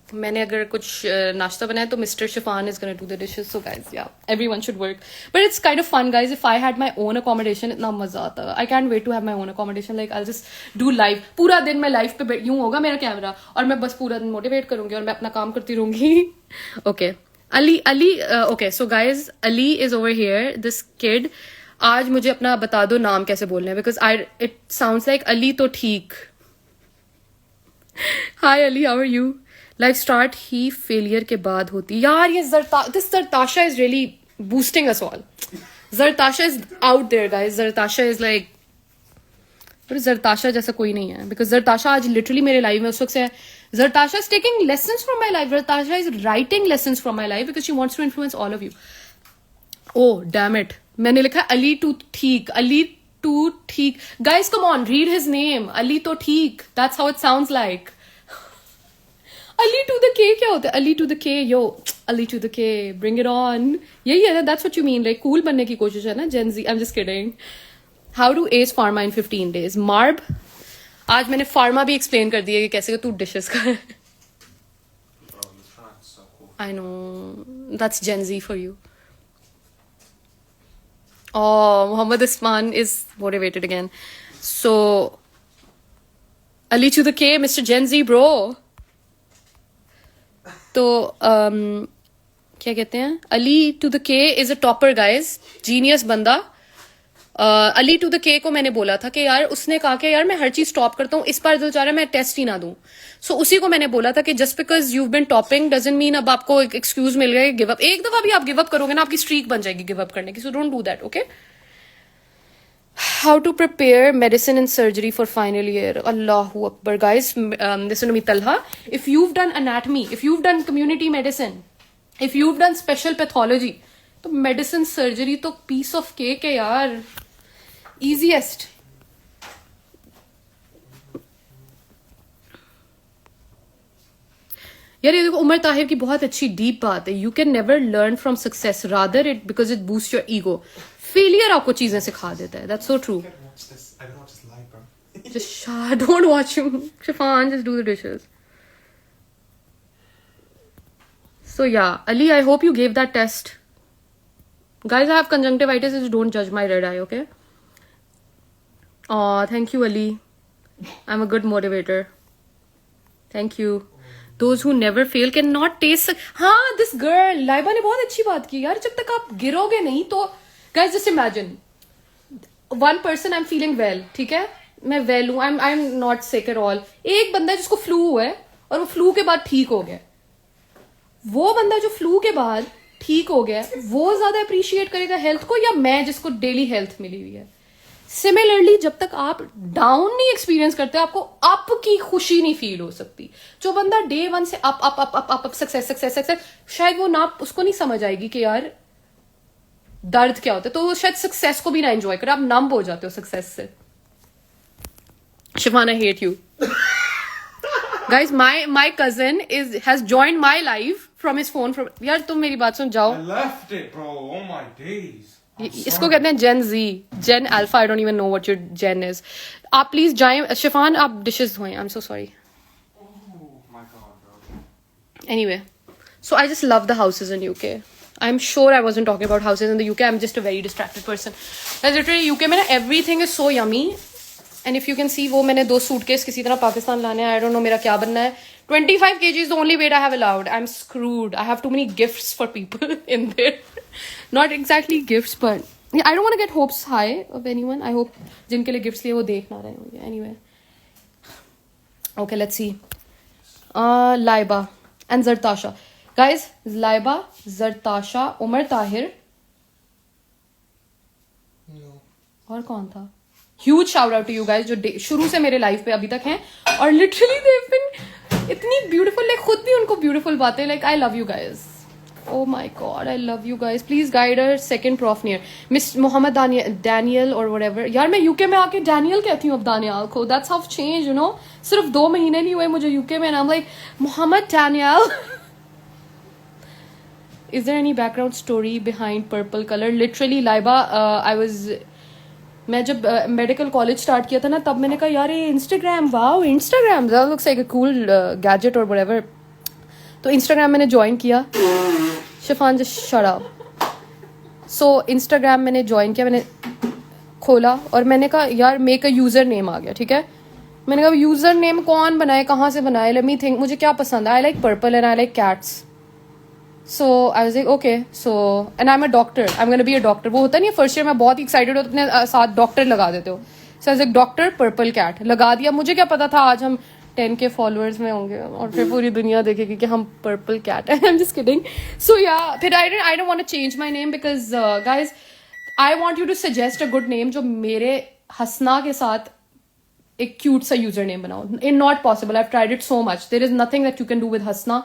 मैंने अगर कुछ नाश्ता बनाया तो mister Shifan is gonna do the dishes. So guys या everyone should work, but it's kind of fun guys. If I had my own accommodation, इतना मजा आता. I can't wait to have my own accommodation. Like I just do live. पूरा दिन मैं live पे यूं होगा मेरा कैमरा और मैं बस पूरा दिन मोटिवेट करूंगी और मैं अपना काम करती रहूंगी. Okay Ali okay. So guys, Ali is over here. This kid, आज मुझे अपना बता दो नाम कैसे बोलना है, because it sounds like Ali तो ठीक. Hi Ali, how are you. Life start ही फेलियर के बाद होती. यार ये this Zartasha is really boosting us all. Zartasha is out there guys. Zartasha is like, Zartasha जैसा कोई नहीं है. बिकॉज जरताशा आज लिटरली मेरे लाइफ में उस वक्त से है. Zartasha is taking lessons from my life. Zartasha is writing lessons from my life because she wants to influence all of you. Oh damn it, मैंने लिखा अली टू ठीक. अली टू ठीक. Guys come on, read his name. Ali तो ठीक. That's how it sounds like. Ali to the K क्या होता है? Ali to the K. Yo Ali to the K, bring it on. यही है, that's what you mean. Like cool बनने की कोशिश है ना Gen Z. I am just kidding. How to ace pharma in 15 days. मार्ब, आज मैंने फार्मा भी एक्सप्लेन कर दिया कि कैसे तू डिशेस कर. I know that's Gen Z for you. Oh, Muhammad Isman is motivated again. So, Ali to the K, Mr. Gen Z, bro. तो क्या कहते हैं? Ali to the K is a topper, guys. Genius बंदा. Ali to the के को मैंने बोला था कि यार उसने कहा कि यार मैं हर चीज स्टॉप करता हूँ, इस बार दिल चाह रहा है मैं टेस्ट ही ना दूं. सो उसी को मैंने बोला था कि just because you been topping doesn't mean अब आपको एक एक्सक्यूज मिल गया गिव अप. एक दफा भी आप गिव अप करोगे ना आपकी स्ट्रीक बन जाएगी गिव अप करने की. So don't do that. Okay. How to prepare medicine and surgery for final year. Allahu Akbar. Guys, listen to me, Talha. If you've done anatomy, if you've done community medicine, if you've done special pathology, तो medicine surgery तो piece of cake है यार. Easiest. यार ये देखो उमर ताहिर की बहुत अच्छी डीप बात है. You can never learn from success rather it because it boost your ego. Failure आपको चीजें सिखा देता है. That's so true. I watch this. I don't watch this live, bro. Just don't watch him. Shafan, just do the dishes. So yeah, Ali, I hope you gave that test. Guys, I have conjunctivitis. Just don't judge my red eye, okay? Aw, thank you, Ali. I'm a good motivator. Thank you. Those who never fail cannot taste. हाँ, this girl, Laiba ने बहुत अच्छी बात की यार. जब तक आप गिरोगे नहीं तो guys just imagine one person I'm feeling well, ठीक है, मैं well हूँ, I'm not sick at all. एक बंदा है जिसको फ्लू हुआ है और वो फ्लू के बाद ठीक हो गया. वो बंदा जो फ्लू के बाद ठीक हो गया वो ज्यादा अप्रिशिएट करेगा हेल्थ को या मैं जिसको डेली हेल्थ मिली हुई है. सिमिलरली जब तक आप डाउन नहीं एक्सपीरियंस करते आपको अप की खुशी नहीं फील हो सकती. जो बंदा डे वन से up up up up up success success success शायद वो ना उसको नहीं समझ आएगी कि यार दर्द क्या होता है. तो शायद सक्सेस को भी ना एंजॉय करे. आप नंब हो जाते हो सक्सेस से. Shifan, I hate you. Guys, my cousin has joined my life from his phone. From यार तुम मेरी बात सुन जाओ. I left it, bro. Oh my days. I'm इसको sorry. कहते हैं Gen Z, Gen alpha. I don't even know what your Gen is. आप please जाएं. शिफान आप डिशेस धोएं. I am so sorry. Oh my god, bro. Anyway, so I just love the houses in UK. I'm sure I wasn't talking about houses in the UK. I'm just a very distracted person. Guys, literally UK में ना everything is so yummy. And if you can see, वो मैंने 2 suitcase किसी तरह पाकिस्तान लाने हैं. I don't know मेरा क्या बनना है. 25 kg is the only weight I have allowed. I'm screwed. I have too many gifts for people in there. Not exactly gifts, but yeah, I don't want to get hopes high of anyone. I hope जिनके लिए gifts लिए वो देख ना रहे होंगे. Anyway. Okay, let's see. Laiba and Zartasha. Guys, Laiba, Zartasha, Umar Tahir. No. और कौन था? Huge shout out to you guys जो शुरू से मेरे लाइफ पे अभी तक हैं और literally they've been इतनी beautiful. like खुद भी उनको beautiful बातें. like I love you guys. Oh my god, I love you guys. Please guide our second prof near Miss Mohammed Daniel or whatever. यार मैं UK में आके Daniel कहती हूँ अब दानियाल को. That's how I've changed, you know. सिर्फ 2 महीने नहीं हुए मुझे UK में. I'm like Mohammed Daniel. Is there any background story behind purple color? Literally, Laiba, मैं जब मेडिकल कॉलेज स्टार्ट किया था ना तब मैंने कहा यार ये Instagram, wow Instagram that looks like a cool gadget और व्हाटएवर. तो इंस्टाग्राम मैंने ज्वाइन किया. Shifan just shut up. So Instagram मैंने ज्वाइन किया, मैंने खोला और मैंने कहा यार मेक अ यूजर नेम आ गया. ठीक है, मैंने कहा यूजर नेम कौन बनाए, कहाँ से बनाए, लेट मी थिंक. मुझे क्या पसंद है, I like purple and I like cats. So I was like okay, so and I'm a doctor, I'm gonna be a doctor. वो होता नहीं है फर्स्ट ईयर में बहुत एक्साइटेड हो तो अपने साथ डॉक्टर लगा देते हो. So I was like doctor purple cat लगा दिया. मुझे क्या पता था आज हम 10K फॉलोअर्स में होंगे और फिर पूरी दुनिया देखेगी कि हम पर्पल कैट हैं. I'm just kidding. So yeah, फिर I don't want to change my name because guys I want you to suggest a good name जो मेरे हसना के साथ एक क्यूट सा यूजर नेम बनाओ. It's not possible. I've tried it so much. There is nothing that you can do with Hasnat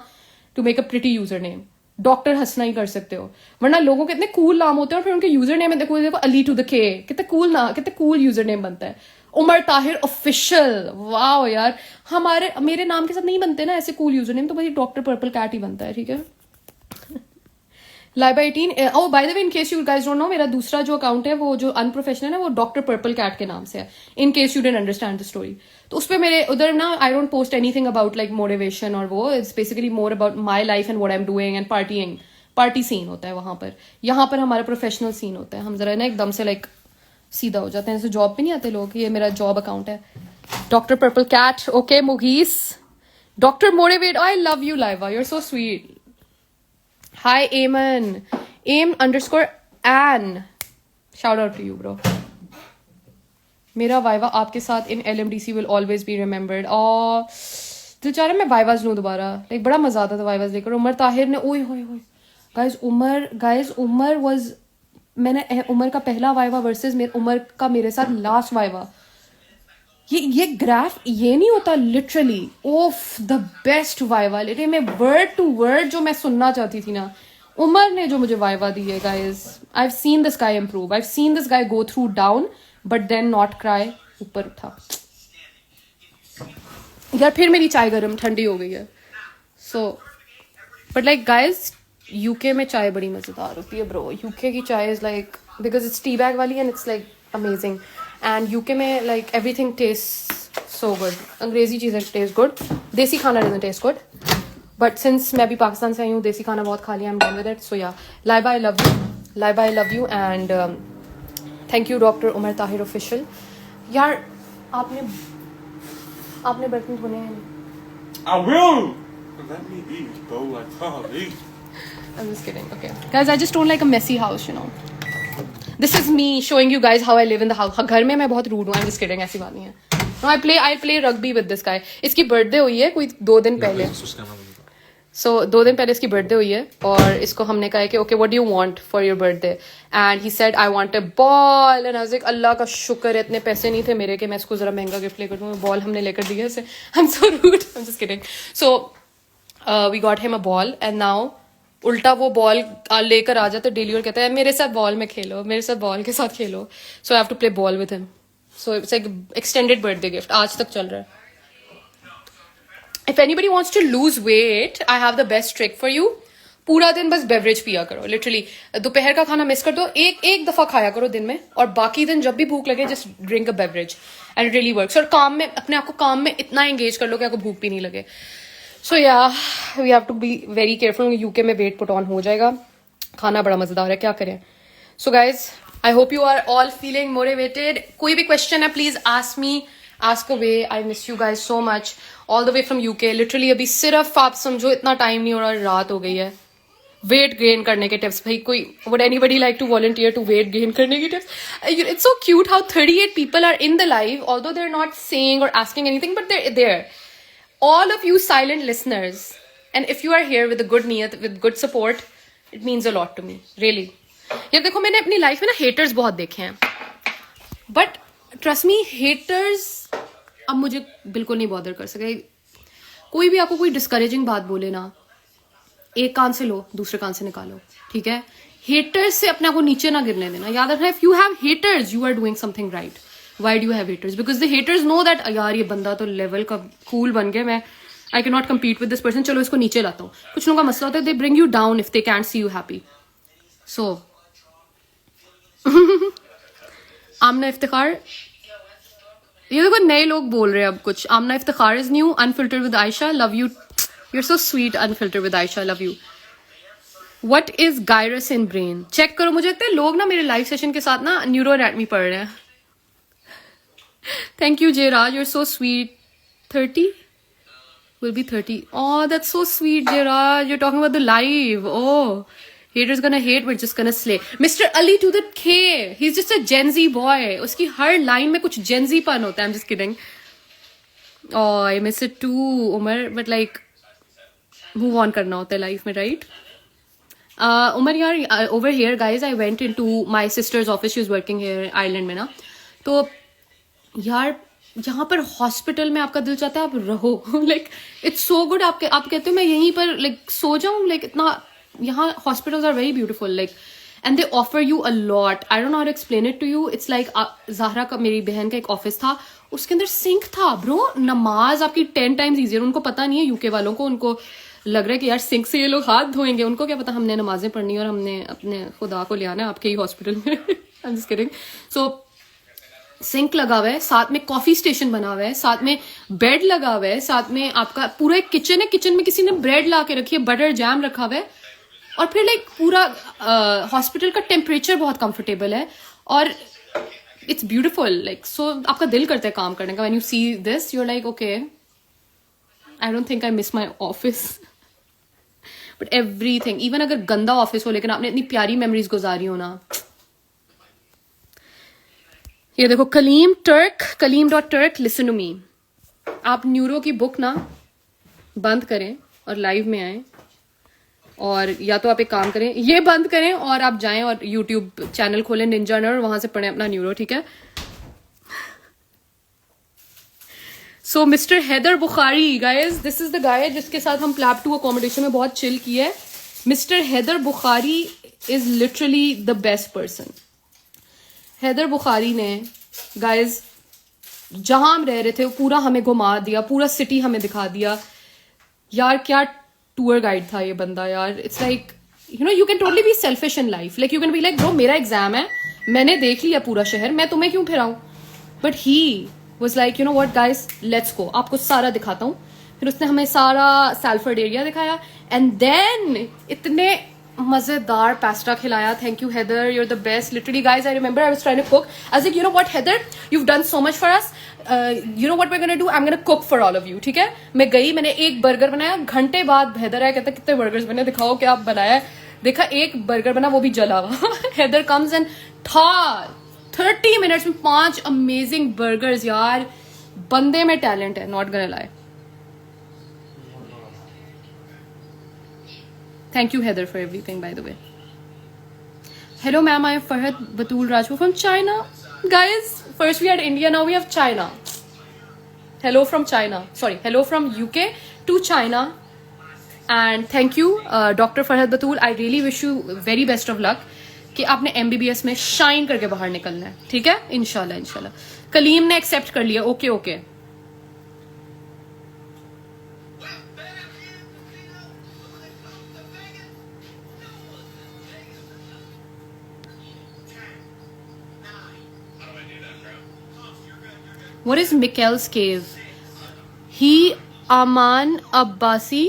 to make a pretty user name. Doctor हंसना ही कर सकते हो, वरना लोगों के इतने कूल नाम होते हैं और फिर उनके यूजर नेम में देखो अली टू द के. कितने कूल ना, कितने कूल यूजर नेम बनता है. उमर ताहिर ऑफिशियल. वाओ यार, मेरे नाम के साथ नहीं बनते ना ऐसे कूल यूजर नेम, तो भाई डॉक्टर पर्पल कैट ही बनता है. ठीक है. Laiba 18. Oh, by the way, in case you guys don't know, मेरा दूसरा जो अकाउंट है वो जो अनप्रोफेशनल है वो डॉक्टर पर्पल कैट के नाम से है. In case you didn't understand the story. तो उस पर मेरे उधर ना I don't post anything about like motivation और वो. It's basically more about my life and what I am doing and partying. Party scene होता है वहां पर. यहाँ पर हमारा प्रोफेशनल सीन होता है. हम जरा ना एकदम से लाइक सीधा हो जाते हैं. जैसे जॉब पे नहीं आते लोग. ये मेरा जॉब अकाउंट है doctor purple cat. Okay Mughees, doctor motivate. I love you Laiba, you are so sweet. Hi Aim_Ann. Shout out to you, bro. मेरा वाइवा आपके साथ in LMDC will always be remembered. और दिल चाह रहा है मैं वाइवाज लूँ दोबारा, लाइक बड़ा मजा आता था वाइवाज लेकर। उमर ताहिर ने ओए होए होए गाइस उमर वाज, मैंने उमर का पहला वाइवा वर्सेस उमर का मेरे साथ लास्ट वाइवा, ये ग्राफ ये नहीं होता literally of the best viva लेटे मैं वर्ड टू वर्ड जो मैं सुनना चाहती थी ना, उमर ने जो मुझे वाइवा दी है guys. I have seen this guy improve, I have seen this guy go through down but then not cry, ऊपर उठा। यार फिर मेरी चाय गर्म ठंडी हो गई है। So but like guys UK में चाय बड़ी मजेदार होती है ब्रो। यूके की चाय is like because it's tea bag वाली and it's like amazing. And UK में like everything taste so good. अंग्रेजी चीज़ें टेस्ट गुड, देसी खाना doesn't taste good. But since मैं भी पाकिस्तान से आई हूँ, देसी खाना बहुत खा लिया, I am done with it. So या Laiba I love you, Laiba I love you and thank you doctor Umar Tahir official. यार आपने बर्तन धोने हैं? I will. Let me be, bro. Like, golly. I'm just kidding. Okay, guys, I just don't like a messy house, you know. This is me showing you guys how I live in the house. घर में मैं बहुत rude हूँ. I'm just kidding. ऐसी बात नहीं है. No, I play rugby with this guy. इसकी birthday हुई है कोई 2 दिन पहले. So 2 दिन पहले इसकी बर्थडे हुई है और इसको हमने कहा है कि okay what do you want for your birthday, and he said I want a ball and I was like Allah का शुक्र है इतने पैसे नहीं थे मेरे कि मैं इसको जरा महंगा गिफ्ट लेकर दूँ। बॉल हमने लेकर दिया इसे। I am so rude, I am just kidding. So we got him a ball and now उल्टा वो बॉल लेकर आ जाता डेली और कहता है मेरे साथ बॉल में खेलो, मेरे साथ बॉल के साथ खेलो। So I have to play ball with him. So it's like extended birthday gift, आज तक चल रहा है। If anybody wants to lose weight, I have the best trick for you. पूरा दिन बस बेवरेज पिया करो, लिटरली दोपहर का खाना मिस कर दो, एक दफा खाया करो दिन में, और बाकी दिन जब भी भूख लगे just drink a beverage and it really works. और काम में अपने आप को काम में इतना एंगेज कर लो कि आपको भूख भी नहीं लगे। So yeah we have to be very careful. UK में वेट पुट ऑन हो जाएगा। खाना बड़ा मजेदार है, क्या करें। So guys I hope you are all feeling motivated. कोई भी क्वेश्चन है please ask me, ask away. I miss you guys so much all the way from UK. Literally अभी सिर्फ आप समझो इतना टाइम नहीं हो रहा, रात हो गई है। वेट गेन करने के टिप्स भाई, कोई would anybody like to volunteer to weight gain करने की tips? It's so cute how 38 people are in the live, although they're not saying or asking anything, but they're there. All of you silent listeners, and if you are here with a good niyat, with good support, it means a lot to me, really. यार देखो मैंने अपनी life में ना haters बहुत देखे हैं, but trust me, haters अब मुझे बिल्कुल नहीं बॉदर कर सके। कोई भी आपको कोई डिस्करेजिंग बात बोले ना, एक कान से लो दूसरे कान से निकालो, ठीक है। हेटर्स से अपने आप को नीचे ना गिरने देना। याद रखना, if you have haters you are doing something right. Why do you have haters? Because the haters know that यार ये बंदा तो लेवल का कूल बन गया, मैं I can not compete with this person, चलो इसको नीचे लाता हूँ। कुछ लोगों का मसला होता है, they bring you down if they can't see you happy. So Amna Iftikhar, ये देखो नए लोग बोल रहे हैं अब कुछ। Amna Iftikhar is new, unfiltered with Ayesha, love you, you're so sweet, unfiltered with Aisha, love you. What is gyrus in brain? Check करो। मुझे लगता है लोग ना मेरे लाइव सेशन के साथ ना न्यूरो एनाटमी पढ़ रहे हैं। Thank you Jayraj, you're so sweet. 30 will be 30. Oh, that's so sweet Jayraj, you're talking about the live. Oh, haters gonna hate, we're just gonna slay. Mr. Ali to the K, he's just a Gen Z boy. उसकी हर line में कुछ Gen Z पन होता है। I'm just kidding. Oh, I miss it too Umar, but like move on करना होता है life में, राइट? उमर यार over here guys I went into my sister's office, she is working here Ireland में ना। तो यार यहाँ पर हॉस्पिटल में आपका दिल चाहता है आप रहो, लाइक इट्स सो गुड। आप कहते हो मैं यहीं पर लाइक सो जाऊँ, लाइक इतना यहाँ hospitals are very beautiful, like and they offer you a lot. I don't know how to explain it to you. It's like Zahra का, मेरी बहन का एक ऑफिस था, उसके अंदर सिंक था ब्रो। नमाज आपकी 10 times ईजियर। उनको पता नहीं है यूके वालों को, उनको लग रहा है कि यार सिंक से ये लोग हाथ धोएंगे, उनको क्या पता हमने नमाजें पढ़नी और हमने अपने खुदा को ले आना है आपके ही हॉस्पिटल में। I am just kidding. So sink लगा हुआ है, साथ में कॉफी स्टेशन बना हुआ है, साथ में बेड लगा हुआ है, साथ में आपका पूरा एक किचन है। किचन में किसी ने ब्रेड ला के रखी है, बटर जैम रखा हुआ है, और फिर लाइक पूरा हॉस्पिटल का टेम्परेचर बहुत कंफर्टेबल है और इट्स ब्यूटिफुल। लाइक सो आपका दिल करता है काम करने का। When you see this you are like okay, I don't think I miss my office, but everything. Even अगर गंदा ऑफिस हो लेकिन आपने इतनी प्यारी मेमोरीज गुजारी हो ना। ये देखो Kaleem.Turk, listen to me. आप न्यूरो की बुक ना बंद करें और लाइव में आए, और या तो आप एक काम करें, ये बंद करें और आप जाएं और यूट्यूब चैनल खोलें निंजा नर्ड, वहां से पढ़ें अपना न्यूरो, ठीक है? So mister Haider Bukhari, guys, this is the guy जिसके साथ हम प्लैप 2 अकोमोडेशन में बहुत चिल किए है. Mister Haider Bukhari is literally the best person. Haider Bukhari ने, गाइज, जहां हम रह रहे थे वो पूरा हमें घुमा दिया, पूरा सिटी हमें दिखा दिया. यार क्या टूर गाइड था ये बंदा यार. It's like, you know, you can totally be selfish in life. Like you can be like, bro मेरा एग्जाम है, मैंने देख लिया पूरा शहर, मैं तुम्हें क्यों फिराऊं. But he was like, you know what guys, let's go, आपको सारा दिखाता हूँ. फिर उसने हमें सारा सैल्फर्ड एरिया दिखाया, एंड देन इतने मजेदार पास्ता खिलाया. Thank you Haider, you are the best. Literally guys, I remember I was trying to cook. I was like, you know what Haider, you've done so much for us. You know what we're gonna do? I'm gonna cook for all of you. ठीक है? मैं गई, मैंने एक burger बनाया. घंटे बाद हैदर आया, कहता कितने बर्गर्स बने, दिखाओ क्या आप बनाया. देखा एक बर्गर बना, वो भी जला हुआ. हैदर कम्स एंड था 30 मिनट्स में 5 अमेजिंग बर्गर्स. यार बंदे में टैलेंट है, not गonna lie. Thank you Heather for everything, by the way. Hello ma'am, I am Farhat Batul Rajput from China. Guys, first we had India, now we have China. Hello from China. Sorry, hello from UK to China. And thank you Dr. Farhat Batul. I really wish you very best of luck कि आपने MBBS में shine करके बाहर निकलना है, ठीक है? इंशाल्लाह इंशाल्लाह. कलीम ने एक्सेप्ट कर लिया. Okay okay. What is Mikkel's cave? He, Aman Abbasi.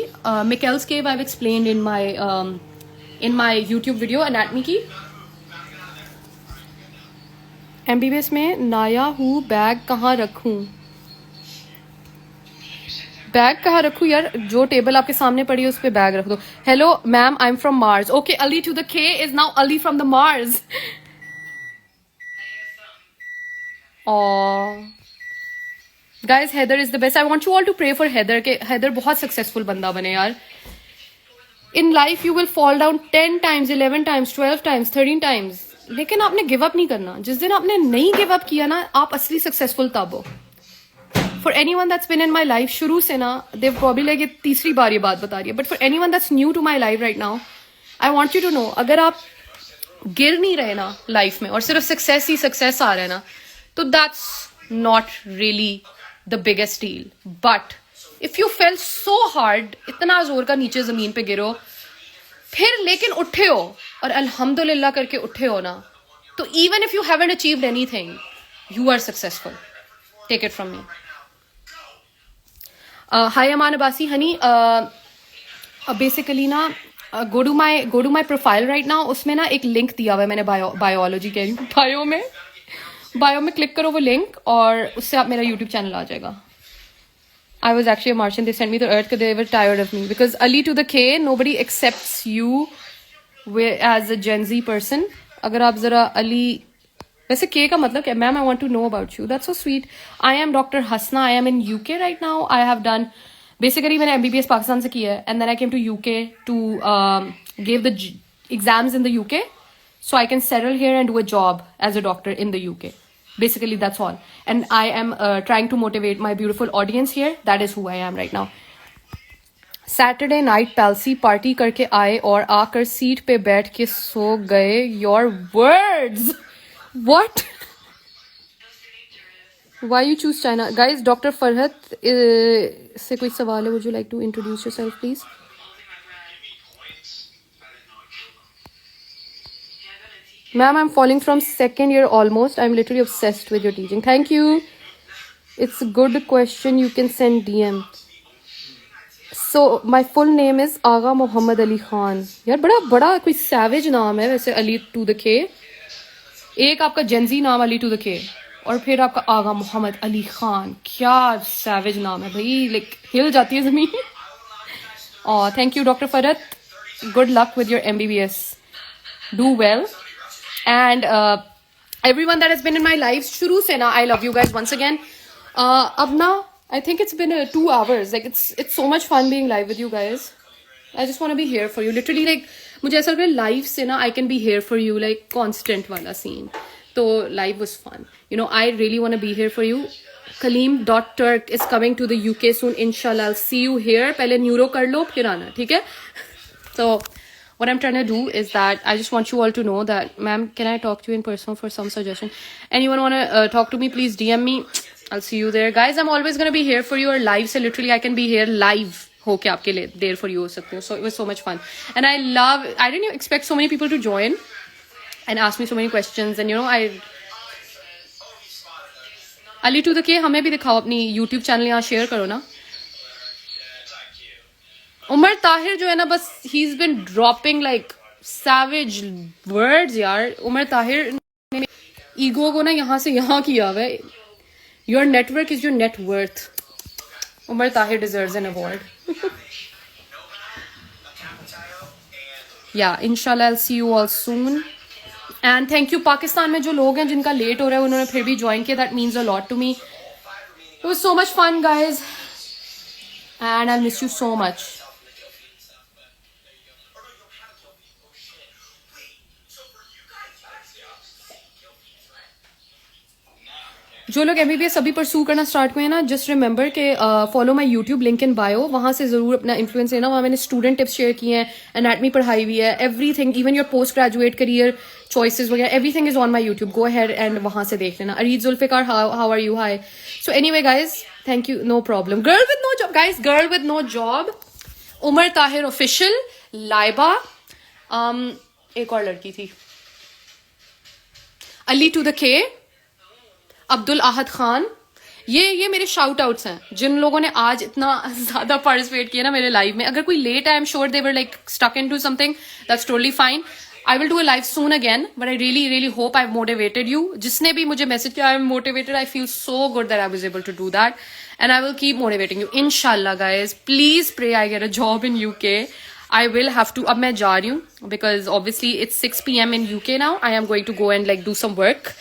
Mikkel's cave I've explained in my YouTube video anatomy की. MBBS में नाया हूँ, बैग कहाँ रखूँ? बैग कहाँ रखूँ यार? जो टेबल आपके सामने पड़ी है उस पे बैग रख दो. Hello ma'am, I am from Mars. Okay, Ali to the K is now Ali from the Mars. Aww. Guys, Heather is the best. I want you all to pray for Heather कि Heather बहुत successful बंदा बने यार. In life you will fall down 10 times, 11 times, 12 times, 13 times. लेकिन आपने give up नहीं करना. जिस दिन आपने नहीं give up किया ना, आप असली successful तब हो. For anyone that's been in my life शुरू से ना, they've probably like ये तीसरी बार ये बात बता रही है. But for anyone that's new to my life right now, I want you to know, अगर आप गिर नहीं रहे ना life में और सिर्फ success ही success आ रहा है ना, तो that's not really the biggest deal. But if you fell so hard, इतना जोर का नीचे जमीन पे गिरो, फिर लेकिन उठे हो और अल्हम्दुलिल्लाह करके उठे हो ना, तो even if you haven't achieved anything, you are successful. Take it from me. Hi Aman Abbasi, honey. Basically ना, go to my profile right now. उसमें ना एक लिंक दिया हुआ है मैंने बायोलॉजी कह रही हूँ, बायो में क्लिक करो वो लिंक और उससे आप मेरा YouTube चैनल आ जाएगा. I was actually a Martian. They sent me to Earth because they were tired of me. Because Ali to the K, nobody accepts you as a Gen Z person. अगर आप जरा Ali, वैसे K का मतलब क्या? Ma'am, I want to know about you. That's so sweet. I am Dr. Hasna. I am in UK right now. I have done, basically मैंने MBBS Pakistan से किया है, and then I came to UK to give the exams in the UK. So I can settle here and do a job as a doctor in the UK. Basically, that's all. And I am trying to motivate my beautiful audience here. That is who I am right now. Saturday night palsy party करके आए और आकर seat पे बैठ के सो गए. Your words. What? Why you choose China? Guys, Dr. Farhat से कोई सवाल है? Would you like to introduce yourself, please? Ma'am, I'm falling from second year almost. I'm literally obsessed with your teaching. Thank you. It's a good question. You can send DM. So, my full name is Agha Muhammad Ali Khan. यार बड़ा कोई savage नाम है वैसे. Ali to the K. एक आपका Gen Z नाम Ali to the K. और फिर आपका आगा मोहम्मद अली खान. क्या savage नाम है भाई. Like हिल जाती है ज़मीन. Oh, thank you, Dr. Farhat. Good luck with your MBBS. Do well. And everyone that has been in my lives shuru se na, I love you guys once again. Ab na I think it's been 2 hours, like it's so much fun being live with you guys. I just want to be here for you literally, like मुझे ऐसा लग रहा है live से ना I can be here for you, like constant वाला scene. तो live was fun, you know. I really want to be here for you. Kaleem.Turk is coming to the UK soon, inshallah. I'll see you here. पहले neuro कर लो फिर आना, ठीक है? So what I'm trying to do is that I just want you all to know that, ma'am, can I talk to you in person for some suggestion? Anyone want to talk to me, please DM me. I'll see you there. Guys, I'm always going to be here for you. Or live, so literally I can be here live. होके आपके लिए there for you हो सकती हूँ. So it was so much fun. And I didn't expect so many people to join and ask me so many questions. And you know, Ali to the K, हमें भी दिखाओ अपनी YouTube channel यहाँ share करो ना. उमर ताहिर जो है ना, बस he's been dropping like savage words यार. उमर ताहिर ने ईगो को ना यहाँ से यहाँ किया हुआ है. Your network is your net worth. Umar Tahir deserves an award. Yeah, inshallah I'll see you all soon. And thank you Pakistan में जो लोग हैं जिनका लेट हो रहा है उन्होंने फिर भी join किया. That means a lot to me. It was so much fun, guys. And I'll miss you so much. जो लोग MBBS अभी परसू करना स्टार्ट हुए हैं ना, जस्ट रिमेंबर के follow my YouTube, link in bio. वहाँ से ज़रूर अपना इन्फ्लुएंस लेना. वहाँ मैंने स्टूडेंट टिप्स शेयर किए हैं, एनाटमी पढ़ाई हुई है, everything, even your post graduate career choices वगैरह, everything is on my YouTube. Go ahead and वहाँ से देख लेना. Areej Zulfiqar, how are you? Hi. So anyway guys, thank you. No problem. Girl with no job guys, girl with no job. Umar Tahir official, Laiba, एक और लड़की थी, Ali to the के, अब्दुल अहद खान. ये मेरे शाउट आउट्स हैं जिन लोगों ने आज इतना ज्यादा पार्टिसिपेट किया ना मेरे लाइव में. अगर कोई late, I am sure they were like stuck into something, that's totally fine. I will do a live soon again, but I really really hope I motivated you. जिसने भी मुझे मैसेज किया, I am motivated, I feel so good that I was able to do that, and I will keep motivating you इंशाल्लाह. Guys please pray I get a job in UK. I will have to. अब मैं जा रही हूँ because obviously it's 6 PM in UK now. I am going to go and like do some work.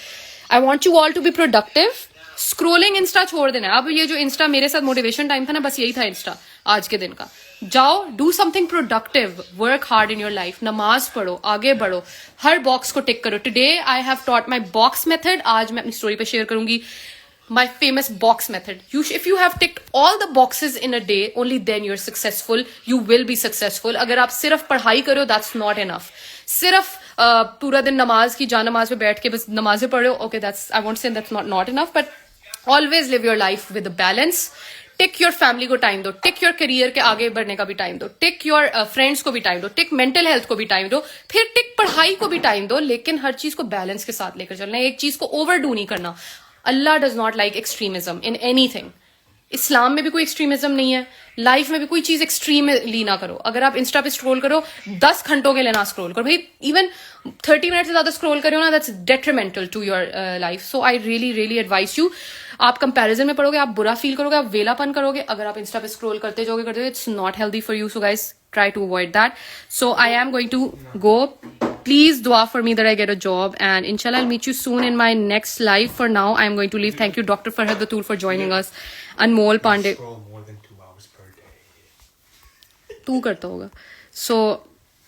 I want you all to be productive. Scrolling Insta छोड़ देना. अब ये जो Insta मेरे साथ मोटिवेशन टाइम था ना, बस यही था Insta आज के दिन का. जाओ, do something productive, work hard in your life. नमाज पढ़ो, आगे बढ़ो, हर बॉक्स को टिक करो. Today I have taught my box method. आज मैं अपनी स्टोरी पे शेयर करूंगी my famous box method. If you have ticked all the boxes in a day, only then you're successful. You will be successful. अगर आप सिर्फ पढ़ाई करो, that's not enough. सिर्फ पूरा दिन नमाज की जा नमाज पे बैठ के बस नमाजें पढ़ो, okay, that's, I won't say that's not enough, but always live your life with a balance. Tick your family को टाइम दो, टिक योर करियर के आगे बढ़ने का भी टाइम दो, टिक योर फ्रेंड्स को भी टाइम दो, टिक मेंटल हेल्थ को भी टाइम दो, फिर टिक पढ़ाई को भी टाइम दो. लेकिन हर चीज को बैलेंस के साथ लेकर चलना है. एक चीज को ओवरडू नहीं करना. अल्लाह does not like extremism in anything. इस्लाम में भी कोई एक्सट्रीमिज्म नहीं है. लाइफ में भी कोई चीज एक्सट्रीमली ना करो. अगर आप इंस्टा पे स्क्रॉल करो 10 घंटों के लिए ना स्क्रॉल करो भाई. इवन 30 मिनट से ज्यादा स्क्रॉल करो ना, that's detrimental to your life. So I really really advise you. आप कंपैरिजन में पढ़ोगे, आप बुरा फील करोगे, आप वेलापन करोगे. अगर आप इंस्टा पे स्क्रॉल करते जाओगे, it's not healthy for you. So guys, try to avoid that. So I am going to go. Please dua for me that I get a job, and inshallah I'll meet you soon in my next live. For now I am going to leave. Thank you Dr. Farhad Batul for joining us. Anmol Pandey. Scroll more than 2 hours per day. तू करता होगा. So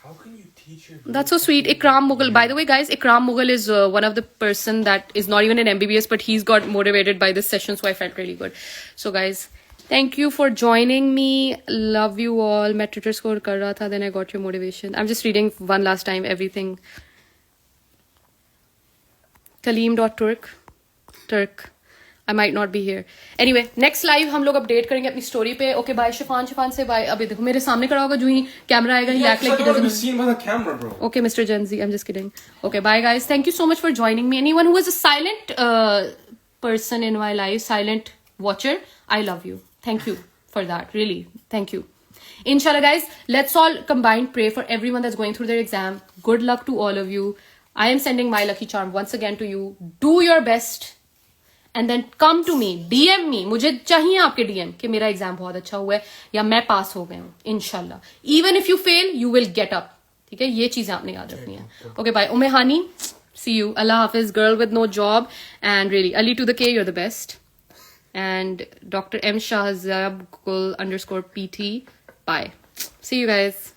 How can you teach your that's so sweet. Ikram Mughal, by the way guys, Ikram Mughal is one of the person that is not even in MBBS, but he's got motivated by this session, so I felt really good. So guys, thank you for joining me. Love you all. मैं Twitter score कर रहा था, then I got your motivation. I'm just reading one last time everything. Kaleem.Turk. I might not be here. Anyway, next live हम लोग update करेंगे अपनी story पे. Okay, bye Shifan से bye. अभी देखो मेरे सामने खड़ा होगा, जो ही कैमरा आएगा ही act like he doesn't. seen by the camera, bro. Okay, Mr. Gen Z, I'm just kidding. Okay, bye guys. Thank you so much for joining me. Anyone who is a silent person in my life, silent watcher, I love you. Thank you for that. Really, thank you. Inshallah guys, let's all combine pray for everyone that's going through their exam. Good luck to all of you. I am sending my lucky charm once again to you. Do your best and then come to me, DM me. मुझे चाहिए आपके DM कि मेरा exam बहुत अच्छा हुआ है या मैं पास हो गया हूँ. इंशाल्लाह. Even if you fail, you will get up. ठीक है, ये चीजें आपने याद रखनी है. Okay, bye. उमेहानी, See you. Allah Hafiz, girl with no job. And really, Ali to the K, you're the best. And Dr. M. Shahzab _PT. Bye. See you guys.